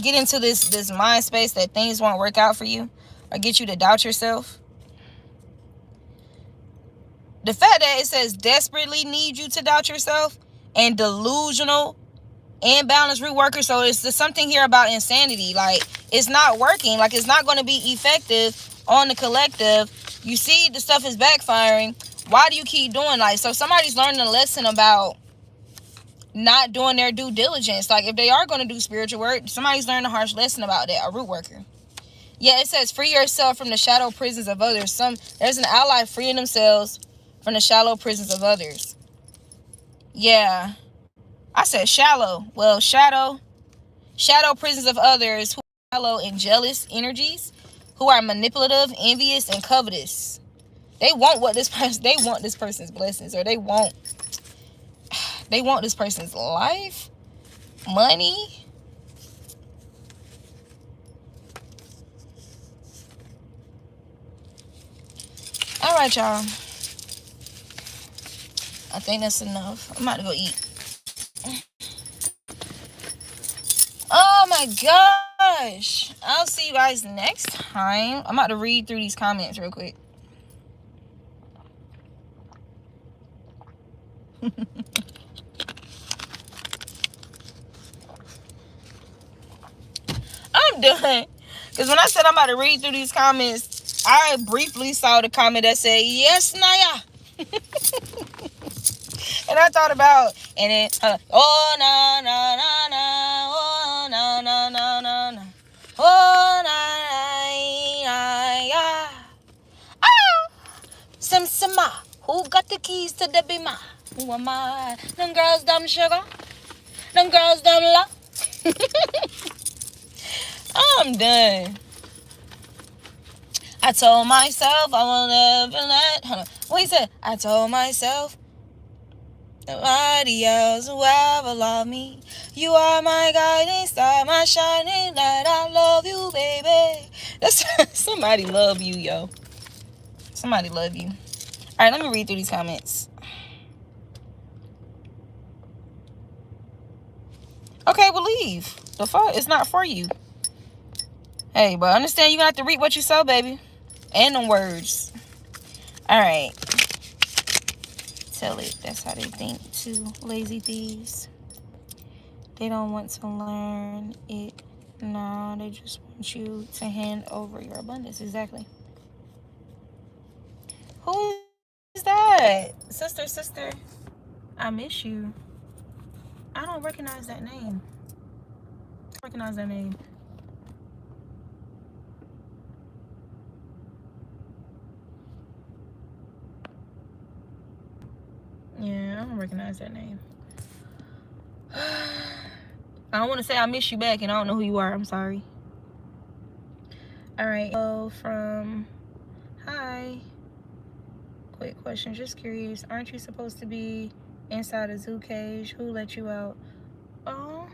Speaker 1: get into this mind space that things won't work out for you, or get you to doubt yourself. The fact that it says desperately need you to doubt yourself, and delusional, imbalanced root worker, so it's just something here about insanity. Like, it's not working. Like, it's not going to be effective on the collective. You see the stuff is backfiring. Why do you keep doing, like, so somebody's learning a lesson about not doing their due diligence. Like, if they are going to do spiritual work, somebody's learning a harsh lesson about that, a root worker. Yeah, it says free yourself from the shadow prisons of others. There's an ally freeing themselves from the shallow prisons of others. Yeah, I said shallow. Well, shadow prisons of others who are shallow and jealous energies, who are manipulative, envious, and covetous. They want they want this person's blessings, or they want this person's life, money. All right, y'all. I think that's enough. I'm about to go eat. Oh my gosh. I'll see you guys next time. I'm about to read through these comments real quick. I'm done. Because when I said I'm about to read through these comments, I briefly saw the comment that said, yes, Naya. And I thought about, and it, oh, na, na, na, na, oh, na, na, na, na, na, oh, na, na, ya. Ah, Sim, who got the keys to the bima? Who am I? Them girls dumb sugar. Them girls dumb luck. I'm done. I told myself I will never let. Hold on. What he said? I told myself nobody else will ever love me. You are my guiding star, my shining light. I love you, baby. That's somebody love you, yo. Somebody love you. All right, let me read through these comments. Okay, well, leave. The fuck? It's not for you. Hey, but understand you gonna have to read what you sow, baby. And them words. All right. Tell it. That's how they think, too. Lazy thieves. They don't want to learn it. No, they just want you to hand over your abundance. Exactly. Who is that? Sister. I miss you. I don't recognize that name. Yeah, I don't recognize that name. I don't want to say I miss you back and I don't know who you are. I'm sorry. All right. So from hi. Quick question. Just curious. Aren't you supposed to be inside a zoo cage? Who let you out? Oh.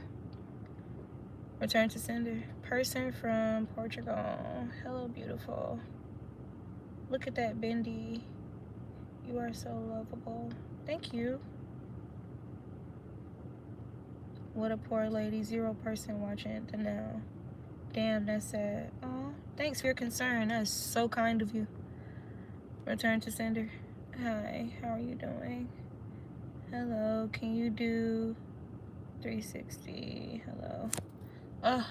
Speaker 1: Return to sender. Person from Portugal. Hello, beautiful. Look at that, Bendy. You are so lovable. Thank you. What a poor lady. 0 person watching the now. Damn, that's sad. Oh, thanks for your concern. That's so kind of you. Return to sender. Hi, how are you doing? Hello, can you do 360? Hello. Ugh.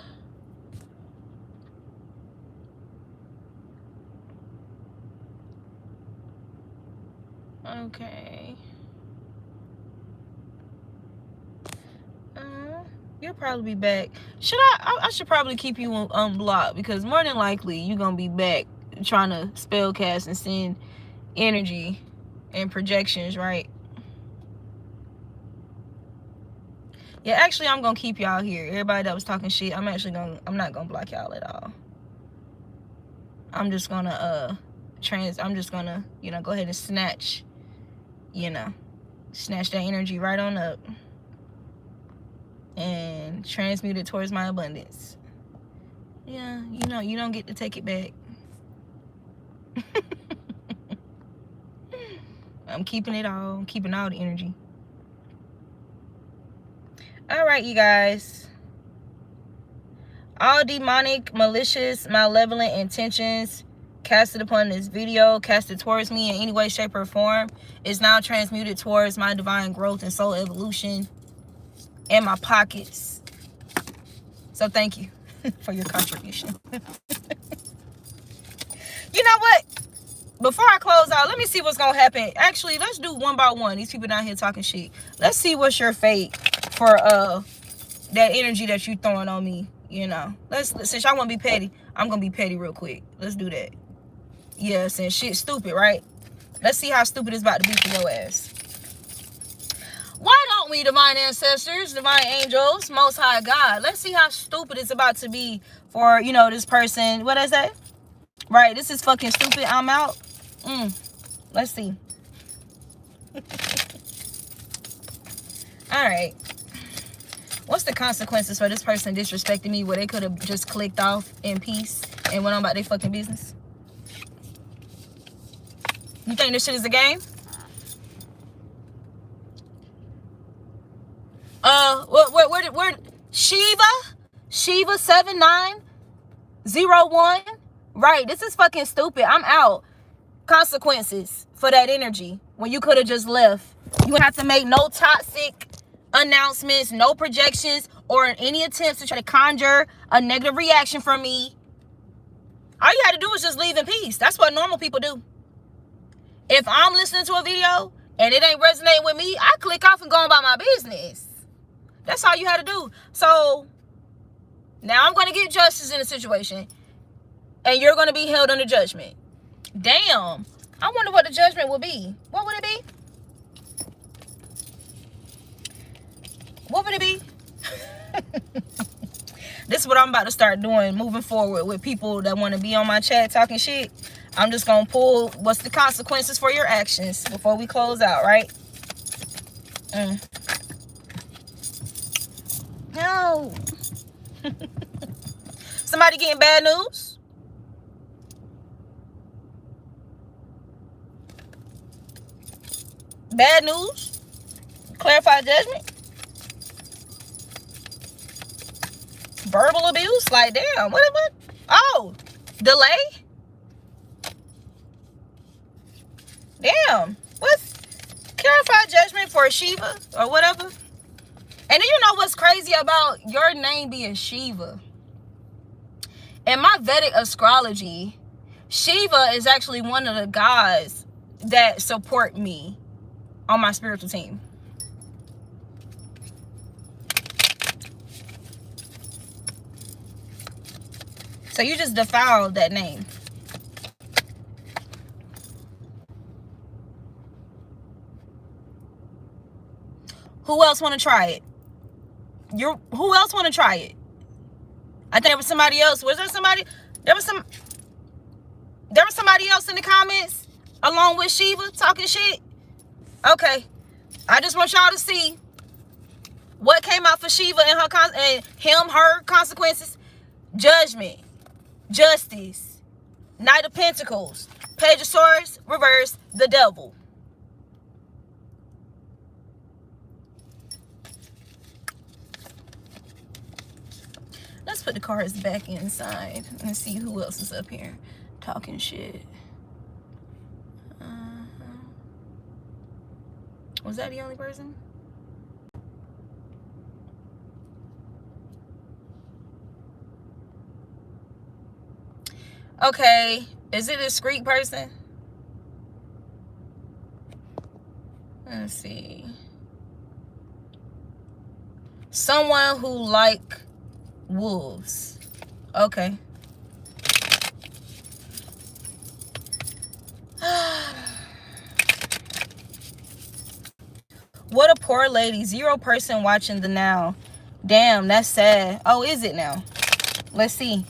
Speaker 1: Okay. You'll probably be back. I should probably keep you unblocked, because more than likely you're gonna be back trying to spell cast and send energy and projections, right? Yeah, actually I'm gonna keep y'all here. Everybody that was talking shit, I'm not gonna block y'all at all. I'm just gonna go ahead and snatch that energy right on up. and transmute it towards my abundance. Yeah, you don't get to take it back. I'm keeping it all. I'm keeping all the energy. All right, you guys. All demonic, malicious, malevolent intentions casted upon this video, casted towards me in any way, shape, or form, is now transmuted towards my divine growth and soul evolution and my pockets. So thank you for your contribution. You know what? Before I close out, let me see what's gonna happen. Actually, let's do one by one. These people down here talking shit. Let's see what's your fate for that energy that you throwing on me. You know, since y'all want to be petty, I'm gonna be petty real quick. Let's do that. Yeah, since shit's stupid, right? Let's see how stupid it's about to be for your ass. Why don't we, divine ancestors, divine angels, most high God? Let's see how stupid it's about to be for, this person. What is that? Right, this is fucking stupid. I'm out. Let's see. All right. What's the consequences for this person disrespecting me where they could have just clicked off in peace and went on about their fucking business? You think this shit is a game? Where Shiva 7901? Right, this is fucking stupid. I'm out. Consequences for that energy when you could have just left. You would have to make no toxic announcements, no projections, or any attempts to try to conjure a negative reaction from me. All you had to do was just leave in peace. That's what normal people do. If I'm listening to a video and it ain't resonating with me, I click off and go about my business. That's all you had to do. So now I'm going to get justice in the situation, and you're going to be held under judgment. Damn. I wonder what the judgment will be. What would it be? What would it be? This is what I'm about to start doing moving forward with people that want to be on my chat talking shit. I'm just going to pull what's the consequences for your actions before we close out, right? No. Somebody getting bad news? Bad news? Clarify judgment? Verbal abuse? Like, damn, what? Oh, delay? Damn. What's clarify judgment for Shiva or whatever? And then you know what's crazy about your name being Shiva? In my Vedic astrology, Shiva is actually one of the gods that support me on my spiritual team. So you just defiled that name. Who else want to try it? Who else want to try it? I think there was somebody else. Was there somebody? There was somebody else in the comments along with Shiva talking shit. Okay, I just want y'all to see what came out for Shiva and her consequences. Judgment, justice, Knight of Pentacles, Page of Swords, reverse, the devil. Let's put the cards back inside and see who else is up here talking shit. Was that the only person? Okay, is it a discreet person? Let's see. Someone who like wolves. Okay. What a poor lady. 0 person watching the now. Damn, that's sad. Oh, is it now? Let's see.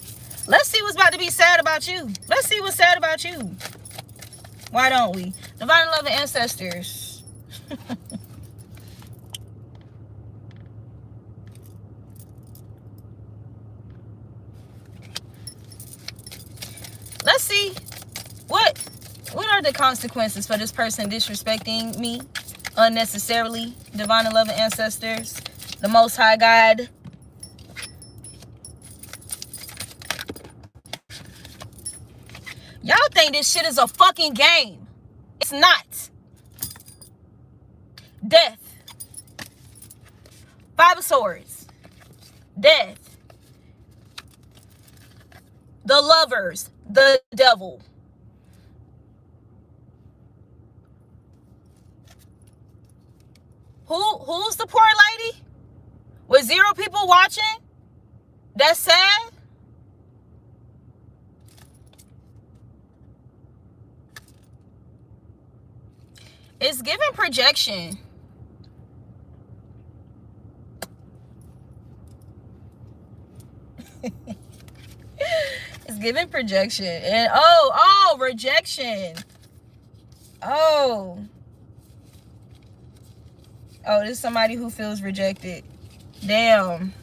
Speaker 1: Let's see what's about to be sad about you. Let's see what's sad about you. Why don't we? Divine love and ancestors. are the consequences for this person disrespecting me unnecessarily? Divine and loving ancestors, the Most High God. Y'all think this shit is a fucking game. It's not. Death. Five of Swords. Death. The Lovers. The Devil. Who's the poor lady? With 0 people watching? That's sad. It's giving projection. It's giving projection. And oh, rejection. Oh, this is somebody who feels rejected. Damn.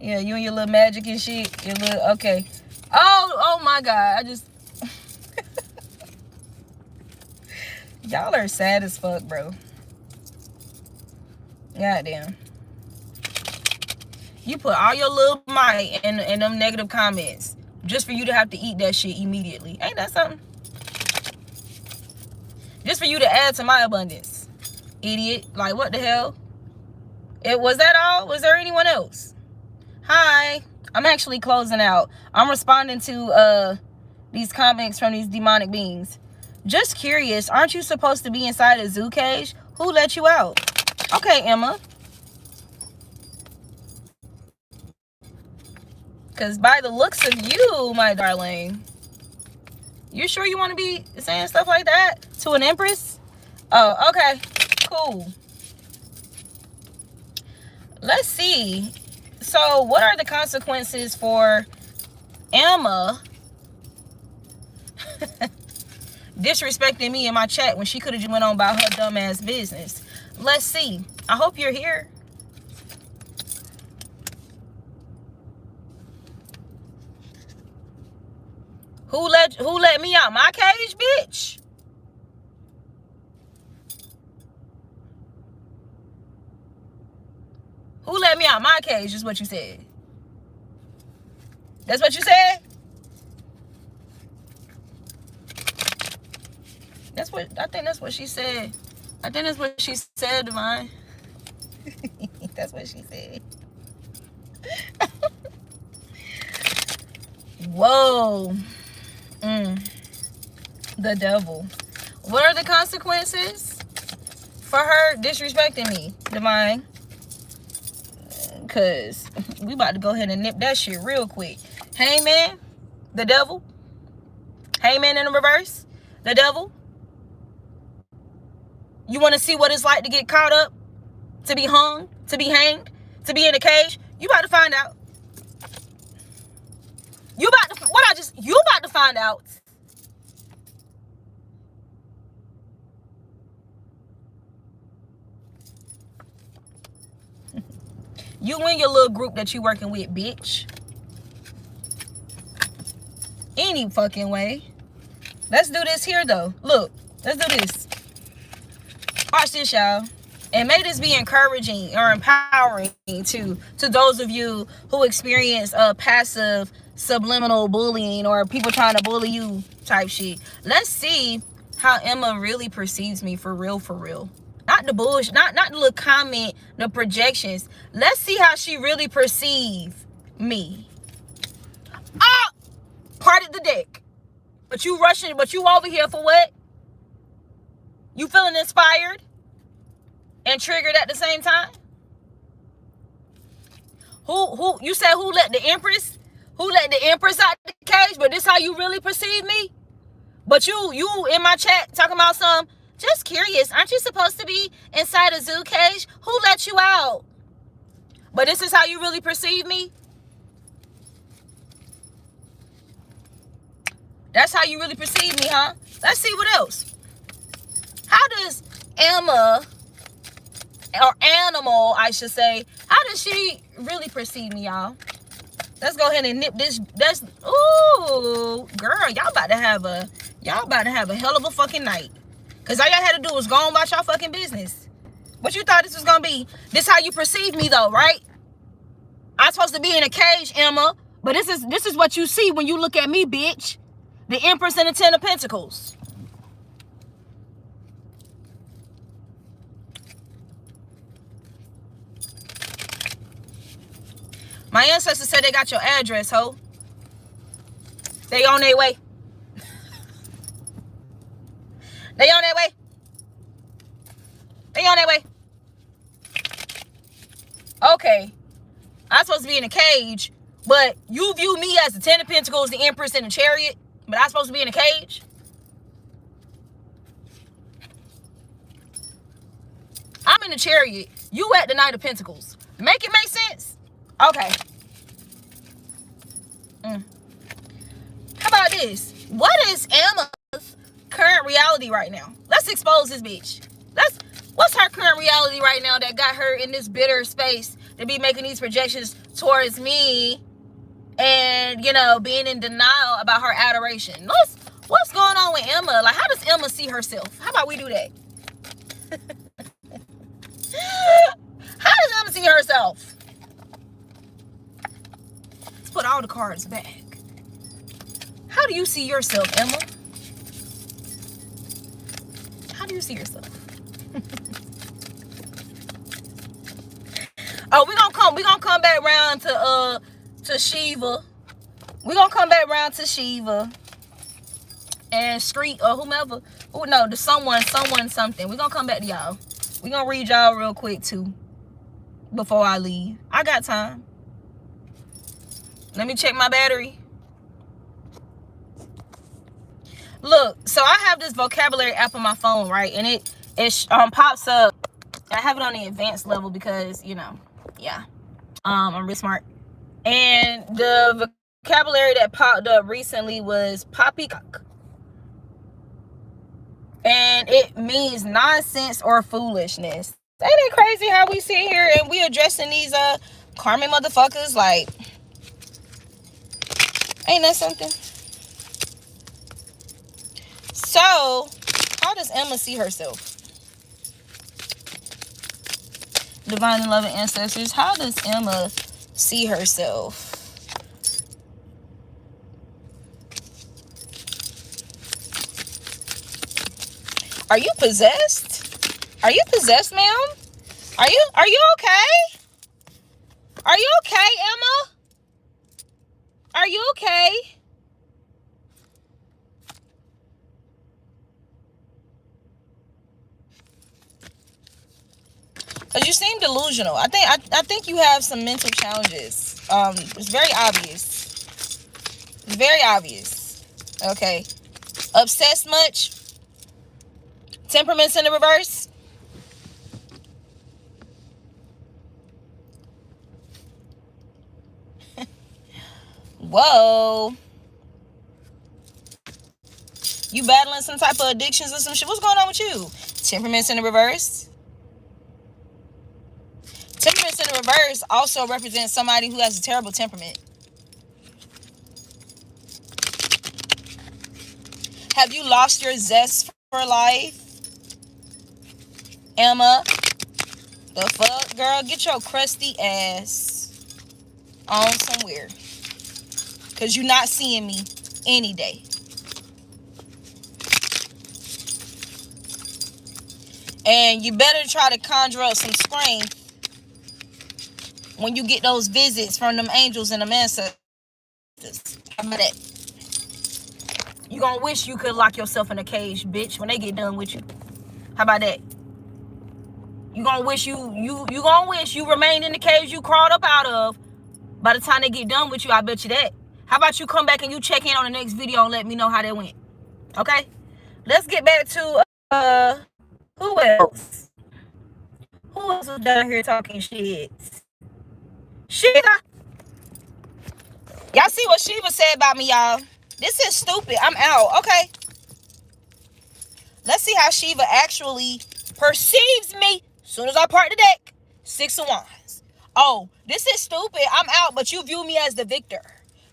Speaker 1: Yeah, you and your little magic and shit. Your little, okay. Oh my God. I just y'all are sad as fuck, bro. Goddamn. You put all your little might in them negative comments just for you to have to eat that shit immediately. Ain't that something? Just for you to add to my abundance. Idiot. Like, what the hell? Was that all? Was there anyone else? Hi. I'm actually closing out. I'm responding to these comments from these demonic beings. Just curious, aren't you supposed to be inside a zoo cage? Who let you out? Okay, Emma. Because by the looks of you, my darling, you sure you want to be saying stuff like that to an empress? Oh, okay. Cool. Let's see. So, what are the consequences for Emma disrespecting me in my chat when she could have just went on about her dumbass business? Let's see. I hope you're here. Who let me out my cage, bitch? Who let me out my cage is what you said. That's what you said? I think that's what she said. I think that's what she said, Divine. That's what she said. Whoa. The devil. What are the consequences for her disrespecting me, Divine? Because we about to go ahead and nip that shit real quick. Hangman, the devil. Hangman in the reverse, the devil. You want to see what it's like to get caught up, to be hung, to be hanged, to be in a cage? You about to find out. You about to find out. You and your little group that you working with, bitch. Any fucking way. Let's do this here, though. Look, let's do this. Watch this, y'all. And may this be encouraging or empowering to those of you who experience passive subliminal bullying or people trying to bully you type shit. Let's see how Emma really perceives me for real, for real. Not the bullshit, not the little comment, the projections. Let's see how she really perceives me. Ah! Parted the deck. But you rushing, but you over here for what? You feeling inspired and triggered at the same time? Who you said who let the Empress? Who let the Empress out the cage? But this how you really perceive me? But you in my chat talking about some, just curious, aren't you supposed to be inside a zoo cage? Who let you out? But this is how you really perceive me? That's how you really perceive me, huh? Let's see what else. How does Emma, or Animal, I should say, how does she really perceive me, y'all? Let's go ahead and nip this. That's ooh, girl, y'all about to have a hell of a fucking night. Cause all y'all had to do was go on about y'all fucking business. What you thought this was gonna be? This how you perceive me though, right? I'm supposed to be in a cage, Emma. But this is what you see when you look at me, bitch. The Empress and the Ten of Pentacles. My ancestors said they got your address, ho. They on their way. They on their way. They on their way. Okay. I'm supposed to be in a cage, but you view me as the Ten of Pentacles, the Empress, and the Chariot, but I'm supposed to be in a cage? I'm in the Chariot. You at the Knight of Pentacles. Make it make sense? Okay. How about this? What is Emma's current reality right now? Let's expose this bitch. What's her current reality right now that got her in this bitter space to be making these projections towards me and, you know, being in denial about her adoration? What's going on with Emma? Like, how does Emma see herself? How about we do that? How does Emma see herself? Let's put all the cards back. How do you see yourself, Emma? How do you see yourself? Oh, we gonna come back around to Shiva. We gonna come back around to Shiva and Street or whomever. Oh no, the someone something. We gonna come back to y'all. We gonna read y'all real quick too before I leave. I got time. Let me check my battery. Look, so I have this vocabulary app on my phone, right? And it pops up. I have it on the advanced level because, you know, yeah. I'm really smart. And the vocabulary that popped up recently was poppycock. And it means nonsense or foolishness. Ain't it crazy how we sit here and we addressing these karmic motherfuckers? Like, ain't that something? So, how does Emma see herself? Divine and loving ancestors, how does Emma see herself? Are you possessed? Are you possessed, ma'am? Are you okay? Are you okay, Emma? Are you okay? Because you seem delusional. I think you have some mental challenges. It's very obvious. It's very obvious. Okay. Obsessed much? Temperaments in the reverse? Whoa. You battling some type of addictions or some shit? What's going on with you? Temperaments in the reverse? Temperaments in the reverse also represents somebody who has a terrible temperament. Have you lost your zest for life? Emma? The fuck? Girl, get your crusty ass on somewhere. Because you're not seeing me any day. And you better try to conjure up some strength when you get those visits from them angels and them ancestors. How about that? You gonna wish you could lock yourself in a cage, bitch, when they get done with you. How about that? You gonna wish you gonna wish you remained in the cage you crawled up out of. By the time they get done with you, I bet you that. How about you come back and you check in on the next video and let me know how that went? Okay? Let's get back to who else? Who else was down here talking shit? Shiva. Y'all see what Shiva said about me, y'all? This is stupid. I'm out. Okay. Let's see how Shiva actually perceives me. As soon as I part the deck, 6 of Wands. Oh, this is stupid. I'm out, but you view me as the victor.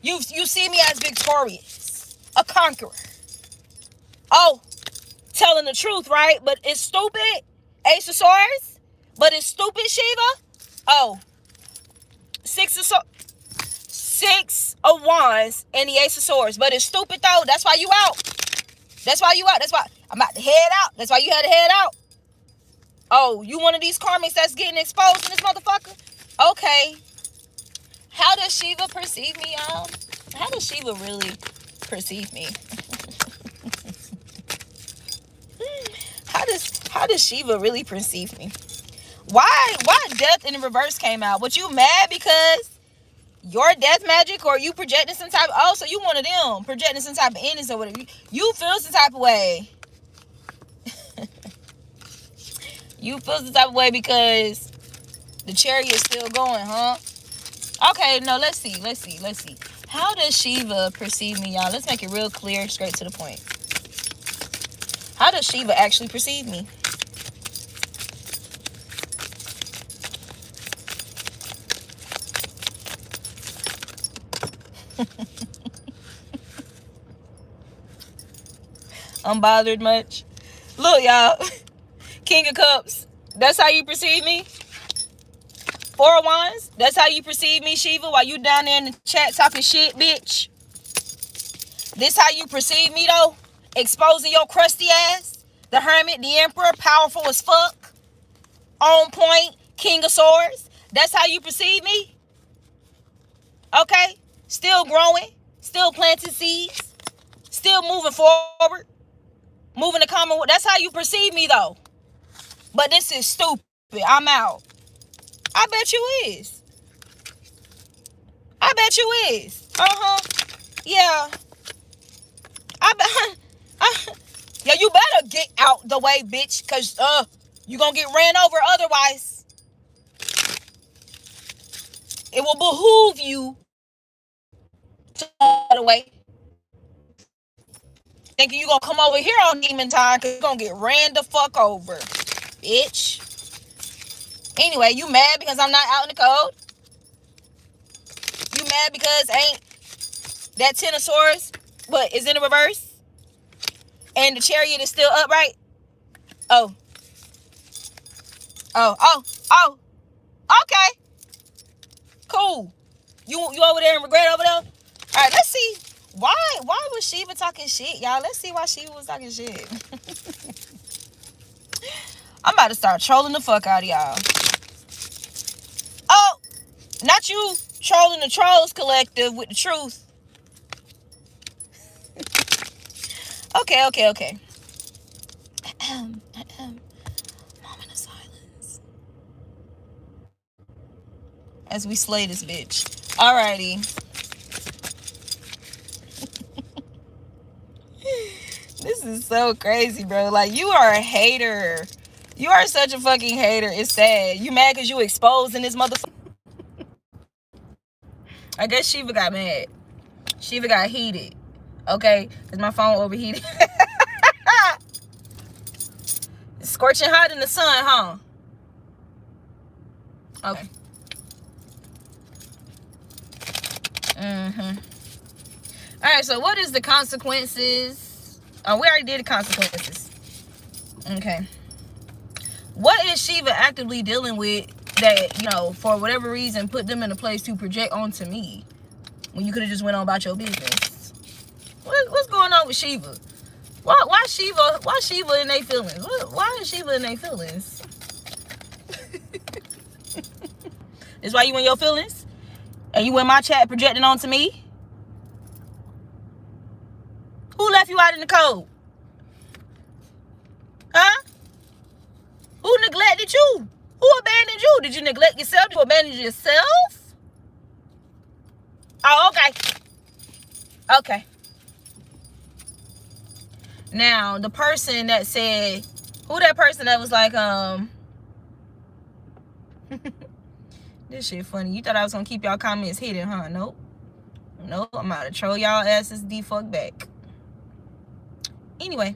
Speaker 1: You see me as victorious, a conqueror. Oh, telling the truth, right? But it's stupid. Ace of Swords. But it's stupid, Shiva. Oh, Six of Wands and the Ace of Swords. But it's stupid though. That's why you out. That's why you out. That's why I'm about to head out. That's why you had to head out. Oh, you one of these karmics that's getting exposed in this motherfucker? Okay. How does Shiva perceive me, y'all? How does Shiva really perceive me? How does Shiva really perceive me? Why death in the reverse came out? But you mad because your death magic, or you projecting some type of, oh, so you one of them projecting some type of endings or whatever. You feel some type of way. You feel some type of way because the chariot is still going, huh? Okay, no, let's see. How does Shiva perceive me, y'all? Let's make it real clear, straight to the point. How does Shiva actually perceive me? Unbothered much? Look, y'all. King of Cups. That's how you perceive me? Four of Wands. That's how you perceive me, Shiva, while you down there in the chat talking shit, bitch. This how you perceive me, though? Exposing your crusty ass? The Hermit, the Emperor, powerful as fuck. On point, King of Swords. That's how you perceive me? Okay? Still growing. Still planting seeds. Still moving forward. Moving the common. That's how you perceive me, though. But this is stupid. I'm out. I bet you is. I bet you is. Yeah. I bet. Yeah, you better get out the way, bitch. Because, you gonna get ran over otherwise. It will behoove you to get out of the way. Thinking you gonna come over here on demon time because you're gonna get ran the fuck over, bitch. Anyway, you mad because I'm not out in the cold? You mad because ain't that Ten of Swords, but is in the reverse? And the chariot is still upright? Oh. Okay. Cool. You over there in regret over there? All right, let's see. Why was Shiva talking shit, y'all? Let's see why Shiva was talking shit. I'm about to start trolling the fuck out of y'all. Oh, not you trolling the Trolls Collective with the truth. Okay. Moment of silence. As we slay this bitch. Alrighty. This is so crazy, bro. Like, you are a hater. You are such a fucking hater. It's sad. You mad because you exposed in this motherfucker? I guess Shiva got mad. Shiva got heated. Okay? Because my phone overheated. It's scorching hot in the sun, huh? Okay. Alright, so what is the consequences? Oh, we already did the consequences. Okay. What is Shiva actively dealing with that, you know, for whatever reason, put them in a place to project onto me when you could have just went on about your business? What's going on with Shiva? Why Shiva in their feelings? Why is Shiva in their feelings? Is why you in your feelings? And you in my chat projecting onto me? Who left you out in the cold? Huh? Who neglected you? Who abandoned you? Did you neglect yourself? Did you abandon yourself? Oh, okay. Okay. Now, the person that said, who that person that was like, this shit funny. You thought I was gonna keep y'all comments hidden, huh? Nope. Nope, I'm about to troll y'all asses the fuck back. Anyway.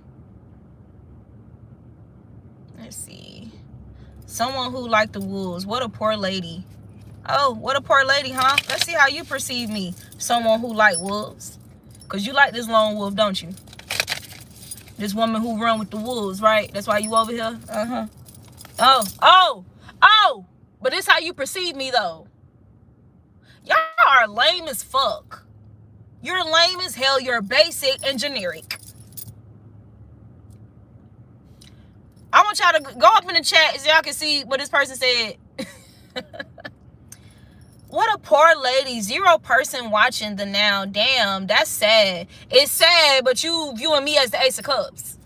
Speaker 1: Let's see. Someone who liked the wolves. What a poor lady. Oh, what a poor lady, huh? Let's see how you perceive me. Someone who like wolves. Because you like this lone wolf, don't you? This woman who run with the wolves, right? That's why you over here? Uh-huh. Oh! But this how you perceive me, though. Y'all are lame as fuck. You're lame as hell. You're basic and generic. I want y'all to go up in the chat so y'all can see what this person said. What a poor lady. 0 person watching the now. Damn, that's sad. It's sad, but you viewing me as the Ace of Cups.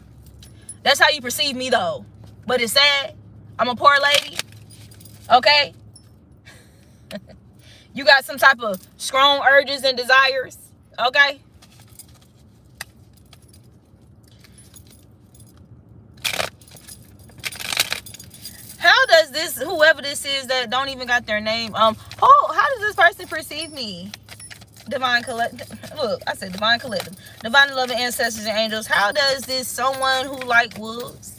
Speaker 1: That's how you perceive me, though. But it's sad. I'm a poor lady. Okay? You got some type of strong urges and desires. Okay? How does this, whoever this is that don't even got their name, how does this person perceive me? Divine collective. Look, I said divine collective. Divine loving ancestors and angels. How does this someone who like wolves,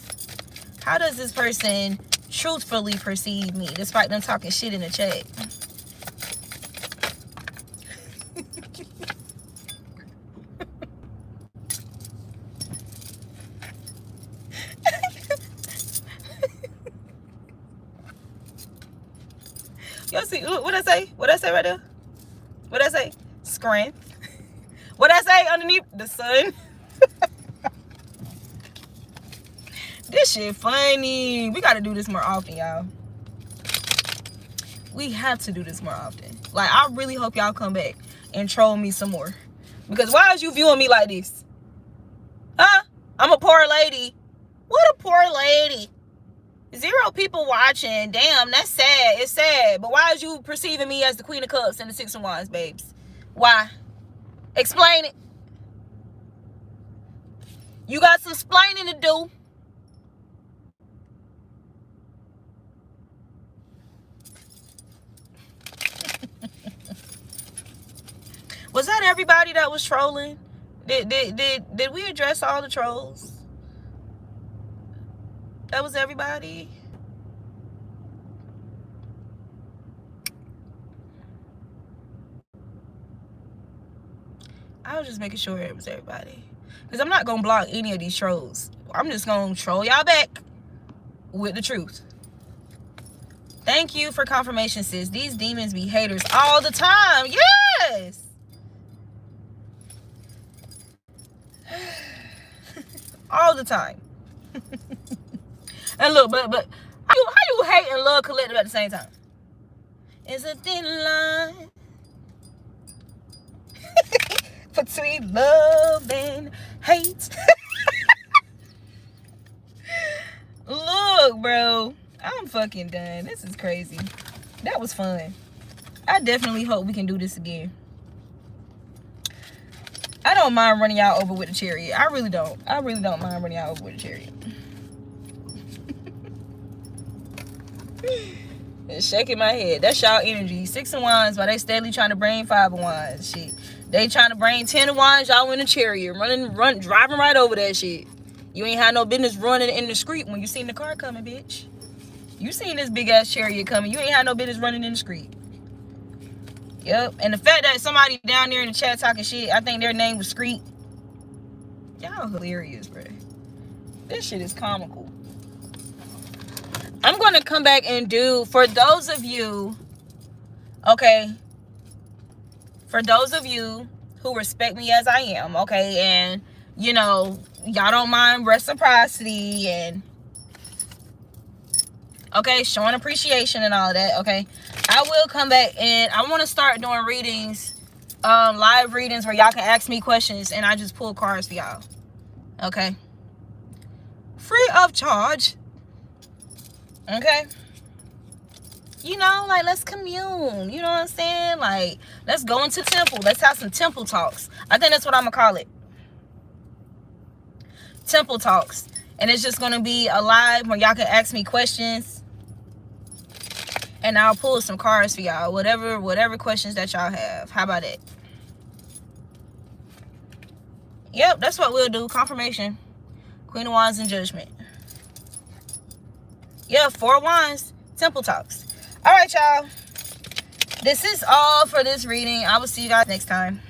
Speaker 1: how does this person truthfully perceive me despite them talking shit in the chat? Y'all see what I say? What I say right there? What I say? Strength. What I say underneath? The sun. This shit funny. We gotta do this more often, y'all. We have to do this more often. Like, I really hope y'all come back and troll me some more. Because why is you viewing me like this? Huh? I'm a poor lady. What a poor lady. 0 people watching. Damn, that's sad. It's sad. But why is you perceiving me as the Queen of Cups and the 6 of Wands, babes? Why? Explain it. You got some explaining to do. Was that everybody that was trolling? Did we address all the trolls? That was everybody. I was just making sure it was everybody. Because I'm not going to block any of these trolls. I'm just going to troll y'all back with the truth. Thank you for confirmation, sis. These demons be haters all the time. Yes! All the time. And look, but how you hate and love collective at the same time? It's a thin line between love and hate. Look, bro, I'm fucking done. This is crazy. That was fun. I definitely hope we can do this again. I don't mind running y'all over with a chariot. I really don't. I really don't mind running y'all over with a chariot. It's shaking my head. That's y'all energy. 6 of Wands, while they steadily trying to bring 5 of Wands. Shit. They trying to bring 10 of Wands, y'all in a chariot. Driving right over that shit. You ain't had no business running in the street when you seen the car coming, bitch. You seen this big ass chariot coming. You ain't had no business running in the street. Yep. And the fact that somebody down there in the chat talking shit, I think their name was Screet. Y'all hilarious, bro. This shit is comical. I'm going to come back and do, for those of you, okay, for those of you who respect me as I am, okay, and, you know, y'all don't mind reciprocity and, okay, showing appreciation and all of that, okay, I will come back and I want to start doing readings, live readings where y'all can ask me questions and I just pull cards for y'all, okay, free of charge. Okay, you know, like, let's commune, you know what I'm saying? Like, let's go into temple. Let's have some temple talks. I think that's what I'm gonna call it. Temple talks. And it's just gonna be a live where y'all can ask me questions and I'll pull some cards for y'all, whatever questions that y'all have. How about it? Yep, that's what we'll do. Confirmation. Queen of Wands and Judgment. Yeah, 4 Wands. Temple talks. All right, y'all. This is all for this reading. I will see you guys next time.